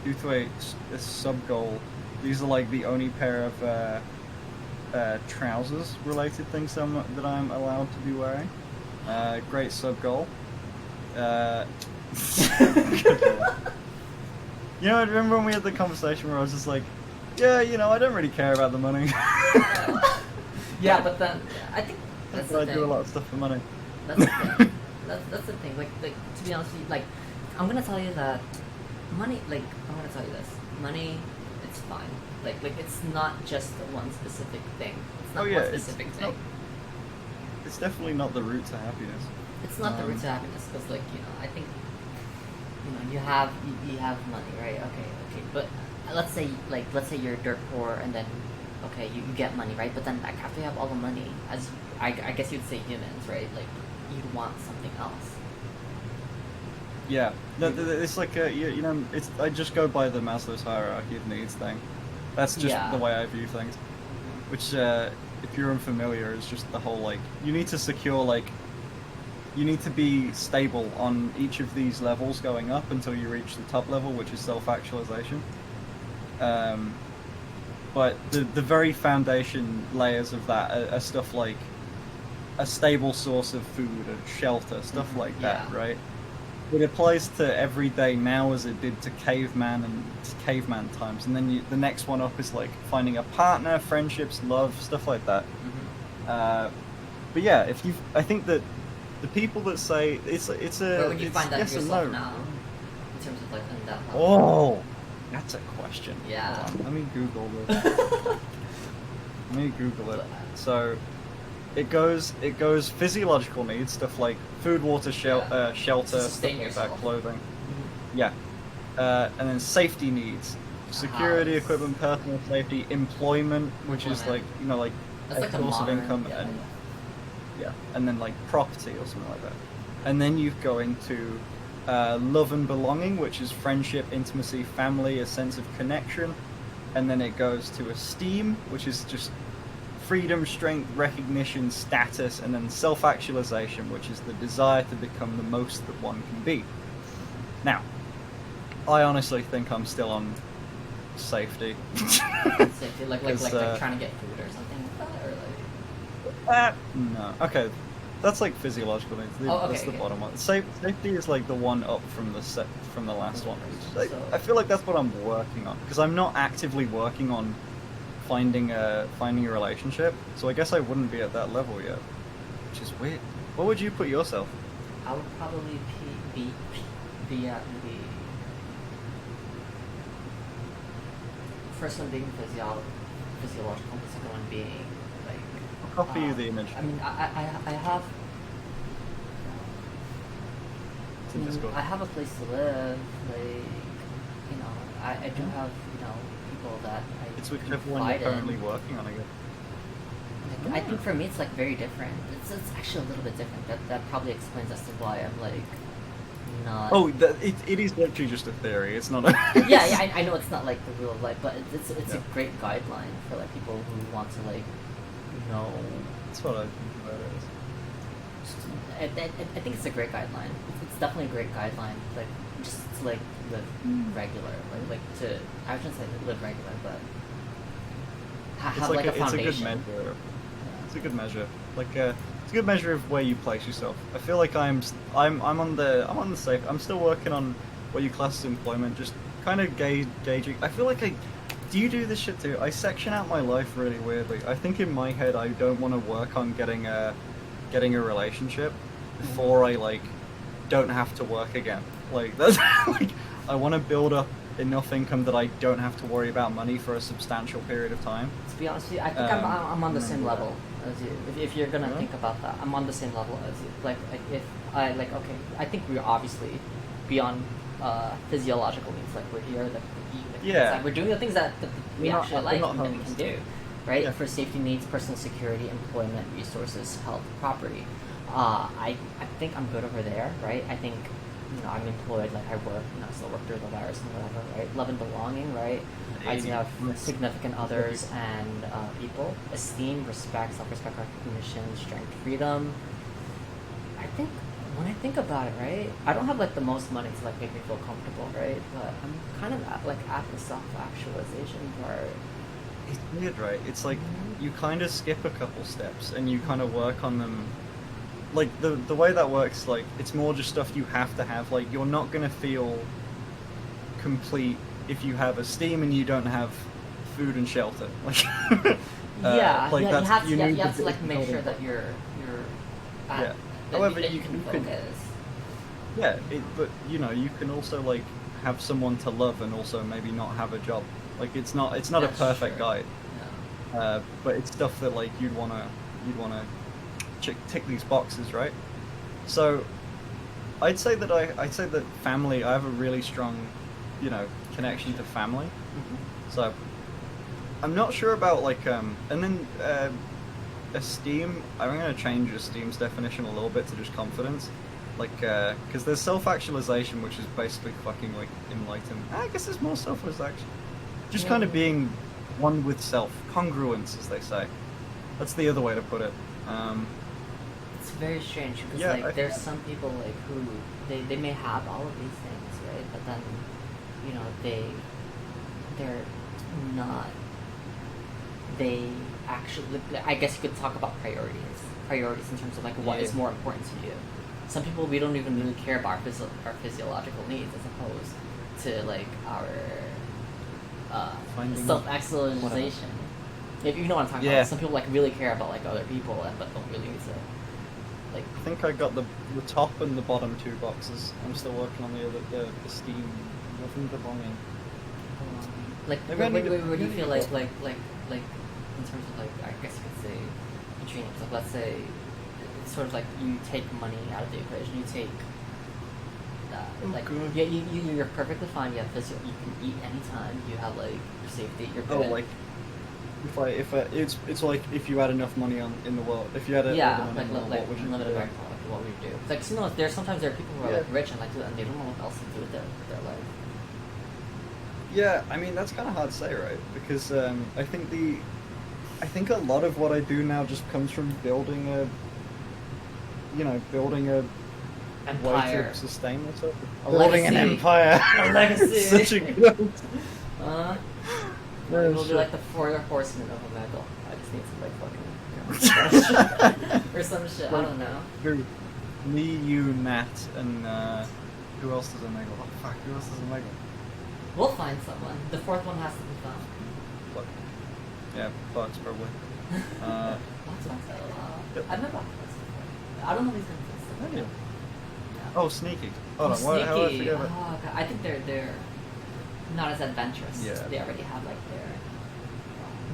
due to a sub goal. These are like the only pair of trousers related things that I'm allowed to be wearing. Great sub goal. You know, I remember when we had the conversation where I was just like, yeah, I don't really care about the money. Yeah, but then I think that's the I thing. do a lot of stuff for money. That's the thing. That's the thing. Like to be honest with you, like I'm gonna tell you that money. Like I'm gonna tell you this. Money, it's fine. Like it's not just the one specific thing. It's not one specific thing. It's definitely not the route to happiness. It's not the root to happiness because I think you have money, right? Okay, but let's say you're dirt poor and then okay you get money, right? But then like after you have all the money, as I guess you'd say humans, right? Like you'd want something else. Yeah, it's like it's I just go by the Maslow's hierarchy of needs thing. That's just the way I view things. Which, if you're unfamiliar, is just the whole like you need to secure like you need to be stable on each of these levels going up until you reach the top level, which is self-actualization. But the very foundation layers of that are stuff like a stable source of food and shelter, stuff like that, right? It applies to every day now as it did to caveman times, and then the next one up is like finding a partner, friendships, love, stuff like that. But yeah, I think that the people that say it's a Where would you find that yes and yourself no. now, in terms of like in that level? Oh, that's a question. Yeah. Hold on, let me Google this. Let me Google it. So, it goes physiological needs, stuff like food, water, shelter, stuff like that, clothing. Yeah. And then safety needs, security, equipment, personal safety, employment, which is like that's a like source of income, and then like property or something like that. And then you go into love and belonging, which is friendship, intimacy, family, a sense of connection. And then it goes to esteem, which is just freedom, strength, recognition, status, and then self-actualization, which is the desire to become the most that one can be. Now, I honestly think I'm still on safety. Safety, like trying to get food or something like that, or like. No. Okay, that's like physiological needs. That's the bottom one. Safety is like the one up from the last one. I feel like that's what I'm working on because I'm not actively working on finding a relationship. So I guess I wouldn't be at that level yet, which is weird. What would you put yourself? I would probably be at the first one being physiological, the second one being like. I'll copy you the image. I mean, I have. I have a place to live. Like, I do have people that I. It's whichever one you're currently working on, I guess. Like, I think for me it's like very different. It's actually a little bit different. That probably explains as to why I'm like not. Oh, it is literally just a theory. It's not a. Yeah, yeah, I know it's not like the real of life, but it's Yeah. a great guideline for like people who want to like know. That's what I think about it. I think it's a great guideline. It's definitely a great guideline. Like just to like live regular, like to I shouldn't say live regular, but have like a It's a good foundation. measure. It's a good measure. It's a good measure of where you place yourself. I feel like I'm on the safe. I'm still working on what you class as employment. Just kind of gauging. I feel like do you do this shit too? I section out my life really weirdly. I think in my head I don't want to work on getting a relationship before I like don't have to work again. Like that's like I want to build up enough income that I don't have to worry about money for a substantial period of time. To be honest with you, I think I'm on the same yeah. level as you. If you're gonna Really? think about that, I'm on the same level as you. Like if I like okay, I think we're obviously beyond physiological needs. Like we're here, like we eat, like, Yeah. we're doing the things that we We're not- actually we're like not and that we homeless. can do, right? Yeah. For safety needs, personal security, employment, resources, health, property. I think I'm good over there, right? I think I'm employed, like I work, I still work through the virus and whatever, right? Love and belonging, right? I do have significant others and people. Esteem, respect, self-respect, recognition, strength, freedom. I think, when I think about it, right? I don't have like the most money to like make me feel comfortable, right? But I'm kind of at the self-actualization part. It's weird, right? It's like you kind of skip a couple steps and you kind of work on them. Like the way that works, like it's more just stuff you have to have. Like you're not gonna feel complete if you have esteem and you don't have food and shelter. Like Yeah, like yeah, that's, you need have to like it's make building sure that block. you're at, Yeah. that, However, that you can could- focus. Yeah, but you can also like have someone to love and also maybe not have a job. Like it's not a That's perfect true. guide, Yeah. but it's stuff that like you'd wanna tick these boxes, right? So I'd say that family. I have a really strong, connection to family. So I'm not sure about like and then esteem. I'm gonna change esteem's definition a little bit to just confidence. Like, because there's self-actualization, which is basically fucking like enlightenment. I guess there's more self-actualization. Just kind of being one with self, congruence, as they say. That's the other way to put it. It's very strange because Yeah, like there's some people like who they may have all of these things, right? But then they're not. They actually, I guess you could talk about priorities in terms of like what is Yeah. more important to you. Some people we don't even really care about our physiological needs as opposed to like our Finding self-actualization. If you know what I'm talking Yeah. about, some people like really care about like other people but don't really need to like. I think I got the top and the bottom two boxes. I'm still working on the esteem, nothing belonging. Like Maybe I need to- where do you maybe feel I like need in terms of like I guess you could say dreams, like let's say it's sort of like you take money out of the equation, you take like God. yeah you're perfectly fine, you have physical, you can eat anytime, you have like your safety, you're Oh, good. like if I it's like if you had enough money in the world, if you had a yeah, all the money like in the world, like what would you limited do? like what would you do? It's like there's sometimes there are people who are Yeah. like rich and like and they don't know what else to do with their life. Yeah, I mean that's kind of hard to say, right? Because I think a lot of what I do now just comes from building a way Empire. to sustain myself. A Building an legacy. empire. A legacy. Such a good. Uh, Oh, we'll be shit. like the four horsemen of Omega. I just need some like fucking or some shit. I don't know. Who? Me, you, Nat, and who else does Omega? Oh fuck, who else does Omega? We'll find someone. The fourth one has to be found. Fuck. Yeah, Bucks probably. Lots of Yep. I've never watched this before. I don't know these Have things. you? Yeah. Oh, Sneaky. Hold on, how do I Sneaky. forget Oh, about? God. I think they're not as adventurous. Yeah. They already have like their.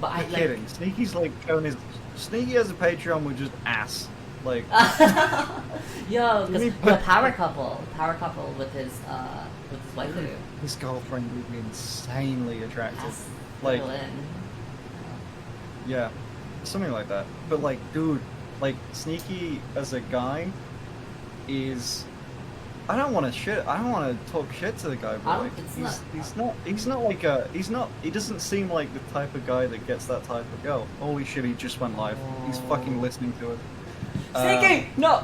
But I You're like. kidding. Sneaky's like showing his. Sneaky has a Patreon with just ass. Like, Yo, Give me because power couple with his wife. his girlfriend would be insanely attractive. Ass Like, little in. yeah, something like that. But like, dude, like Sneaky as a guy is. I don't want to talk shit to the guy, but like, he's not like he doesn't seem like the type of guy that gets that type of girl. Holy shit, he just went live. He's fucking listening to it. Sneaky! No!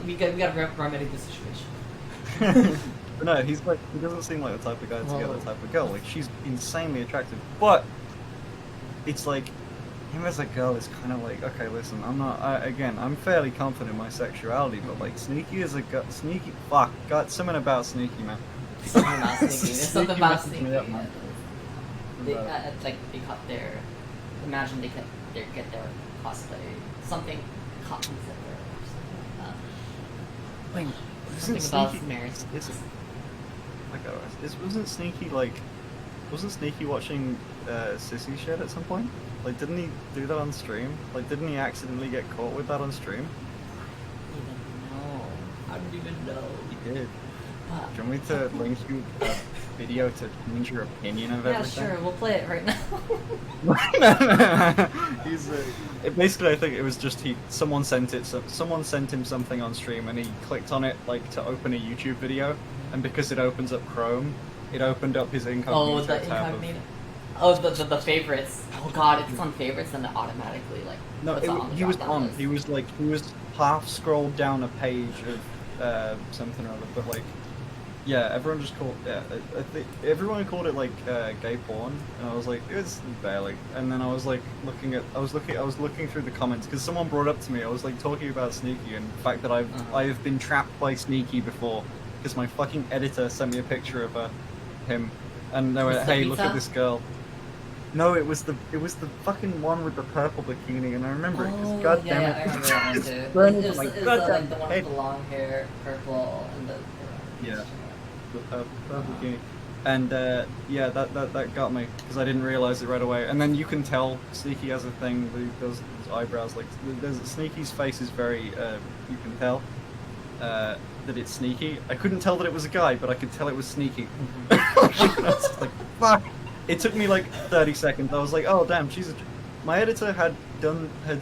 We gotta remedy this situation. But no, he doesn't seem like the type of guy to get that type of girl. Like, she's insanely attractive, but it's like, him as a girl is kind of like, okay, listen, I'm fairly confident in my sexuality, but like, Sneaky is fuck, got something about Sneaky, man. Something about Sneaky. There's something about Sneaky Sneaky. messes me up, man. They got their, imagine they get their cosplay, something comes in there or something like that. Like, Something about marriage. Wasn't Sneaky watching Sissy shit at some point? Like, didn't he do that on stream? Like, didn't he accidentally get caught with that on stream? I don't even know. He did. Do you want me to link you a video to change your opinion of everything? Yeah, sure. We'll play it right now. Basically, I think it was just someone sent him something on stream, and he clicked on it like to open a YouTube video, and because it opens up Chrome, it opened up his incognito tab. The favorites. Oh god, if it's on favorites, then it automatically like. He was half scrolled down a page of something or other, but like. Yeah, everyone just called. Yeah, everyone called it like gay porn, and I was like, it's barely. And then I was like I was looking through the comments because someone brought up to me. I was like talking about Sneaky and the fact that I have been trapped by Sneaky before because my fucking editor sent me a picture of him, and they went, hey, look at this girl. No, it was the fucking one with the purple bikini, and I remember it. Cause God damn it! I remember that one too. It was like the one with the long hair, purple, and the. Yeah. The purple bikini, and yeah, that got me because I didn't realize it right away. And then you can tell Sneaky has a thing. Those eyebrows, like Sneaky's face is very. You can tell that it's Sneaky. I couldn't tell that it was a guy, but I could tell it was Sneaky. Like fuck. It took me like 30 seconds. I was like, oh damn, my editor had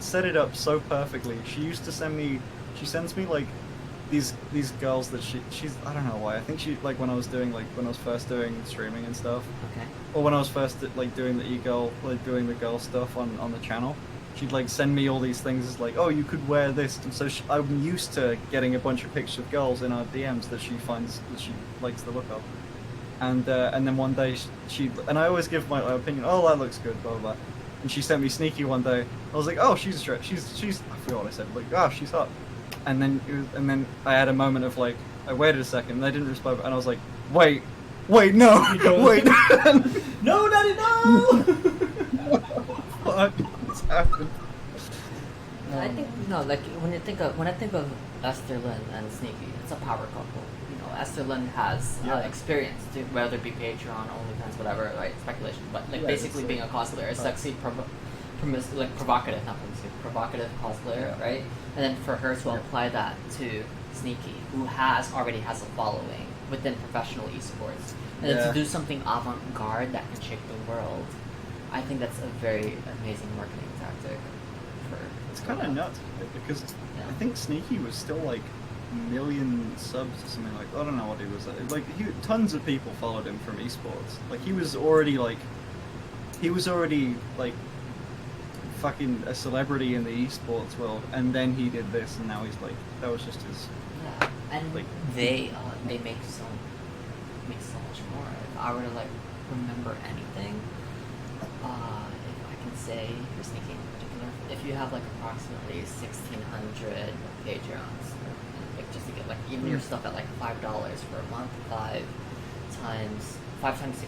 set it up so perfectly. She sends me like. These girls that she's I don't know why. I think she like when I was first doing streaming and stuff. Okay. Or when I was first like doing the doing the girl stuff on the channel, she'd like send me all these things as like, oh, you could wear this. And so I'm used to getting a bunch of pictures of girls in our DMs that she likes the look of. And then one day and I always give my opinion. Oh, that looks good, blah blah blah. And she sent me Sneaky one day. I was like, oh, she's I forgot what I said. Like, oh, she's hot. And then I had a moment of like, I waited a second, and they didn't respond, and I was like, wait, no, wait, no, Daddy, no! What? What's happened? I think like when I think of Esther Lynn and Sneaky, it's a power couple. You know, Esther Lynn has experience, whether it be Patreon, OnlyFans, whatever, right? Speculation, but like basically being a cosplayer, a sexy, provocative cosplayer, right? And then for her to apply that to Sneaky, who already has a following within professional esports, and then to do something avant-garde that can shake the world, I think that's a very amazing marketing tactic. It's kind of nuts because I think Sneaky was still like million subs or something like. I don't know what he was like. Tons of people followed him from esports. Like he was already fucking a celebrity in the esports world, and then he did this, and now he's like, that was just his. Yeah, and like they make so much more. If I were to like remember anything, if I can say for Sneaky in particular, if you have like approximately 1,600 Patreons, like just to get like even your stuff at like $5 for a month, 5 times 1,600.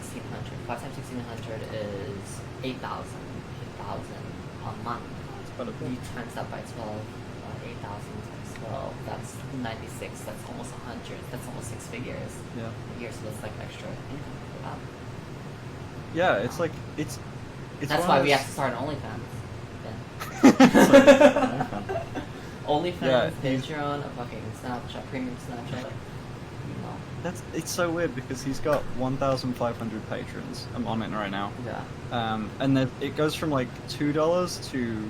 5 times 1,600 is 8,000 a month. You times that by 12, 8,000 times 12, that's 96, that's almost 100, that's almost 6 figures. Yeah. A year, so that's like extra income for them. Yeah, it's like, it's that's why we have to start an OnlyFans. OnlyFans, Patreon, a fucking Snapchat, premium Snapchat. It's so weird because he's got 1,500 patrons. I'm on it right now. Yeah. And then it goes from like $2 to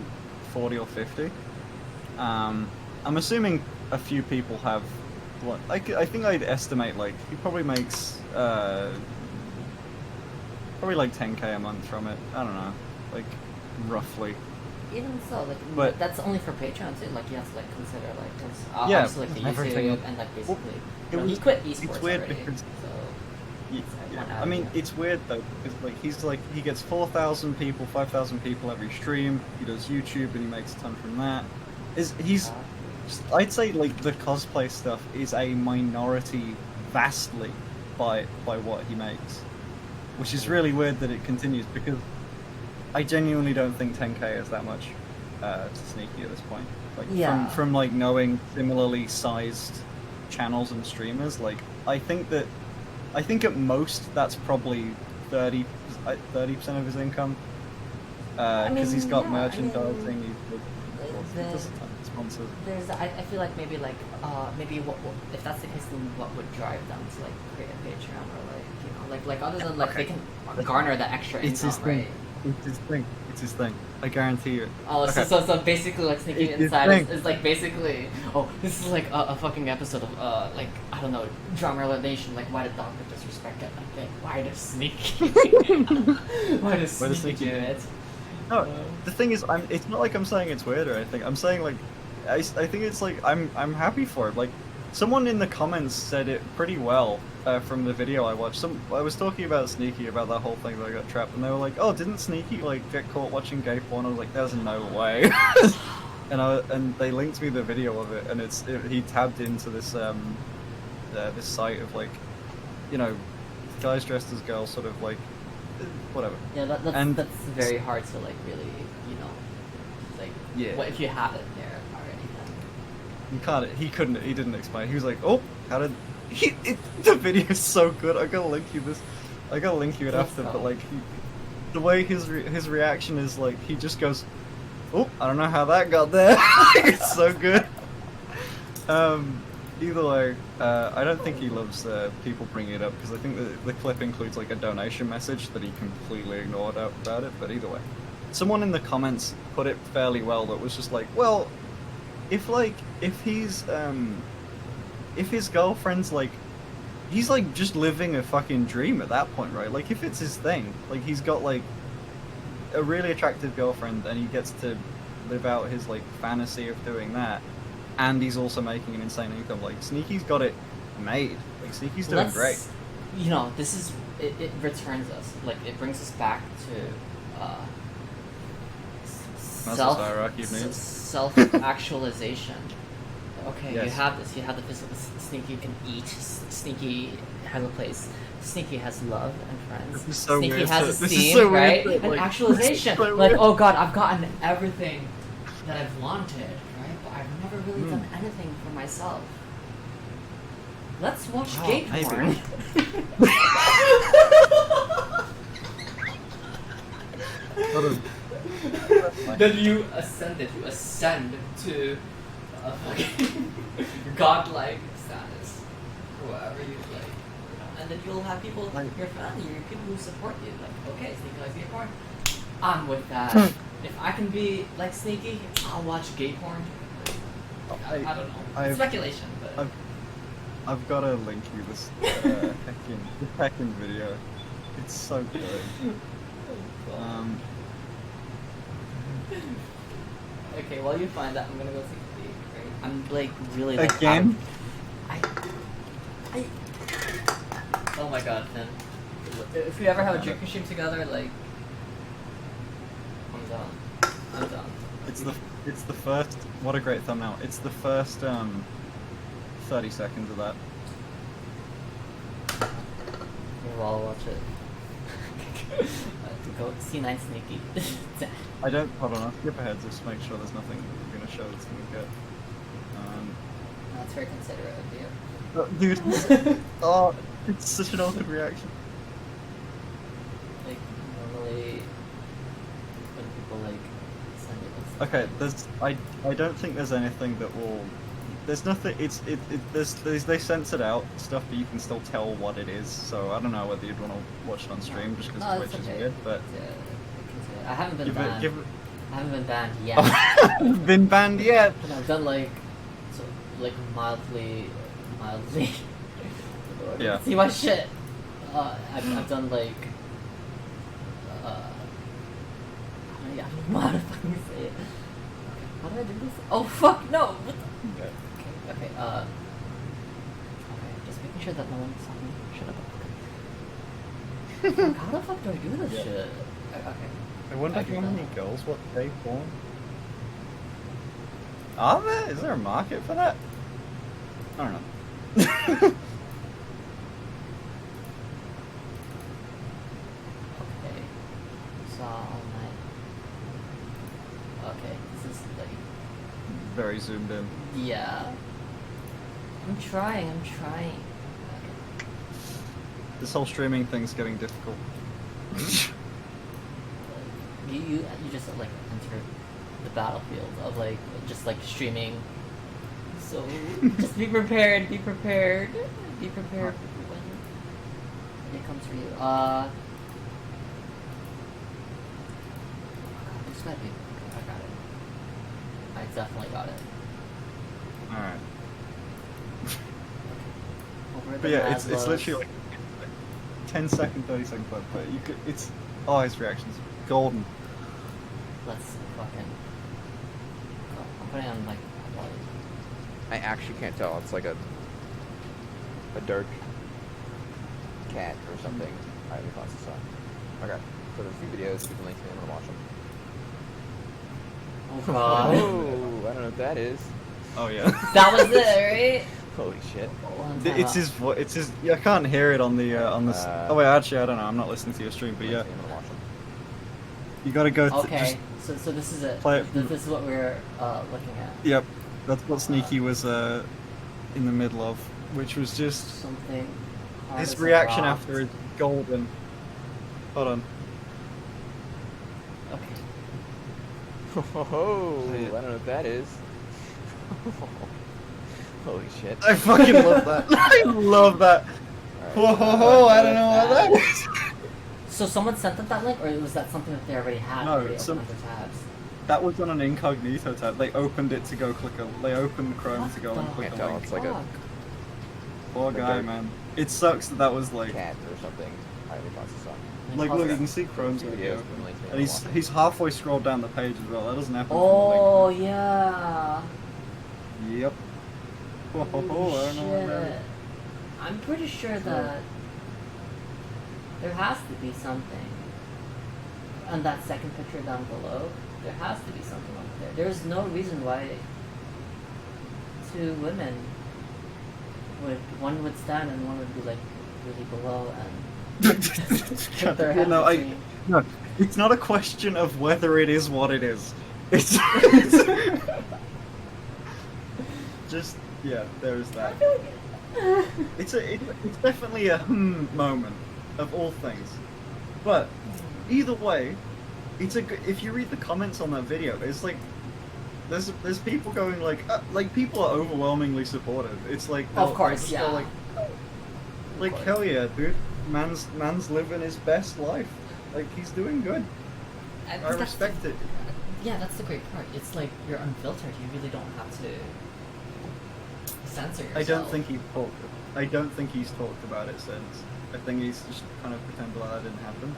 40 or 50. I'm assuming a few people have I think I'd estimate like he probably makes probably like 10k a month from it. I don't know, like roughly. Even so, like, But- that's only for Patreon too. Like, you have to like consider like this, Yeah, obviously like the everything. YouTube and like basically. it Well, he was- quit it's esports weird already, because- so Yeah, it's yeah. one I mean, avenue. it's weird though because like he gets 4,000 people, 5,000 people every stream. He does YouTube and he makes a ton from that. He's I'd say like the cosplay stuff is a minority vastly by what he makes, which is really weird that it continues because I genuinely don't think 10k is that much to Sneaky at this point. Like Yeah. from like knowing similarly sized channels and streamers, like I think at most that's probably 30% of his income because he's got merchandising. He does a ton of sponsors. There's, I feel like maybe what if that's the case, then what would drive them to like create a Patreon or like, you know, like other than like Okay. they can garner that extra It's income, his thing. right? It's his thing. It's his thing. I guarantee you. Oh, Okay. so basically like Sneaky It's his Inside thing. is like basically, oh, this is like a fucking episode of like, I don't know, Drama Relation, like why did Doctor disrespect it? Like why does Sneaky why does Why does Sneaky Sneaky- do it? No, the thing is, it's not like I'm saying it's weird or anything. I'm saying like, I think it's like I'm happy for it. Like, someone in the comments said it pretty well from the video I watched. I was talking about Sneaky about that whole thing that I got trapped, and they were like, "Oh, didn't Sneaky like get caught watching gay porn?" I was like, "There's no way." and they linked me the video of it, and he tabbed into this this site of like, you know, guys dressed as girls, sort of like, whatever. Yeah, that's very hard to like really, you know, like Yeah. what if you have it there already then. He didn't explain. He was like, "Oh, how did the video's so good. I gotta link you it Let's after." go. But like, the way his reaction is like, he just goes, "Oh, I don't know how that got there." It's so good. Either way, I don't think he loves people bringing it up because I think the clip includes like a donation message that he completely ignored about it. But either way, someone in the comments put it fairly well. That was just like, well, if his girlfriend's like, he's like just living a fucking dream at that point, right? Like if it's his thing, like he's got like a really attractive girlfriend and he gets to live out his like fantasy of doing that, and he's also making an insane income. Like Sneaky's got it made. Like Sneaky's doing great. You know, this is it returns us, like it brings us back to Maslow's hierarchy of needs. self-actualization. Okay, you Yes. have this. You have the physical. Sneaky can eat. Sneaky has a place. Sneaky has love and friends. This is so Sneaky weird has that- this is esteem, so weird right? that, And like, actualization. this is so Like, weird. oh god, I've gotten everything that I've wanted, right? But I've never really done anything for myself. Let's watch Oh, gay maybe. porn. Then you ascend to a fucking godlike status, or whatever you like, and then you'll have people, your family, your people who support you. Like, okay, Sneaky likes gay porn. I'm with that. If I can be like Sneaky, I'll watch gay porn. I don't know. I've- Speculation, but I've got to link you this heckin' video. It's so good. Okay, while you find that, I'm gonna go take a peek. Right? I'm like really like Again? I oh my god, Finn. If we ever have a drinking stream together, like I'm done. I'm done. It's the first. What a great thumbnail! It's the first 30 seconds of that. We'll all watch it. Go C9 Sneaky. I don't. Hold on. I'll skip ahead just to make sure there's nothing we're gonna show that's gonna get. That's very considerate of you. Dude. Oh, it's such an awkward reaction. Like normally when people like send it, it's Okay, I don't think there's anything that will. There's nothing. There's they censored out stuff, but you can still tell what it is. So I don't know whether you'd want to watch it on stream just because No, it's Twitch is okay. weird. But I haven't been give banned. it. I haven't been banned yet. Been banned yet? And I've done like so like mildly mildly. Yeah. See my shit. I've done like. I don't know how to fucking say it. Okay, how do I do this? Oh fuck no! What the? Okay. Okay. Just making sure that no one saw me. Shut up. Fuck, how the fuck do I do this shit? Okay. I wonder I do how many that. girls what they born. Are there? Is there a market for that? I don't know. Okay. Saw all night. Okay, this is like. Very zoomed in. Yeah. I'm trying. This whole streaming thing's getting difficult. You just like enter the battlefield of like just like streaming. So just be prepared. Be prepared when it comes for you. It's gotta be. Okay, I got it. I definitely got it. Alright. Over the But yeah, it's Maslows. literally like 10-second, 30-second clip, but you could, it's, oh, his reaction's golden. Let's fucking. Oh, I'm putting on like. volume. I actually can't tell. It's like a dark cat or something. Highly classified. Okay. So there's a few videos. You can link to them and watch them. Oh god. Oh, I don't know what that is. Oh yeah. That was it, right? Holy shit. One time It's out. his voice, it's his, I can't hear it on the, on this, oh wait, actually, I don't know, I'm not listening to your stream, but yeah, Link to them and watch them. you gotta go, Okay, just, so this is it. play it. This is what we're looking at. yep, that's what Sneaky was, in the middle of, which was just, Something. hard his as a reaction rock. after is golden. Hold on. Okay. Oh, See I it. don't know what that is. Holy shit. I fucking love that. I love that. Whoa, ho, ho, I don't know what that is. So someone sent them that link, or was that something that they already had? No, already some- opened their tabs. That was on an incognito tab. They opened it to go click a, they opened Chrome to go and What click Can't a tell, link. it's like a Fuck. Poor guy, dark man. It sucks that that was like, cat or something. Highly classified. like Pause look, it. you can see Chrome's Few right videos. here. You can link to them And and watch them. he's halfway scrolled down the page as well. That doesn't happen Oh from yeah. the link. Yep. Whoa, ho, ho, I don't know what that Shit. is. I'm pretty sure that there has to be something. On that second picture down below, there has to be something up there. There's no reason why two women one would stand and one would be like really below and put their head No, between. no, it's not a question of whether it is what it is. It's just, yeah, there's that. It's definitely a moment of all things. But either way, it's a if you read the comments on that video, it's like there's people going like people are overwhelmingly supportive. It's like Of course, they'll just go yeah. like course. hell yeah, dude, man's living his best life. Like he's doing good. I that's respect it. Yeah, that's the great part. It's like you're unfiltered. You really don't have to censor yourself. I don't think he's talked about it since. I think he's just kind of pretended like that didn't happen.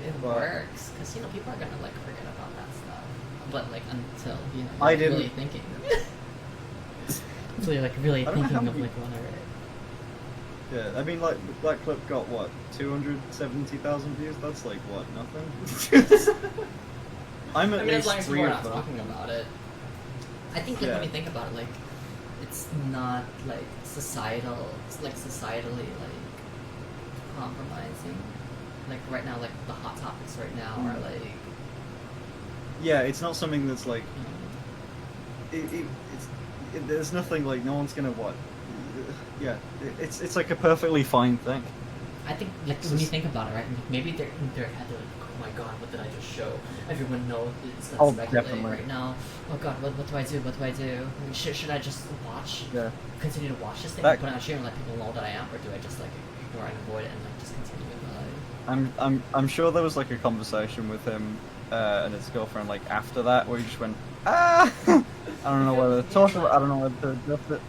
It But- works because people are gonna like forget about that stuff. But like until you're I really didn't. thinking. Until you're like really I don't know thinking how of many- like whatever. Yeah, I mean, like that clip got what 270,000 views. That's like what nothing. I'm at I mean, as least long as 3 people are of not them. talking about it. I think like, Yeah. when you think about it, like it's not like societally like compromising. Like right now, like the hot topics right now are like Yeah, it's not something that's like you know, there's nothing like no one's gonna what. Yeah, it's like a perfectly fine thing. I think like It's when you just- think about it, right? Maybe they're in their head they're like, oh my god, what did I just show? Everyone knows it's gonna Oh, speculate definitely. right now. Oh god, what do I do? What do I do? I mean, should I just watch? Yeah. Continue to watch this thing That- and put it on stream and let people know that I am, or do I just like ignore and avoid it and like just continue with my life? I'm sure there was like a conversation with him and his girlfriend like after that where he just went I don't know whether to talk about. I don't know whether to address it.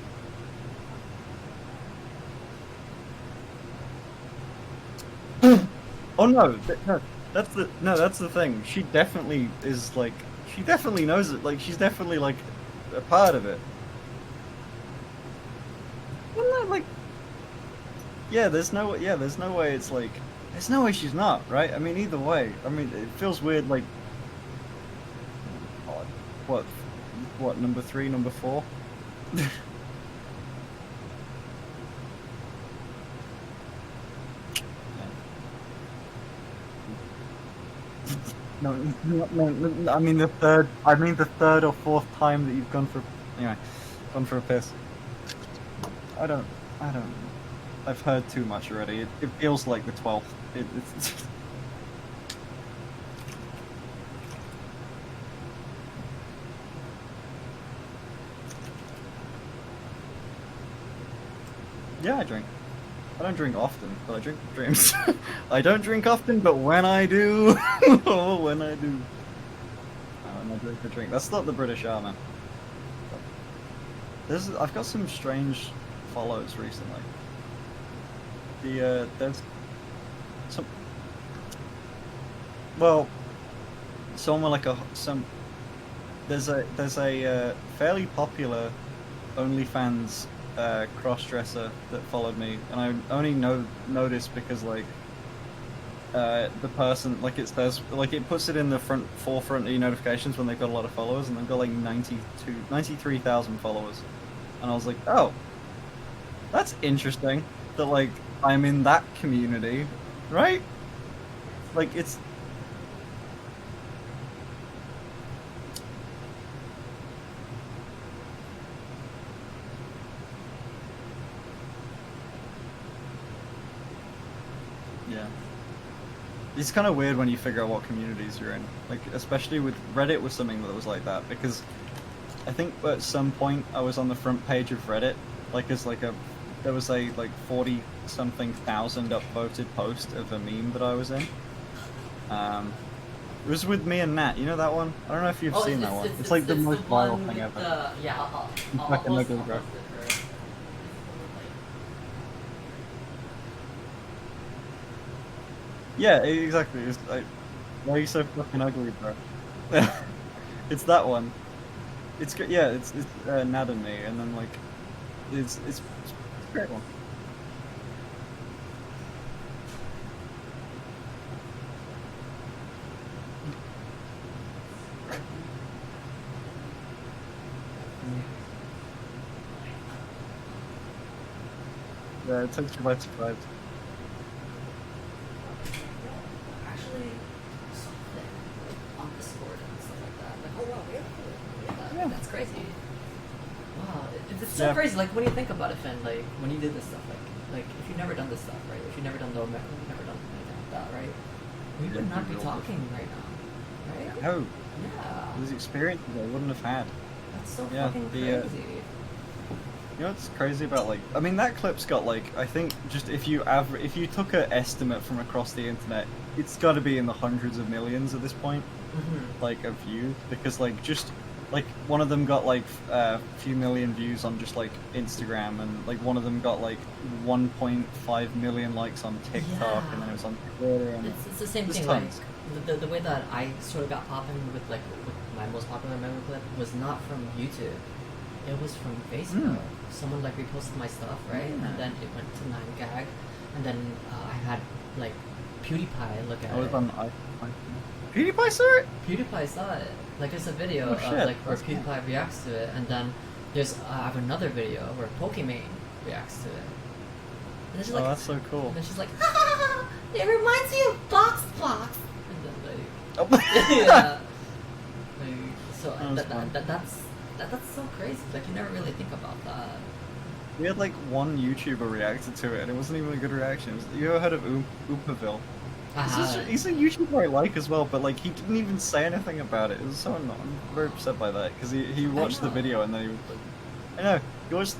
Oh no, no, that's the thing. She definitely is like, she definitely knows it. Like she's definitely like a part of it. Well, no, like, yeah, there's no way it's like, there's no way she's not, right? I mean, either way. I mean, it feels weird. Like, what, number 3, number 4. No, I mean the third. I mean the third or fourth time that you've gone for. Anyway, gone for a piss. I don't. I don't. I've heard too much already. It feels like the 12th. It's. Yeah, I drink. I don't drink often, but I drink dreams. I don't drink often, but when I do, oh, when I do, when I drink, I drink. That's not the British Army. I've got some strange follows recently. There's some, well, someone like there's a fairly popular OnlyFans cross-dresser that followed me, and I only noticed because like the person, like it says, like it puts it in the forefront of your notifications when they've got a lot of followers, and they've got like 93,000 followers, and I was like, oh, that's interesting that like I'm in that community, right? Like it's. Yeah. It's kind of weird when you figure out what communities you're in. Like, especially with Reddit was something that was like that, because I think at some point I was on the front page of Reddit, like as like there was a like 40-something thousand upvoted post of a meme that I was in. It was with me and Nat. You know that one? I don't know if you've seen that one. It's like the most viral thing ever. Yeah, I'll Fucking post ugly, it bro. for it. Yeah, exactly. It's like, why are you so fucking ugly, bro? It's that one. It's good. Yeah, it's Nat and me, and then like, it's a great one. Yeah, it takes you by surprise. Actually, something on Discord and stuff like that. Like, oh wow, really? Yeah. That's crazy. Wow, it's so Yeah. crazy. Like when you think about it, Finn, like when you did this stuff, like if you've never done this stuff, right? If you've never done low mech, you've never done anything like that, right? We would not be talking right now, right? No, Yeah, these experiences I wouldn't have had. that's so Yeah, fucking the, crazy. You know what's crazy about, like, I mean that clip's got like, I think just if you took an estimate from across the internet, it's got to be in the hundreds of millions at this point, like of views, because like just like one of them got like a few million views on just like Instagram, and like one of them got like 1.5 million likes on TikTok, Yeah. and then it was on Twitter, and It's the same there's thing. tons. Like the way that I sort of got popping with like with my most popular memory clip was not from YouTube. It was from Facebook. Someone like reposted my stuff, right? Yeah. And then it went to 9gag, and then I had like PewDiePie look at I was it. on PewDiePie saw it. PewDiePie saw it. Like it's a video Oh, of shit. like where That's cool. PewDiePie reacts to it, and then there's I have another video where Pokimane reacts to it. And then she's Oh, like, that's so cool. and then she's like, it reminds me of Box. And then like. Oh. Yeah. Like, so That was fun. that's so crazy. Like you never really think about that. We had like one YouTuber reacted to it, and it wasn't even a good reaction. You ever heard of Oopaville? He's a YouTuber I like as well, but like he didn't even say anything about it. It was so annoying. I'm very upset by that because he watched the know. video and then he was like, I know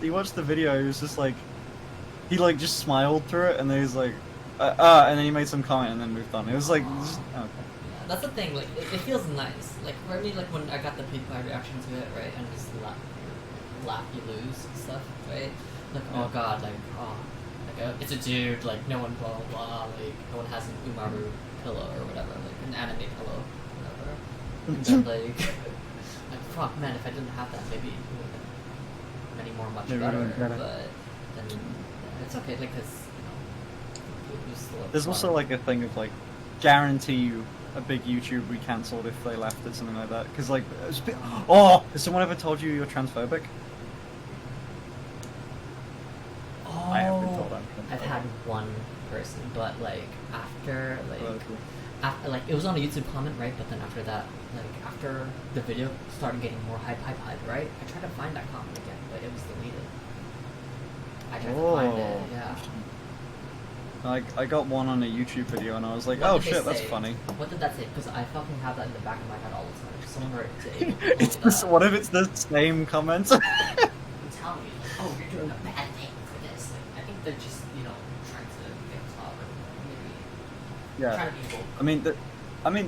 he watched the video. He was just like, he like just smiled through it, and then he's like, and then he made some comment and then moved on. It was like, just, okay. Yeah, that's the thing. Like it feels nice. Like for me, like when I got the PewDiePie reaction to it, right, and just laugh you lose stuff, right? Like oh god, like oh, it's a dude, like no one blah blah blah, like no one has an Umaru pillow or whatever, like an anime pillow, whatever. And then like fuck man, if I didn't have that, maybe it would have been many more much Maybe it better. would've been better. But then it's okay, like because it was still There's fun. also like a thing of like, guarantee you a big YouTube we cancelled if they left it, something like that. Because like, it's a bit, oh, has someone ever told you you're transphobic? Oh, I have been told I'm I've transphobic. had one person, but like after like. Oh, okay. After, like it was on a YouTube comment, right? But then after that, like after the video started getting more hype, right? I tried to find that comment again, but it was deleted. I tried to find it, Oh. yeah. I got one on a YouTube video and I was like, What oh did they shit, that's say? funny. What did that say? Because I fucking have that in the back of my head all the time. If someone were to It's this, what if it's the same comment? tell me, like, oh, you're doing a bad thing for this. Like, I think they're just, trying to get clout or maybe Yeah. trying to be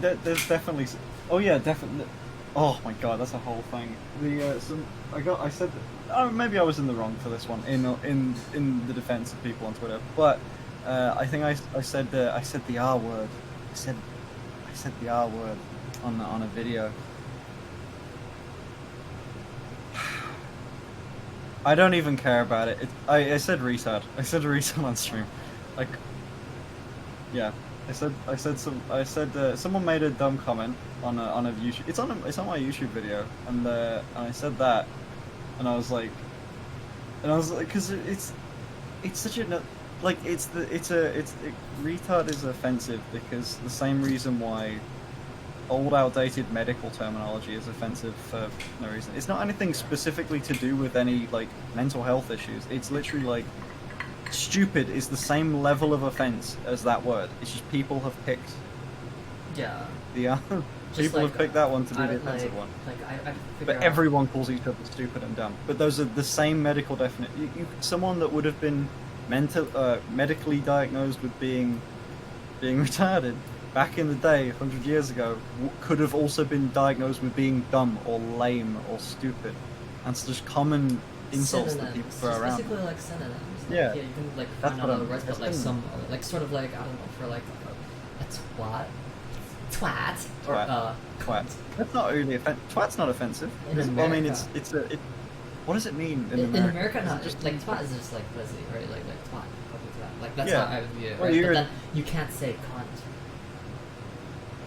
vocal. There's definitely. Oh yeah, definitely. Oh my god, that's a whole thing. I said. Oh, maybe I was in the wrong for this one in the defense of people on Twitter, but I think I said the R word. I said the R word on a video. I don't even care about it. I said retard. I said retard on stream. Like, yeah. I said someone made a dumb comment on a YouTube. It's on my YouTube video, and I said that, and I was like, because it's such a like retard is offensive because the same reason why old outdated medical terminology is offensive for no reason. It's not anything specifically to do with any like mental health issues. It's literally like stupid is the same level of offense as that word. It's just people have picked Yeah. the people have picked that one to be the offensive one. Like I figure But out- everyone calls each other stupid and dumb. But those are the same medical definition. Someone that would have been medically diagnosed with being retarded back in the day, 100 years ago, could have also been diagnosed with being dumb or lame or stupid. And it's just common insults that people synonyms, throw just around. basically like synonyms. Like, Yeah. you can like That's find what out other I'm- words, but like that's some like sort of like I don't know for like a twat or Twat. Twat. That's not really offensive. Twat's not offensive. In Well, I mean, America. what does it mean in in America? America, Is it not just like twat is just like pussy, right? Like twat, fucking twat. Like that's Yeah. how I would view it, Well, right? you're- But then you can't say cunt.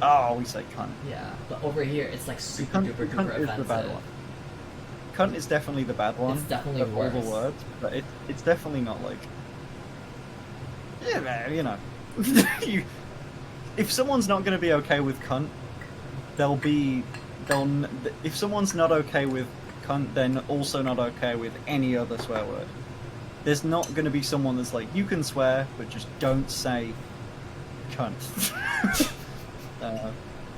Oh, we say cunt. Yeah, but over here it's like super Cunt, duper duper cunt offensive. is the bad one. Cunt is definitely the bad one. It's definitely of all the worse. words, but it's definitely not like. Yeah, man, if someone's not going to be okay with cunt, if someone's not okay with cunt, they're also not okay with any other swear word. There's not going to be someone that's like, you can swear, but just don't say cunt.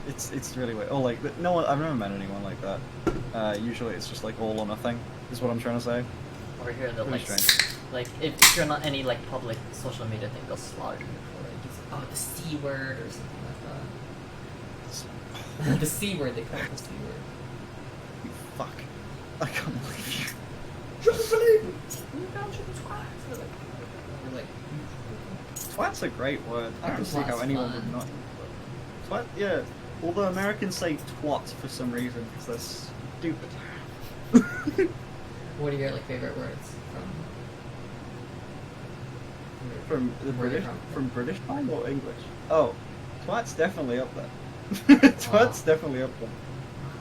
It's really weird. Or like, no one, I've never met anyone like that. Usually it's just like all or nothing, is what I'm trying to say. Over here, they'll Really like, strange. like if you're not any like public social media thing, they'll slaughter you for like, the C word or something like that. The C word, they call it the C word. You fuck. I can't believe you. We're like, Twat's a great word. I can see how Twat's anyone fun. would not. Twat, yeah. Although Americans say twat for some reason, because they're stupid. what are your like favorite words From the where they're British, from? from British time or English? Oh, twat's definitely up there. Twat's definitely up there.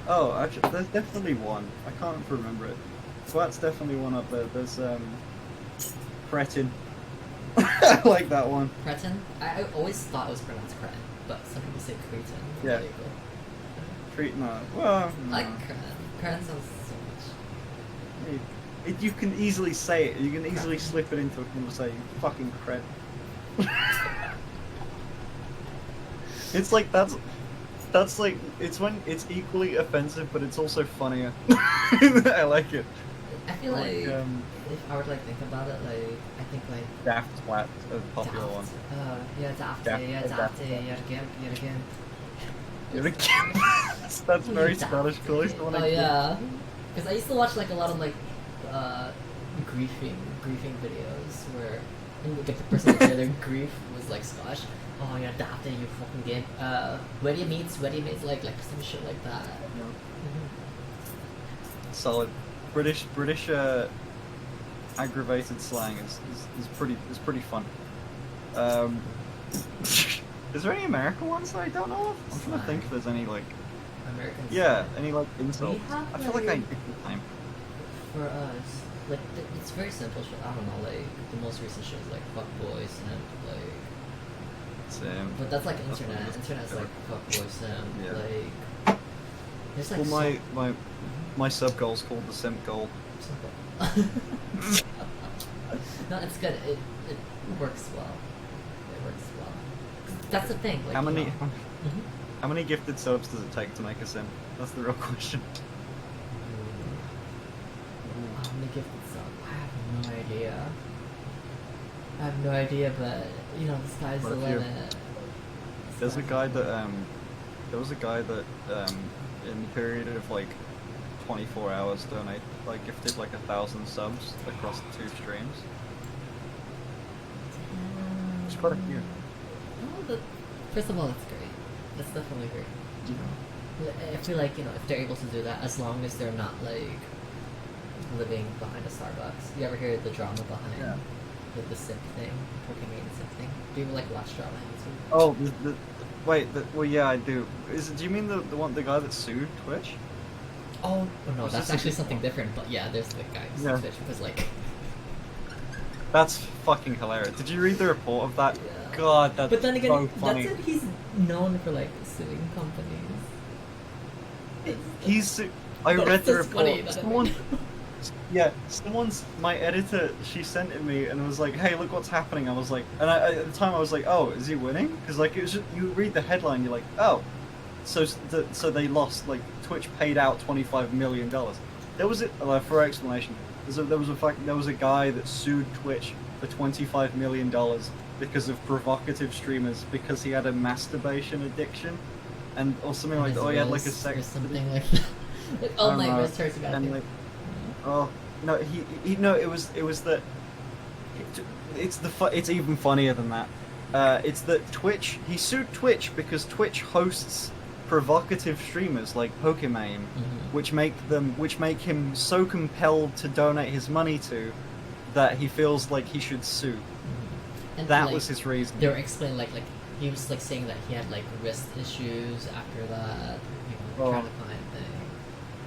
Oh, actually, there's definitely one. I can't remember it. Twat's definitely one up there. There's cretin. I like that one. Cretin? I always thought it was pronounced cretin, but some people say cretin. Yeah. There you go. No. Well, no. I like cretin. Cretin sounds so much. You can easily say it. You can easily slip it into a conversation. You fucking cred. It's like that's like it's equally offensive, but it's also funnier. I like it. I feel like Like, if I would like think about it, like I think like Daft Twat, a popular daft. one. Yeah, daft. Daft- Yeah, daft daft. twat. Yet again, yet again. You're a kid. That's very Daft. Scottish. Cool. Oh yeah, because I used to watch like a lot of like griefing videos where And like, if the person that shared their grief was like Scotch, oh you're adapting your fucking game. Where do you meet, like some shit like that. Solid. British aggravated slang is pretty fun. Is there any American ones that I don't know of? I'm trying to think if there's any like Americans. any like insults. have, I feel like I like- picked the time. For us, like it's very simple. I don't know, like the most recent shit is like fuck boys and like. Same. But that's like That's what internet. it is. Internet's like fuck boys and Yeah. like. There's like Well, my sub goal's called the simp goal. simple. No, it's good. It works well. It works well. That's the thing. Like, How many You know, how many gifted subs does it take to make a simp? That's the real question. How many gifted sub? I have no idea. I have no idea, but you know, the sky's the Quite a few. limit. There's a guy that there was a guy that in the period of like 24 hours gifted like 1,000 subs across 2 streams. It's quite a few. No, first of all, it's great. That's definitely great. You know, I feel like if they're able to do that, as long as they're not like living behind a Starbucks. You ever hear the drama behind the simp thing, Pokemon simp thing? Do you like watch drama on YouTube? Oh, well, yeah, I do. Do you mean the guy that sued Twitch? Oh no, Was that's this a actually good something one? different. But yeah, there's the guy who's Yeah. Twitch because like. That's fucking hilarious. Did you read the report of that? Yeah. God, that's But then again, so funny. that's it. He's known for like suing companies. I But read it's the just report. funny that My editor, she sent it me and was like, "Hey, look what's happening." I was like, at the time I was like, "Oh, is he winning?" Because like it was just, you read the headline, you're like, "Oh, so they lost." Like Twitch paid out $25 million. There was for explanation. There was a guy that sued Twitch for $25 million because of provocative streamers because he had a masturbation addiction, or something like that. Or he had like a Or sex something like that. Like, oh my know. gosh, starts about and it. like, oh no, it was that. It's even funnier than that. It's that he sued Twitch because Twitch hosts provocative streamers like Pokemon, which make him so compelled to donate his money to that he feels like he should sue. And, That like, was his reason. They were explaining like he was like saying that he had like wrist issues after that, Oh. kind of thing.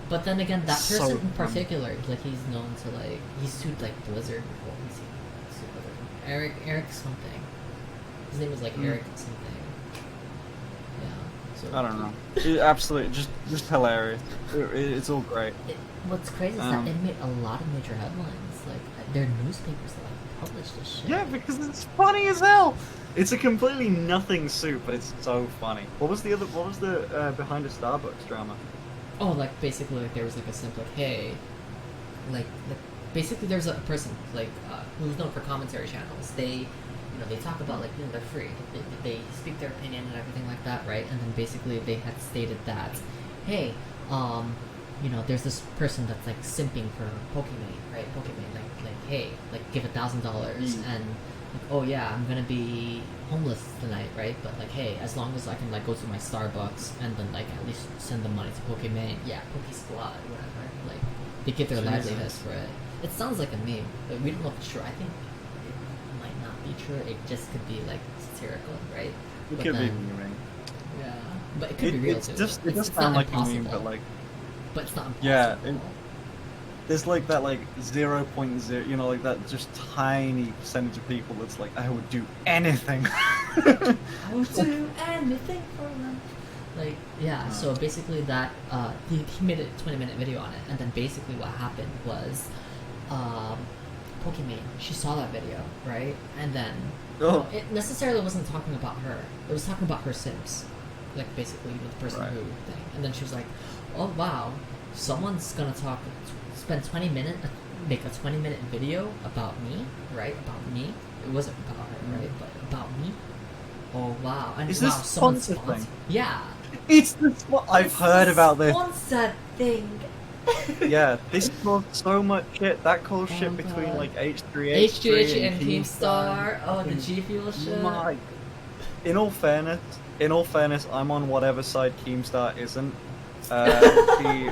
But then again, that So person in funny. particular, like he's known to like he sued like Blizzard before. He's sued Blizzard. Eric something. His name was like Eric something. Yeah. So I don't know. Absolutely, just hilarious. It's all great. What's crazy is Um, that it made a lot of major headlines. Like there are newspapers that like publish this shit. Yeah, because it's funny as hell. It's a completely nothing suit, but it's so funny. What was the behind a Starbucks drama? Oh, like basically, like there was like a simple like, hey, like basically there's a person like who's known for commentary channels. They talk about like they're free. They speak their opinion and everything like that, right? And then basically they had stated that, hey, there's this person that's like simping for Pokemon, right? Pokemon, like hey, like give $1,000 and like, oh yeah, I'm gonna be homeless tonight, right? But like, hey, as long as I can like go to my Starbucks and then like at least send the money to Pokemon, yeah, Poke Squad, whatever. Like they get their Jesus. livelihoods for it. It sounds like a meme, but we don't know if it's true. I think it might not be true. It just could be like satirical, right? It But could be then- memeing. Yeah, but it could be real too. It It's does not sound like a meme, impossible, but like, but it's not impossible. yeah, there's like that like 0.0, like that just tiny percentage of people that's like, I would do anything. I would do anything for them. Like, yeah, so basically that, he made a 20-minute video on it, and then basically what happened was, Pokemon, she saw that video, right? And then, Oh. it necessarily wasn't talking about her, it was talking about her Sims. Like, basically, with the person Right. who thing. And then she was like, oh wow, someone's gonna spend 20 minutes, make a 20-minute video about me, right? About me. It wasn't about her, right? But about me. Oh wow! And Is wow, this someone sponsor sponsored. thing? Yeah. I've heard about this. Sponsored thing. Yeah, this caused so much shit. That caused Oh shit between God. like H3H3 H3H and Keemstar. Keemstar. Oh, the G Fuel shit. My, in all fairness, I'm on whatever side Keemstar isn't. He,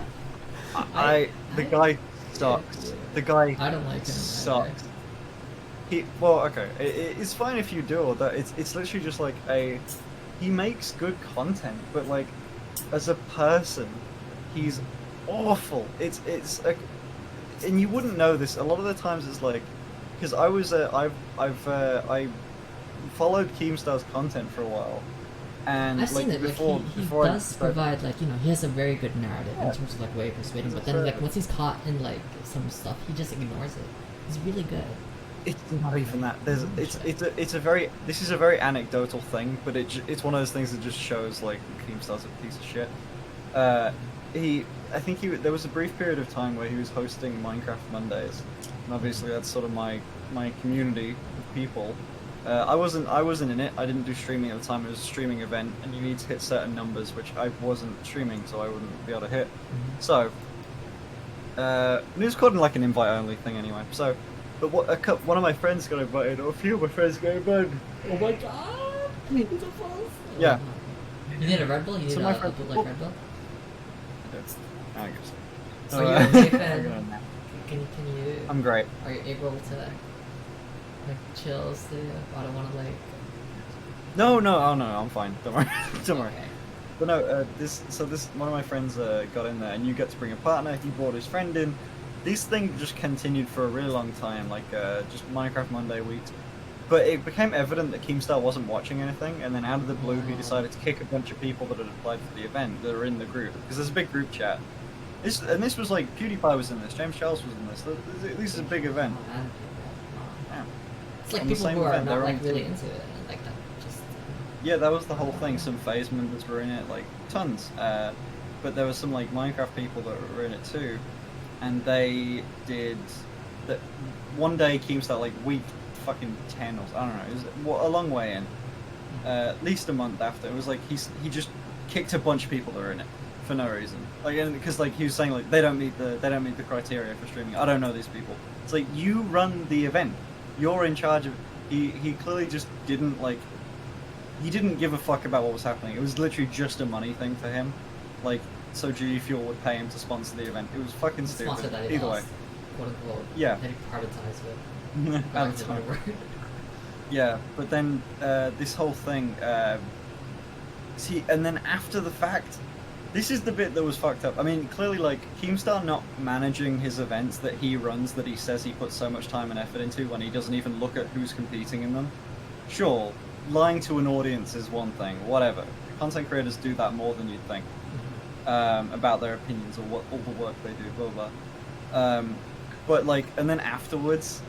the guy sucks. The guy I don't like him either. sucks. Well, okay, it's fine if you do all that. It's literally just like he makes good content, but like as a person, he's awful. And you wouldn't know this. A lot of the times it's like, because I followed Keemstar's content for a while, and I've like seen it. before Like he before I does started- provide like he has a very good narrative in terms of like way of persuading. But then like once he's caught in like some stuff, he just ignores it. He's really good. It's not even that. This is a very anecdotal thing, but it's one of those things that just shows like Keemstar's a piece of shit. There was a brief period of time where he was hosting Minecraft Mondays, and obviously that's sort of my community of people. I wasn't in it. I didn't do streaming at the time. It was a streaming event, and you need to hit certain numbers, which I wasn't streaming, so I wouldn't be able to hit. So, it was called like an invite only thing anyway. So, but one of my friends got invited, or a few of my friends got invited. Oh my god! It's a false. Yeah. You need a Red Bull? You need So a my Bud friend- Light Red Bull? I guess. So you're a big fan. I'm gonna- Can you? I'm great. Are you able to like chill? Stay up? I don't want to like. No, I'm fine. Don't worry. Don't worry. Okay. But no, this one of my friends got in there, and you get to bring a partner. He brought his friend in. This thing just continued for a really long time, like just Minecraft Monday weeks. But it became evident that Keemstar wasn't watching anything, and then out of the blue, he decided to kick a bunch of people that had applied for the event that are in the group, because there's a big group chat. This was like PewDiePie was in this, James Charles was in this. This is a big event. Yeah. It's like On the people same who are event, not they're like on really team. into it, and like that just. Yeah, that was the whole thing. Some FaZe members were in it, like tons. But there were some like Minecraft people that were in it too, and they did that one day. Keemstar like week fucking 10 or I don't know. It was a long way in. At least a month after, it was like he just kicked a bunch of people that were in it for no reason. Like because like he was saying like they don't meet the criteria for streaming. I don't know these people. It's like you run the event. You're in charge of. He clearly just didn't like. He didn't give a fuck about what was happening. It was literally just a money thing for him. Like, so GE Fuel would pay him to sponsor the event. It was fucking Sponsor stupid. that he Either way. lost, quote unquote. Yeah. That he privatized with. At Back the to my time. word. Yeah, but then this whole thing. See, and then after the fact, this is the bit that was fucked up. I mean, clearly, like Keemstar not managing his events that he runs, that he says he puts so much time and effort into, when he doesn't even look at who's competing in them. Sure, lying to an audience is one thing. Whatever. Content creators do that more than you'd think about their opinions or what all the work they do. Blah blah. But like, and then afterwards,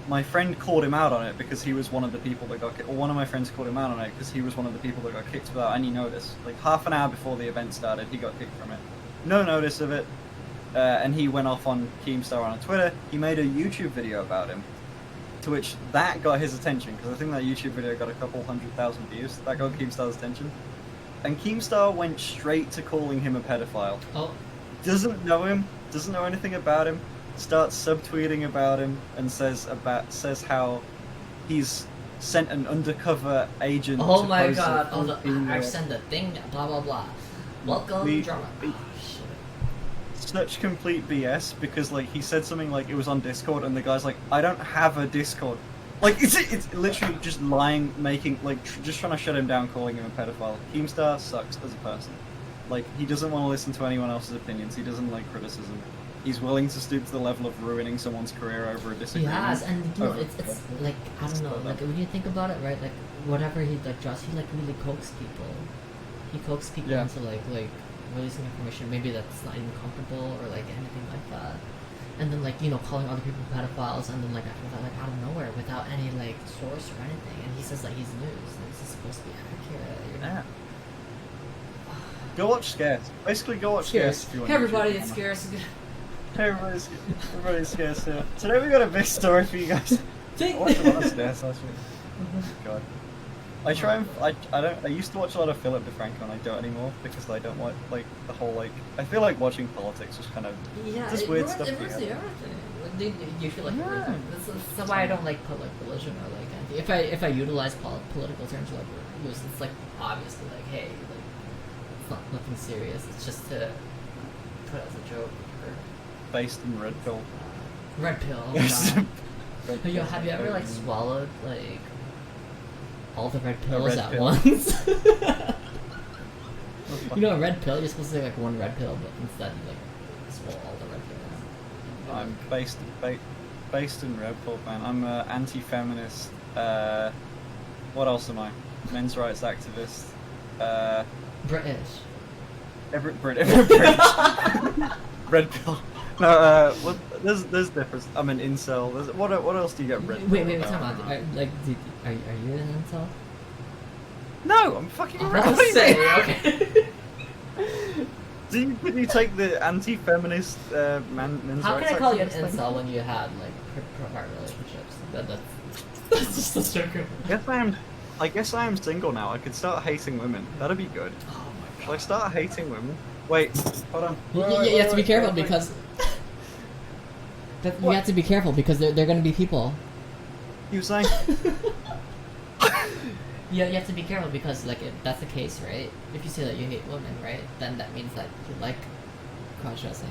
my friend called him out on it because he was one of the people that got kicked. Or one of my friends called him out on it because he was one of the people that got kicked without any notice. Like half an hour before the event started, he got kicked from it. No notice of it. And he went off on Keemstar on Twitter. He made a YouTube video about him, to which that got his attention, because I think that YouTube video got a couple 100,000 views. That got Keemstar's attention. And Keemstar went straight to calling him a pedophile. Oh. Doesn't know him, doesn't know anything about him, starts subtweeting about him, and says how he's sent an undercover agent Oh to my pose god. a Oh, I've 14-year-old. sent the thing. Blah blah blah. Welcome, We- drama. we- Oh, shit. Such complete BS, because like he said something like it was on Discord, and the guy's like, I don't have a Discord. Like it's literally just lying, making like just trying to shut him down, calling him a pedophile. Keemstar sucks as a person. Like he doesn't want to listen to anyone else's opinions. He doesn't like criticism. He's willing to stoop to the level of ruining someone's career over a He disagreement. has, and you know, Oh, it's like I don't know, like when you think about it, right? Like whatever he like draws, he like really coaxes people. He coaxes people Yeah. into like releasing information maybe that's not even comfortable or like anything like that. And then like, you know, calling other people pedophiles, and then like after that, like out of nowhere without any like source or anything, and he says like he's news, and this is supposed to be accurate. You know? Yeah. Go watch Scarce. Basically, go watch Scarce. If you want Hey everybody, to it's Scarce. Hey everybody's Scarce here. Today we got a big story for you guys. I watched a lot of Scarce last week. God. I try and I don't. I used to watch a lot of Philip DeFranco, and I don't anymore because I don't like the whole like. I feel like watching politics is kind of Yeah, just it weird ruins, stuff. it ruins together. everything. Do you feel like Yeah. that's why I don't like put like religion or like anti. If I utilize political terms like use, it's like obviously like hey like it's not nothing serious. It's just to put as a joke or Based in red pill. red pill. Oh Yes. God. Red Yo, pill. have you ever like swallowed like all the red pills red at pill. once? Oh, You know, a red pill. You're supposed to take like one red pill, but instead you like swallow all the red pills. I'm based in red pill, man. I'm an anti-feminist. What else am I? Men's rights activist. British. Every British. Red pill. No, what, there's difference. I'm an incel. What else do you get red? Wait, pill time about? out. Are you an incel? No, I'm fucking I was around. about to say, okay. Did you take the anti-feminist men's How rights can I call you an activist thing? incel when you had like prior relationships? That's just a circle. I guess I am single now. I could start hating women. That'd be good. Oh my Shall I start hating women? Wait, hold on. You have to be careful wait. because you What? have to be careful because they're going to be people. You were saying? Yeah, you have to be careful because like if that's the case, right? If you say that you hate women, right, then that means that you like cross-dressing,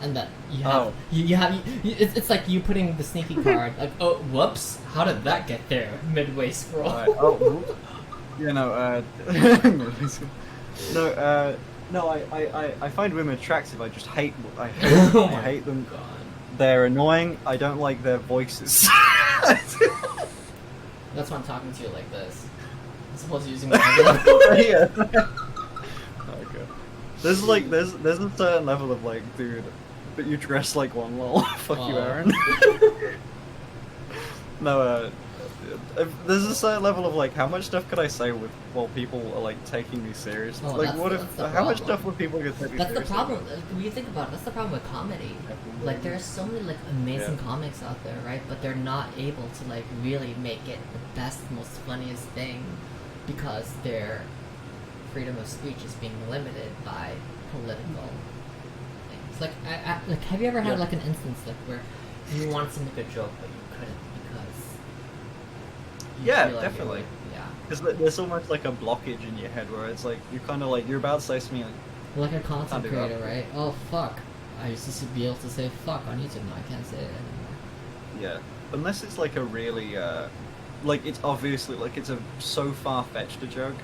and that you have Oh. it's like you putting the sneaky card like oh whoops how did that get there midway scroll. Right. Oh, whoops. You know, no, I find women attractive. I just hate. I Oh my hate them. God. They're annoying. I don't like their voices. That's why I'm talking to you like this. I'm supposed to using my Yeah. Okay. There's a certain level of like, dude, but you dress like one. Lol. Fuck you, Oh. Aaron. No, there's a certain level of like, how much stuff could I say while people are like taking me seriously? Oh, like, that's- what that's if? the How much problem. stuff would people get take me That's the seriously? problem. When you think about it, that's the problem with comedy. Like there are so many like amazing Yeah. comics out there, right? But they're not able to like really make it the best, most funniest thing because their freedom of speech is being limited by political things. Like, like, have you ever had Yeah. like an instance like where you wanted to make a joke but you couldn't because you Yeah, feel like it definitely. would- yeah. Because there's almost like a blockage in your head where it's like you're kind of like you're about to say something like, Like a content Can't do that. creator, right? Oh fuck! I used to be able to say fuck on YouTube. Now I can't say it anymore. yeah, unless it's like a really like it's obviously like it's a so far fetched a joke.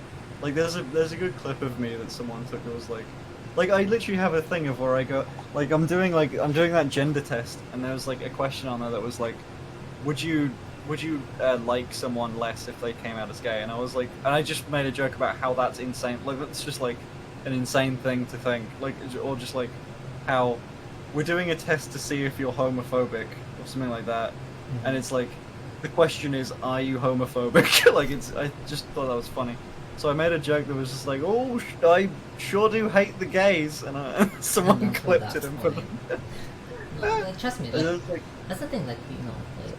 Like there's a good clip of me that someone took that was like I literally have a thing of where I go like I'm doing that gender test and there was like a question on there that was like, would you like someone less if they came out as gay? And I was like, and I just made a joke about how that's insane. Like that's just like an insane thing to think. Like or just like how we're doing a test to see if you're homophobic or something like that. And it's like the question is, are you homophobic? Like I just thought that was funny. So I made a joke that was just like, oh, I sure do hate the gays, and someone And that's clipped that's it and put funny. it. No, trust me, And it like, was like, that's the thing. Like you know, like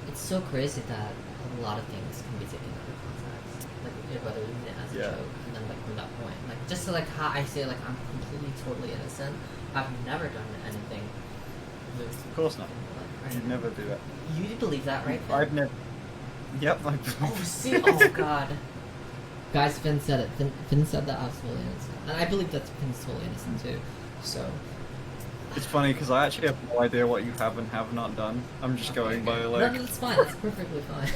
it's so crazy that a lot of things can be taken out of context. Like whether you mean it as a Yeah. joke, and then like from that point, like just to, like how I say like I'm completely totally innocent. I've never done anything. With, of course not. like, You'd never do that. You believe that, right? Finn? I've never. Yep. Oh, see, oh god. Guys, Finn said it. Finn said that I was totally innocent. And I believe that Finn's totally innocent too. So. It's funny because I actually have no idea what you have and have not done. I'm just going by No, like. no, that's fine. That's perfectly fine.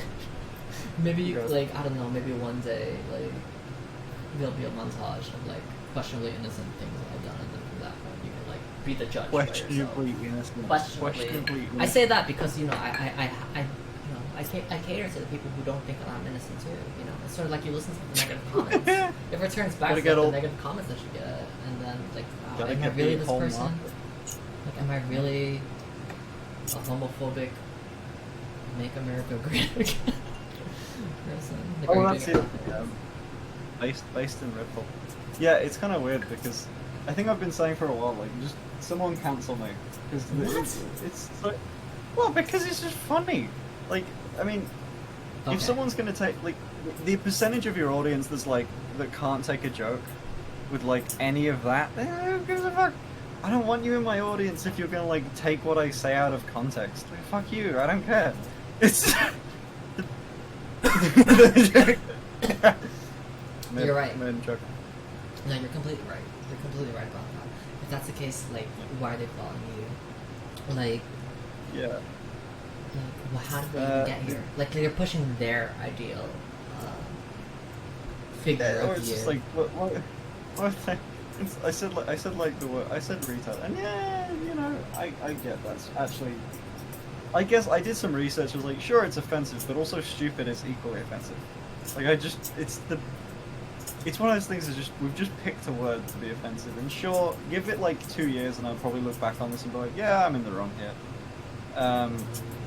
Maybe you, Okay. like, I don't know, maybe one day, like, there'll be a montage of, like, questionably innocent things that I've done, and then from that point you can, like, be the judge by yourself. Questionably innocent. Questionably. I say that because, you know, I cater to the people who don't think that I'm innocent too. You know, it's sort of like you listen to the negative comments. It returns back Gotta to get the all- negative comments that you get, and then like, wow, Gotta am I get really the this whole person? market. Like, am I really a homophobic, make America great again person? Like, Oh, are you that's doing it. Based in Red Bull. Yeah, it's kind of weird because I think I've been saying for a while, like, just someone cancel me because What? it's like, well, because it's just funny. Like, I mean, Okay. if someone's gonna take like the percentage of your audience that's like that can't take a joke with like any of that, who gives a fuck? I don't want you in my audience if you're gonna like take what I say out of context. Like, fuck you, I don't care. It's You're right. Joke. No, you're completely right. You're completely right about that. If that's the case, like, why are they following you? Like, Yeah. how did they even get here? Like, they're pushing their ideal figure Or of it's you. just like what I said like the word I said retard, and yeah, you know, I get that's actually. I guess I did some research. I was like, sure, it's offensive, but also stupid is equally offensive. Like it's one of those things that just we've just picked a word to be offensive, and sure, give it like 2 years, and I'll probably look back on this and be like, yeah, I'm in the wrong here.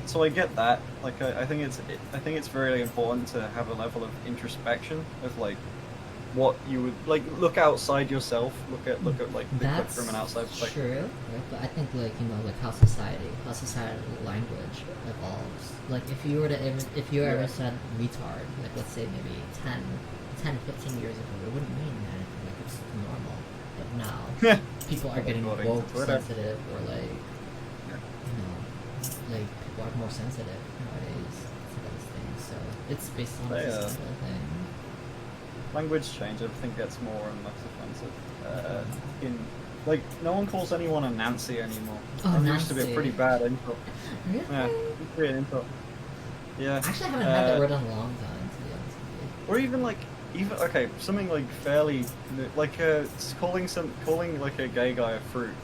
So I get that. Like I think it's very important to have a level of introspection of like what you would like look outside yourself, look at like the clip That's from an outside perspective. true, right? But I think like like how societal language evolves. Like if you ever said retard, like let's say maybe 10, 15 years ago, it wouldn't mean anything. Like it's normal. But now people are getting According to woke, Twitter. sensitive, or like like people are more sensitive nowadays to those things. So it's based on a societal thing. Language change, everything gets more and less offensive. In like, no one calls anyone a Nancy anymore. Oh, It used to be a Nancy. pretty bad insult. Really? Yeah, it's pretty an insult. Yeah. Actually, I haven't had that word in a long time, to be honest with you. Or even like, okay, something like fairly like calling like a gay guy a fruit.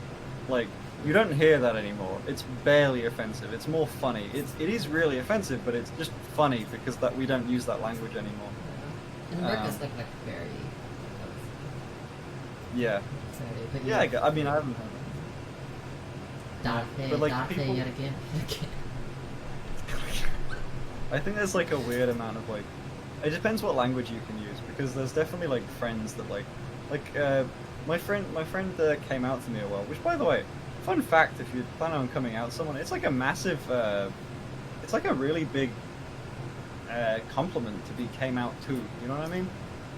Like, you don't hear that anymore. It's barely offensive. It's more funny. It is really offensive, but it's just funny because that we don't use that language anymore. In America, it's like very. Yeah. But Yeah, I mean, I haven't heard But, like, people- yet again. I think there's like a weird amount of like, it depends what language you can use, because there's definitely like friends that like my friend came out to me a while, which by the way, fun fact, if you plan on coming out to someone, it's like a massive, it's like a really big compliment to be came out to, you know what I mean?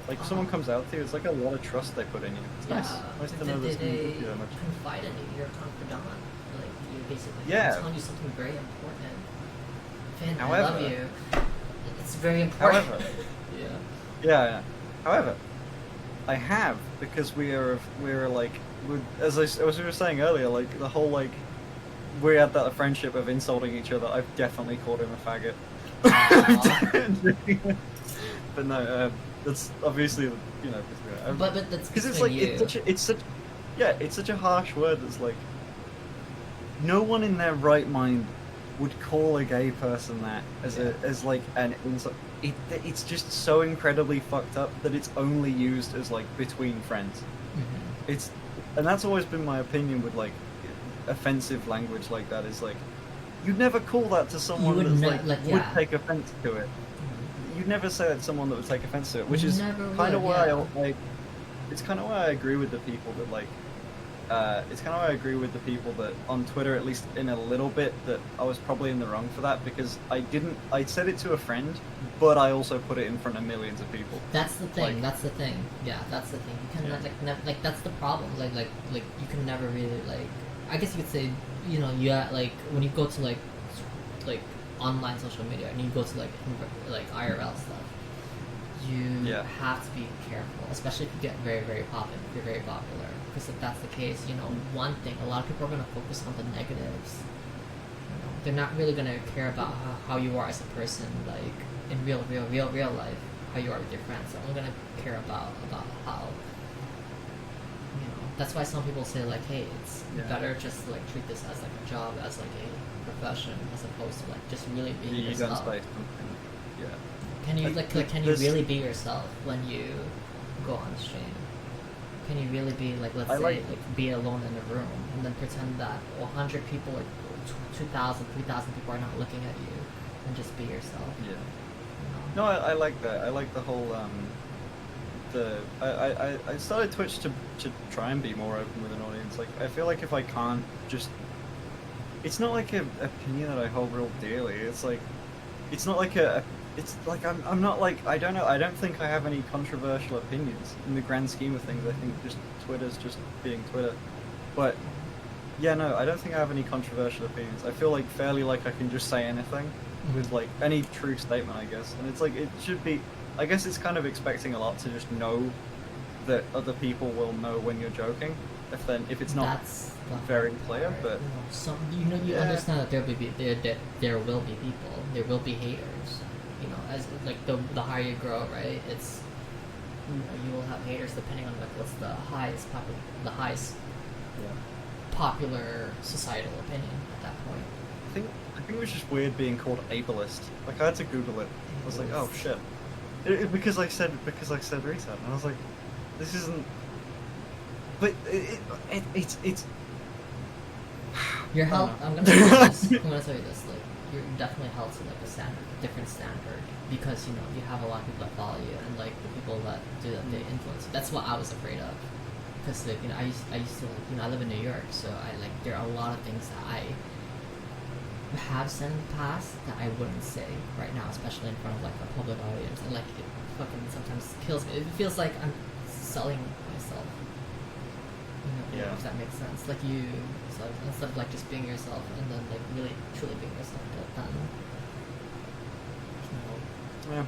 Like if someone comes out to you, it's like a lot of trust they put in you. It's nice to know this They that much. confide in you. You're a confidant. Like you're basically Yeah. telling you something very important. Finn, I However- love you. It's very important. However, yeah. yeah. However, I have, because we're like, as we were saying earlier, like the whole like we had that friendship of insulting each other. I've definitely called him a faggot. But no, that's obviously But that's because it's between like you. it's such a harsh word. That's like no one in their right mind would call a gay person that as like an insult. It's just so incredibly fucked up that it's only used as like between friends. Mhm. And that's always been my opinion with like offensive language like that, is like you'd never call that to someone would that's ne- like yeah. would take offense to it. You'd never say that to someone that would take offense to it, which is Never kind of would, why yeah. it's kind of why I agree with the people that like it's kind of why I agree with the people that on Twitter, at least in a little bit, that I was probably in the wrong for that, because I said it to a friend, but I also put it in front of millions of people. That's the thing. Like- That's the thing. Yeah, that's the thing. You can Yeah. like that's the problem. Like you can never really like. I guess you could say like when you go to like online social media and you go to like IRL stuff, you Yeah. have to be careful, especially if you get very very popular. If you're very popular, because if that's the case, one thing, a lot of people are gonna focus on the negatives. They're not really gonna care about how you are as a person, like in real life, how you are with your friends. They're only gonna care about how. That's why some people say like, hey, it's Yeah. better just to like treat this as like a job, as like a profession, as opposed to like just really being You don't yourself. say something. Yeah. Can you Like, can you this- really be yourself when you go on stream? Can you really be like, let's I say, like- like be alone in a room and then pretend that 100 people or 2,000, 3,000 people are not looking at you, and just be yourself? Yeah. You No, I like that. I like the whole I started Twitch to try and be more open with an audience. Like I feel like if I can't just, it's not like an opinion that I hold real dearly. It's like, it's not like it's like I'm not like I don't know. I don't think I have any controversial opinions in the grand scheme of things. I think just Twitter's just being Twitter. But yeah, no, I don't think I have any controversial opinions. I feel like fairly like I can just say anything with like any true statement, I guess. And it's like it should be. I guess it's kind of expecting a lot to just know that other people will know when you're joking. If it's not That's the very hard clear, part. but Some you yeah. understand that there will be people, there will be haters. You know, as like the higher you grow, right? It's you will have haters depending on like what's the highest popular societal opinion at that point. I think it was just weird being called ableist. Like I had to Google it. I was like, oh Ableist. shit. Because I said retard, and I was like, this isn't. But it's. You're I held. don't know. I'm gonna tell you this. I'm gonna tell you this. Like you're definitely held to like a different standard because you know you have a lot of people that follow you and like the people that do that they influence you. That's what I was afraid of. Because like you know I used to like you know I live in New York, so I like there are a lot of things that I have said in the past that I wouldn't say right now, especially in front of like a public audience, and like it fucking sometimes kills me. It feels like I'm selling myself. You know, Yeah. if that makes sense. Like you, so instead of like just being yourself and then like really truly being yourself, but then you know, Yeah.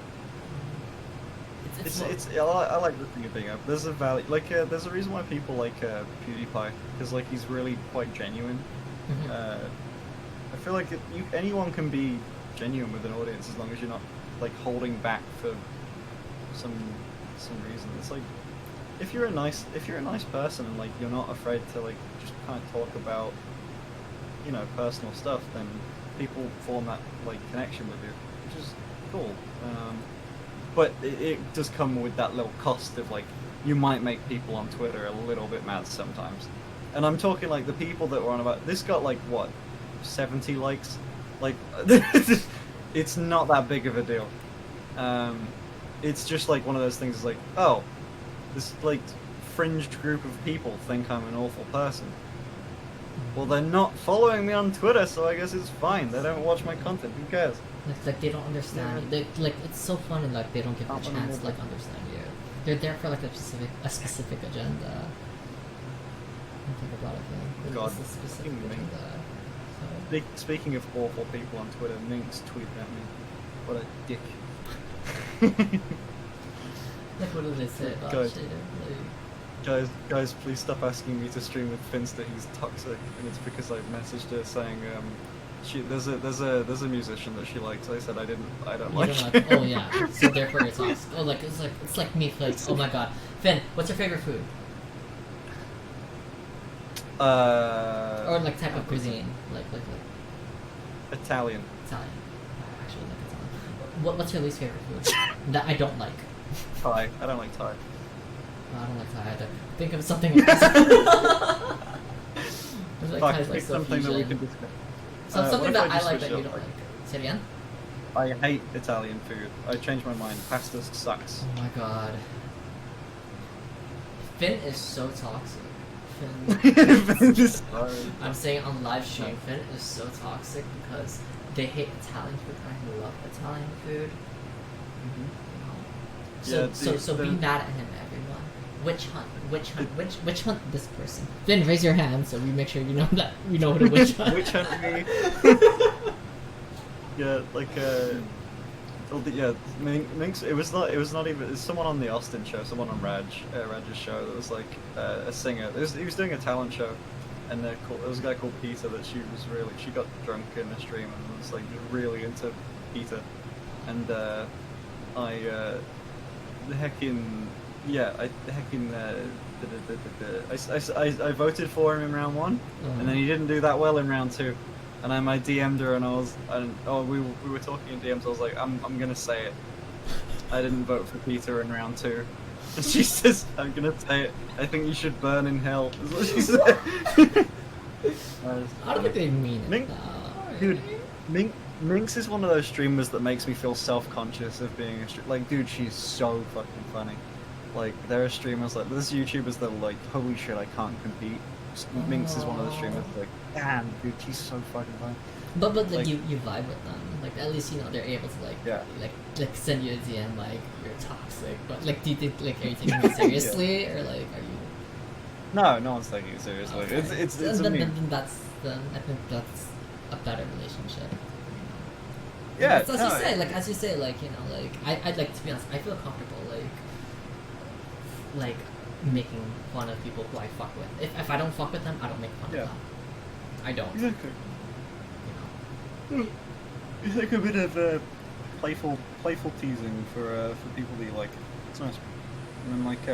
it's I like the thing of being up. There's a value, like there's a reason why people like PewDiePie because like he's really quite genuine. Mhm. I feel like anyone can be genuine with an audience as long as you're not like holding back for some reason. It's like if you're a nice person and like you're not afraid to like just kind of talk about personal stuff, then people form that like connection with you, which is cool. But it does come with that little cost of like you might make people on Twitter a little bit mad sometimes. And I'm talking like the people that were on about this got like what 70 likes, like it's not that big of a deal. It's just like one of those things. Is like, oh, this like fringed group of people think I'm an awful person. Well, they're not following me on Twitter, so I guess it's fine. They don't watch my content. Who cares? Like they don't understand you. They, like it's so funny. Like they don't give you a Not one chance of to like understand you. They're there for like a specific agenda. I think about it. Then. God, It's a specific fucking Ming. agenda. So. Speaking of awful people on Twitter, Minx tweeted at me. What a dick. Like what did they say about Guys. shit? Like, Guys, please stop asking me to stream with Finster. He's toxic, and it's because I messaged her saying, there's a musician that she likes. I said I don't you like. don't like, oh yeah, so therefore you're toxic. Oh, like it's like me. Like, oh my god, Finn, what's your favorite food? Or like type of cuisine, like Italian. Italian. I actually like Italian. What's your least favorite food that I don't like? Thai. I don't like Thai. No, I don't like Thai either. Think of something. Else. I feel like Fuck, Thai's like pick so something that we fusion. can discuss. So What something if that I I just like switch that you it don't up, like. Say it again. I hate Italian food. I changed my mind. Pasta sucks. Oh my god. Finn is so toxic. Finn. I'm saying on live stream, Finn is so toxic because they hate Italian food and I love Italian food. Yeah, So be mad at him, everyone. Witch hunt this person. Finn, raise your hand so we make sure you know that we know who to witch hunt. Which hunt me? Yeah, like Minx. It was not even. It's someone on the Austin show. Someone on Raj's show that was like a singer. He was doing a talent show, and there was a guy called Peter that she got drunk in a stream and was like really into Peter, and I voted for him in round one, and then he didn't do that well in round two. And I DM'd her and we were talking in DMs. I was like, I'm gonna say it. I didn't vote for Peter in round two. And she says, I'm gonna say it. I think you should burn in hell. Is what she said. I don't think they mean it. Mink- Dude, Minx is one of those streamers that makes me feel self-conscious of being a streamer. Like, dude, she's so fucking funny. Like, there are streamers like there's YouTubers that are like, holy shit, I can't compete. Minx is one of the streamers like, damn, dude, she's so fucking funny. But like Like- you vibe with them. Like like at least they're able to like Yeah. like send you a DM like you're toxic, but like do you think like are you taking it seriously or like are you? No, no one's taking it seriously. Okay. It's a then, meme. then I think that's a better relationship. Yeah, As no, you say, as you say, like I'd like to be honest. I feel comfortable like making fun of people who I fuck with. If I don't fuck with them, I don't make fun Yeah. of them. I don't. Exactly. You know. It's like a bit of playful teasing for people that you like. It's nice. And then like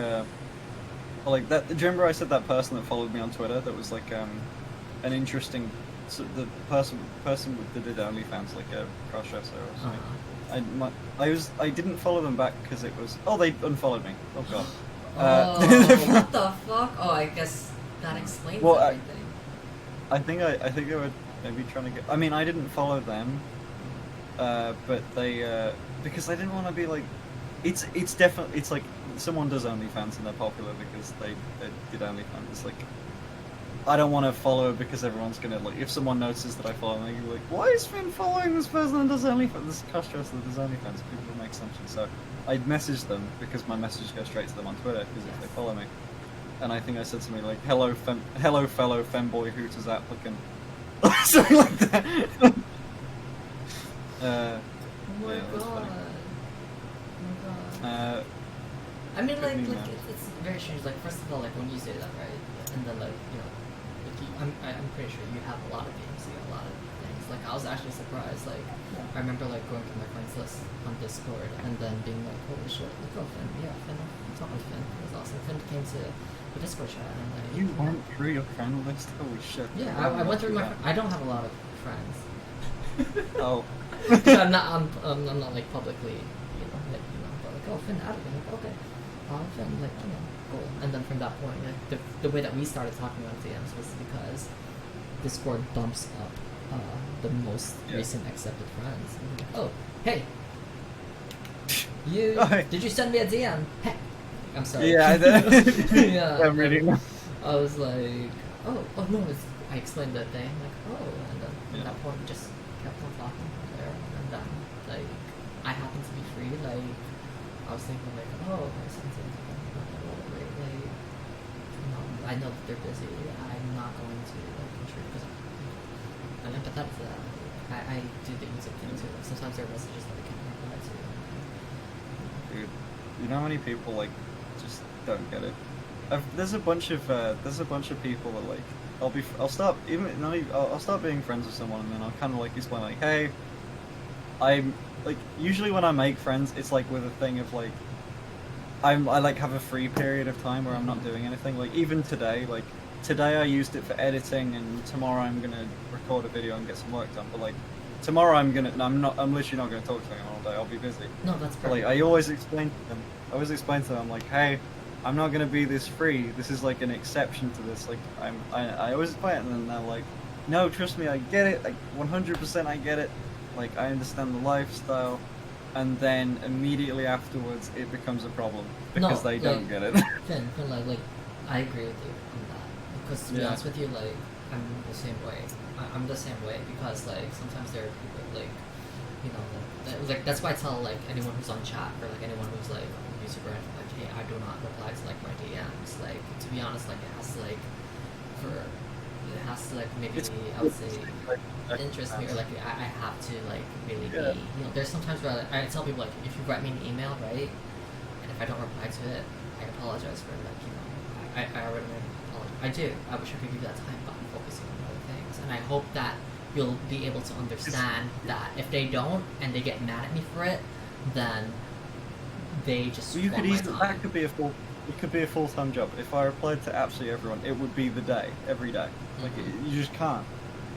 that. Do you remember I said that person that followed me on Twitter that was like an interesting, so the person that did OnlyFans, like a cross-dresser or something. I didn't follow them back because it was they unfollowed me. Oh god. Oh, what the fuck? Oh, I guess that explains Well, everything. I think they were maybe trying to get. I mean, I didn't follow them, but they because I didn't want to be like. It's definitely it's like someone does OnlyFans and they're popular because they did OnlyFans. It's like I don't want to follow because everyone's gonna like if someone notices that I follow them, they're like, why is Finn following this person that does OnlyFans? This cross-dresser that does OnlyFans. People will make assumptions. So I messaged them because my messages go straight to them on Twitter because if they follow me. And I think I said something like, hello fellow femboy Hooters applicant. Something like that. Oh my yeah, that's god. funny. Oh my god. I mean, could like, be like mad. it's very strange. Like, first of all, like when you say that, right, and then like I'm pretty sure you have a lot of games, you have a lot of things. Like, I was actually surprised. Like, I remember like going through my friends list on Discord and then being like, holy shit, like, oh Finn, yeah, Finn, I talked with Finn. It was awesome. Finn came to the Discord chat and like. You went through your friend list? Holy shit. Yeah, I went through my. I don't have a lot of friends. Oh. I'm not like publicly, but like, oh Finn added me. Like, okay. Finn, like, cool. And then from that point, like, the way that we started talking on DMs was because Discord bumps up the most recent accepted friends. And like, oh, hey, Oh, hey. did you send me a DM? Hey, I'm sorry. Yeah, I did. Yeah. I'm reading. I was like, oh no, I explained that thing, like, oh, and then Yeah. at that point we just kept on talking from there, and then, like, I happened to be free, like, I was thinking, like, oh, my son's in whatever, like, I know that they're busy, I'm not going to, like, intrude, because I'm empathetic to that. I do the music thing too, sometimes there are messages that I can't reply to. Dude, you know how many people like just don't get it. There's a bunch of people that like I'll start being friends with someone and then I'll kind of like explain like, hey, I'm like usually when I make friends it's like with a thing of like I like have a free period of time where I'm not doing anything. Like even today, like today I used it for editing and tomorrow I'm gonna record a video and get some work done. But like tomorrow I'm literally not gonna talk to anyone all day. I'll be busy. No, that's But, perfect. like I always explain to them, I'm like, hey, I'm not gonna be this free. This is like an exception to this. Like I always explain it, and then they're like, no, trust me, I get it. Like 100% I get it. Like I understand the lifestyle. And then immediately afterwards, it becomes a problem because they don't get it. Finn, like, I agree with you on that. Because to be Yeah. honest with you, like, I'm the same way. I'm the same way because, like, sometimes there are people, like, like that's why I tell, like, anyone who's on chat or, like, anyone who's, like, on YouTube or anything, like, hey, I do not reply to, like, my DMs. Like, to be honest, like, it has to, like, maybe, I would say, interest me or like I have to like really Yeah. be there's sometimes where I tell people like if you write me an email right and if I don't reply to it I apologize for it, like I already apologize. I do. I wish I could give you that time but I'm focusing on other things and I hope that you'll be able to understand that if they don't and they get mad at me for it then they just Well, you could want my easily time. that could be a full-time job. If I replied to absolutely everyone, it would be the day, every day. Like you just can't.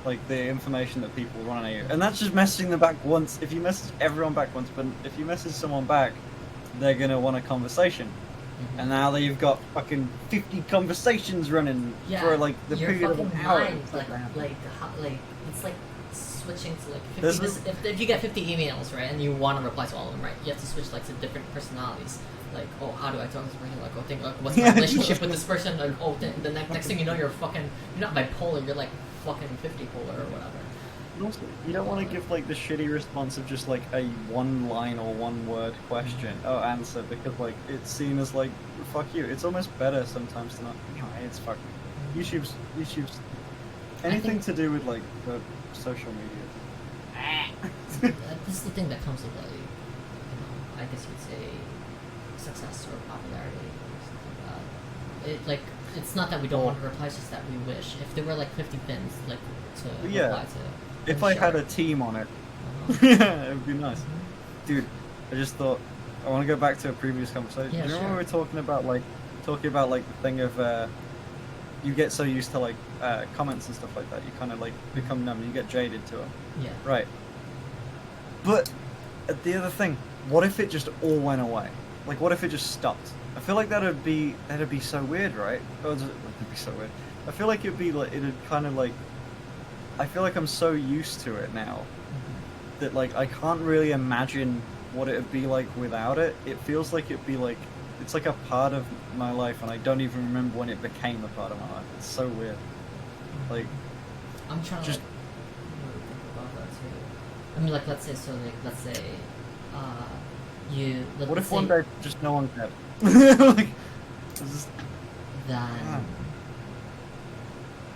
Like the information that people run at you, and that's just messaging them back once. If you message everyone back once, but if you message someone back, they're gonna want a conversation. And now that you've got fucking 50 conversations running for like the your period of an fucking hour. mind, like it's like switching to like 50 This if you get 50 emails right and you want to reply to all of them right you have to switch like to different personalities like oh how do I talk to this person like oh think like what's my relationship with this person like oh the next thing you know you're not bipolar you're like fucking 50 polar or whatever And also, you don't want to give like the shitty response of just like a one line or one word question or answer because like it's seen as like fuck you. It's almost better sometimes to not. Anyway, it's fuck. YouTube's anything to do with like the social media. This is the thing that comes with like, I guess you'd say, success or popularity or something like that. It's not that we don't want to reply, it's just that we wish if there were like 50 pins like to Yeah. reply to. If then I sure. had a team on it, yeah, it would be nice. Dude, I just thought I want to go back to a previous conversation. Yeah, Do you remember sure. we were talking about the thing of you get so used to like comments and stuff like that, you kind of like become numb, you get jaded to them. Yeah. Right. But the other thing, what if it just all went away? Like, what if it just stopped? I feel like that'd be so weird, right? It'd be so weird. I feel like it'd kind of like. I feel like I'm so used to it now that like I can't really imagine what it'd be like without it. It feels like it'd be like it's like a part of my life, and I don't even remember when it became a part of my life. It's so weird. Like, I'm trying to just- like really think about that too. I mean, like let's say, you. what let's if one say day just no one cared? Like, it's just, then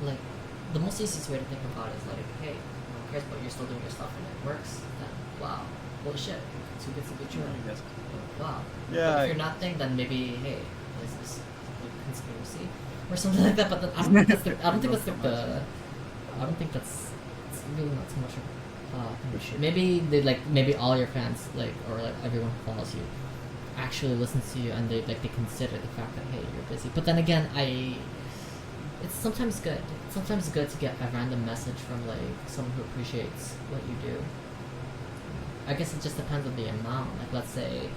like the most easiest way to think about it is like, hey, no one cares, but you're still doing your stuff and it works. Then wow, holy shit, too good to be true. I guess. Wow. Yeah, But I- if you're not think, then maybe hey, is this a conspiracy or something like that? But then, I don't think that's the. I don't think that's the. I don't think that's. It's really not too much of an issue. Maybe maybe all your fans or everyone who follows you actually listens to you and they consider the fact that hey, you're busy. But then again, it's sometimes good. It's sometimes good to get a random message from someone who appreciates what you do. I guess it just depends on the amount. Like let's say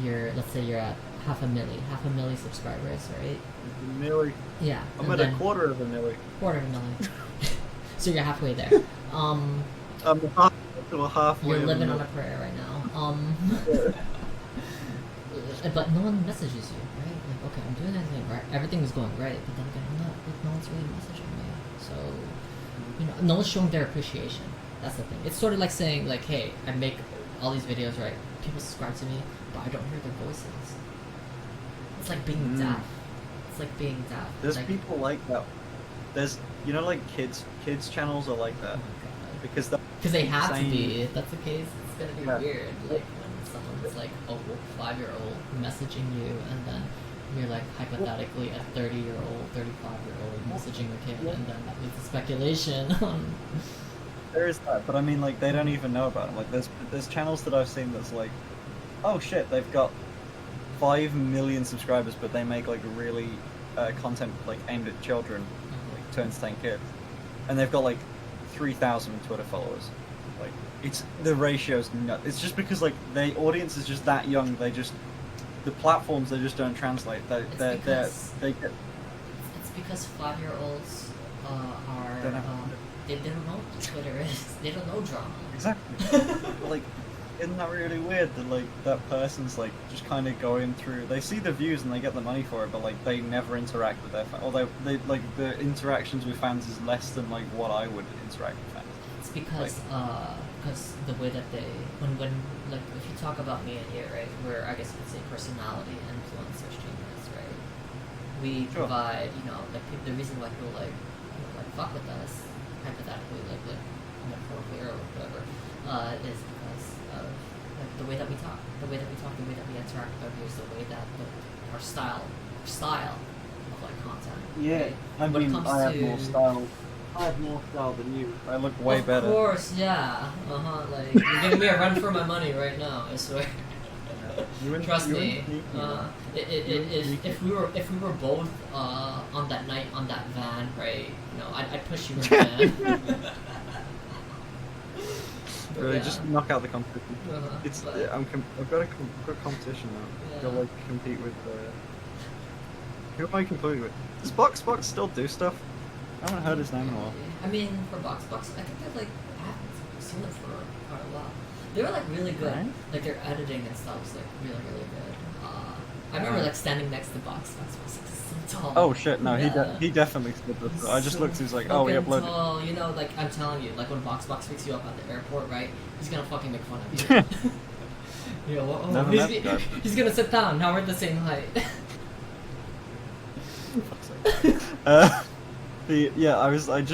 you're at half a milli subscribers, right? Nearly. Yeah. I'm and at a then quarter of a milli. quarter of a million. So you're halfway there. I'm halfway. You're of a living on milli. a prayer right now. But no one messages you, right? Like, okay, I'm doing everything right. Everything is going right, but then again, no one's really messaging me. So, no one's showing their appreciation. That's the thing. It's sort of like saying, like, hey, I make all these videos, right? People subscribe to me, but I don't hear their voices. It's like being deaf. It's like being deaf. There's like, people like that. There's like kids channels are like that oh my god. because Because they have to same- be. If that's the case, it's gonna be Yeah. weird. Like when someone's like a 5-year-old messaging you, and then you're like hypothetically a 30-year-old, 35-year-old messaging a kid, and then that leads to speculation on. There is that, but I mean, like, they don't even know about them. Like, there's channels that I've seen that's like, oh shit, they've got 5 million subscribers, but they make like really content like aimed at children, like to entertain kids, and they've got like 3,000 Twitter followers. Like, the ratio's nuts. It's just because like the audience is just that young. The platforms they just don't translate. They get. It's because 5-year-olds are Don't know. they don't know what Twitter is. They don't know drama. Exactly. Like, isn't that really weird that like that person's like just kind of going through? They see the views and they get the money for it, but like they never interact with their fans. Although they like the interactions with fans is less than like what I would interact with fans. It's because the way that they when like if you talk about me and here, right, where I guess you could say personality influencer streamers, right? We Sure. provide the reason why people like fuck with us hypothetically like metaphorically or whatever is because of like the way that we talk, the way that we interact with our viewers, the way that our style of like content. Yeah, right? I When it mean, comes I have to- more style. I have more style than you. I look way better. Of course, yeah. Like you're giving me a run for my money right now. I swear. You and- Trust you and me. sneaky, man. If we were both on that night on that van, right? I'd push you in the van. But Really, yeah. just knock out the competition. It's but- I've got a competition now. Yeah. Got like compete with. Who am I competing with? Does Box still do stuff? I haven't heard his name in a while. I mean, for Box, I think they're like I haven't seen them for quite a while. They were like really good. Right. Like their editing and stuff was like really good. I remember like standing next to Box. Box was like, so tall. Oh shit! No, Yeah. he definitely stood this. I just So looked. He's like, oh, he fucking uploaded. tall. You know, like I'm telling you, like when Box picks you up at the airport, right? He's gonna fucking make fun of you. You know, oh, Never met the guy. he's gonna sit down. Now we're the same height. Yeah, I was like,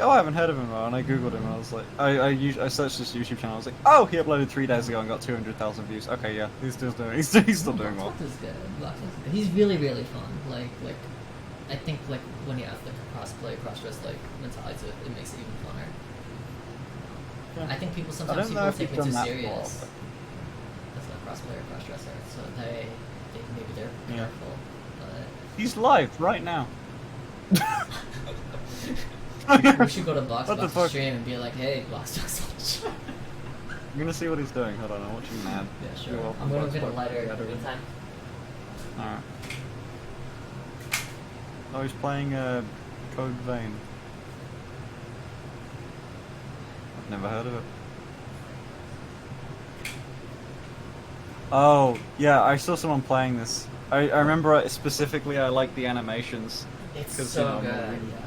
oh, I haven't heard of him, and I googled him, and I was like, I searched his YouTube channel. I was like, oh, he uploaded 3 days ago and got 200,000 views. Okay, yeah, he's still doing well. Box is good. Box is good. He's really really fun. Like I think like when he has like a cross-play, cross-dress like mentality, it makes it even funner. Yeah. I think people I sometimes don't know people if take he's me too done that serious. well, As a cross-player, cross-dresser, so they maybe they're Yeah. careful. But He's live right now. we should go to What the Box fuck? stream and be like, hey, Box. I'm gonna see what he's doing. Hold on, I'm watching Mad. Yeah, sure. You're welcome, I'm gonna Box get a Box. lighter Yeah, in the meantime. Alright. Oh, he's playing Code Vein. I've never heard of it. Oh, yeah, I saw someone playing this. I remember specifically I like the animations. It's 'Cause, so you know, good. really- Yeah.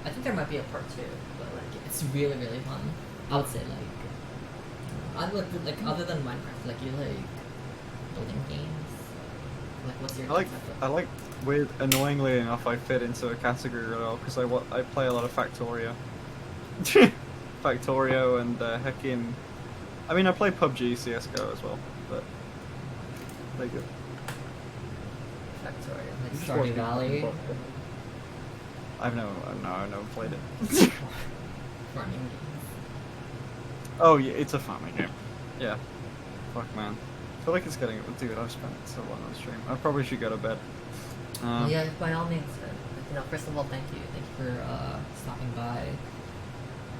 I think there might be a part 2, but like it's really really fun. I would say like I look like other than Minecraft, like you like building games. Like what's your I like weird. Annoyingly enough, I fit into a category really well because I play a lot of Factorio. Factorio and heckin'. I mean, I play PUBG, CS:GO as well, but they're good. Factorio, I'm like just Stardew watching Valley. fucking podcasts. I've never played it. Farming games. Oh yeah, it's a farming game. Yeah. Fuck man. I feel like it's getting. Dude, I've spent so long on stream. I probably should go to bed. Yeah, by all means. You know, first of all, thank you for stopping by.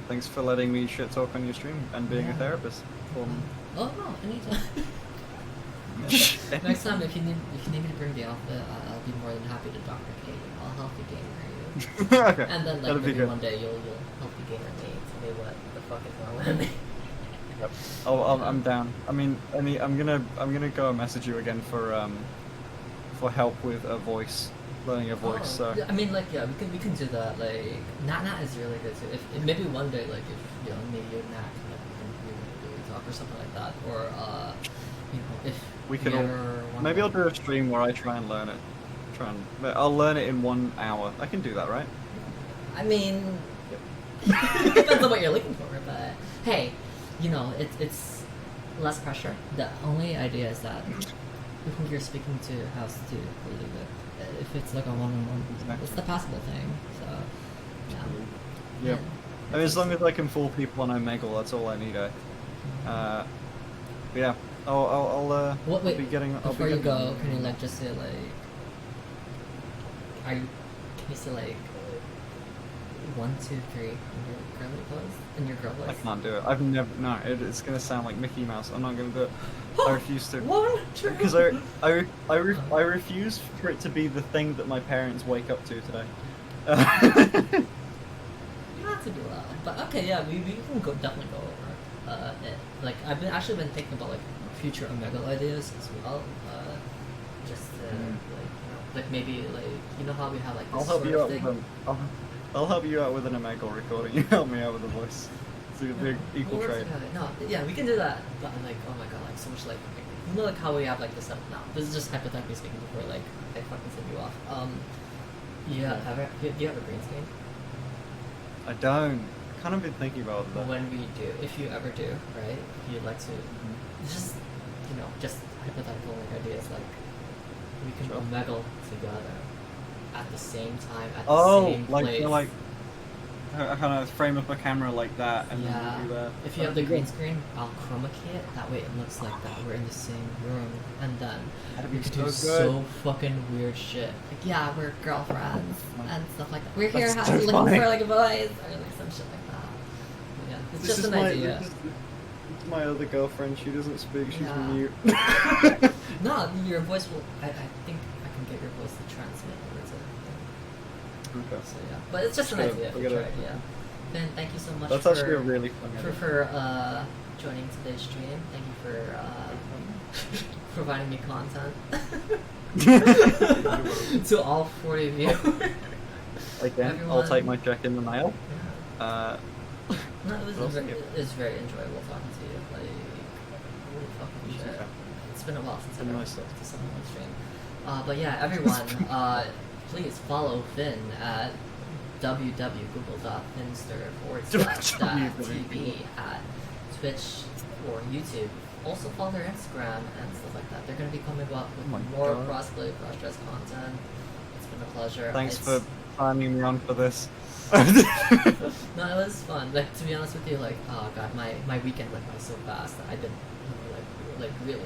Thanks for letting me shit talk on your stream and being Yeah. a therapist. For me. Oh no, anytime. Next time, if you need me to bring the outfit, I'll be more than happy to Dr. K. I'll help you gamer you. Okay. And then like That'll be maybe good. one day you'll help you gamer me. Tell me what the fuck is wrong with me. Yep. I'm down. I mean, I'm gonna go message you again for help with a voice, learning a voice. So Yeah, I mean, like, yeah, we can do that. Like, Nat is really good too. If maybe one day, like, if you know, maybe you and Nat can like we talk or something like that, or you know, if we can you all, ever wanna- maybe I'll do a stream where I try and learn it. I'll learn it in 1 hour. I can do that, right? I mean, it depends on what you're looking for, but hey, you know, it's less pressure. The only idea is that who you're speaking to has to believe it. If it's like a one-on-one, Exactly. it's the possible thing. So, yeah. Yeah. I mean, as long as I can fool people on Omegle, that's all I need. But yeah. I'll What? Wait. be getting. I'll Before be you getting, go, can you like just say like, can you say like 1, 2, 3 in your girly pose? In your girl I voice? can't do it. I've never. No, it's gonna sound like Mickey Mouse. I'm not gonna do it. I refuse to. 1, 2. Because I refuse for it to be the thing that my parents wake up to today. You don't have to do that. But okay, yeah, we can definitely go over it. Like I've actually been thinking about like future Omegle ideas as well. Just like maybe like you know how we have like this I'll help sort you of out with thing? I'll help you out with an Omegle recording. You help me out with a voice. It's a big equal We'll work trade. together. No, yeah, we can do that. But like, oh my god, like so much like you know like how we have like this up now. This is just hypothetically speaking before like I fucking send you off. Do you have a green screen? I don't. I kind of been thinking about But that. when we do, if you ever do, right? If you'd like to, just you know, just hypothetical like ideas like we can Sure. Omegle together at the same time at the Oh, same like place. like I kind of frame up a camera like that and Yeah. then do that. If you have the green screen, I'll chroma key it. That way it looks like that we're in the same room, and then That'd we be could so do good. so fucking weird shit. Like, yeah, we're girlfriends and stuff like that. We're here That's so looking funny. for like a boys or like some shit like that. But yeah, it's This just is an my idea. this is my other girlfriend. She doesn't speak. She's Yeah. mute. No, your voice will. I think I can get your voice to transmit over to. Okay. So yeah, but it's just an Gotta- idea. we Future gotta- idea. Ben, thank you so much That's for actually a really fun idea. for joining today's stream. Thank you for providing me content. To all 40 of you. Again, I'll take my check in the mail. No, it was, What else very, do you- it was very enjoyable talking to you. Like, holy fucking shit. It's been a while since I've Been ever nice talked to someone on stream. But yeah, everyone, please follow Finn at www.google.finster/TV at Twitch or YouTube. Also follow their Instagram and stuff like that. They're going to be coming up with Oh my more God. crossplay, cross-dress content. It's been a pleasure. Thanks It's- for signing me on for this. No, it was fun. Like, to be honest with you, like, oh god, my weekend went by so fast that I didn't really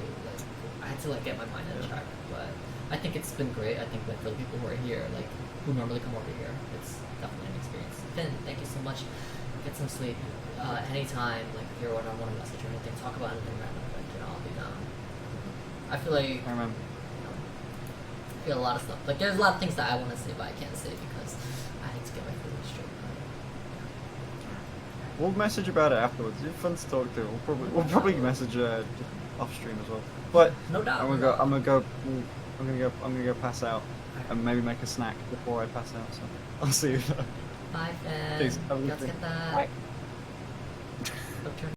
I had to like get my mind in check. But I think it's been great. I think like for the people who are here, like who normally come over here, it's definitely an experience. Finn, thank you so much. Get some sleep. Anytime, like if you're on a message or anything, talk about anything random, like I'll be down. I feel like I remember. I feel a lot of stuff. Like there's a lot of things that I want to say but I can't say because I need to get my feelings straight. We'll message about it afterwards. It's fun to talk to. We'll probably message off stream as well. But No doubt. I'm gonna go pass out and maybe make a snack before I pass out. So I'll see you. Bye, Finn. Peace. Have a good Let's day. get that. Bye. Hope you're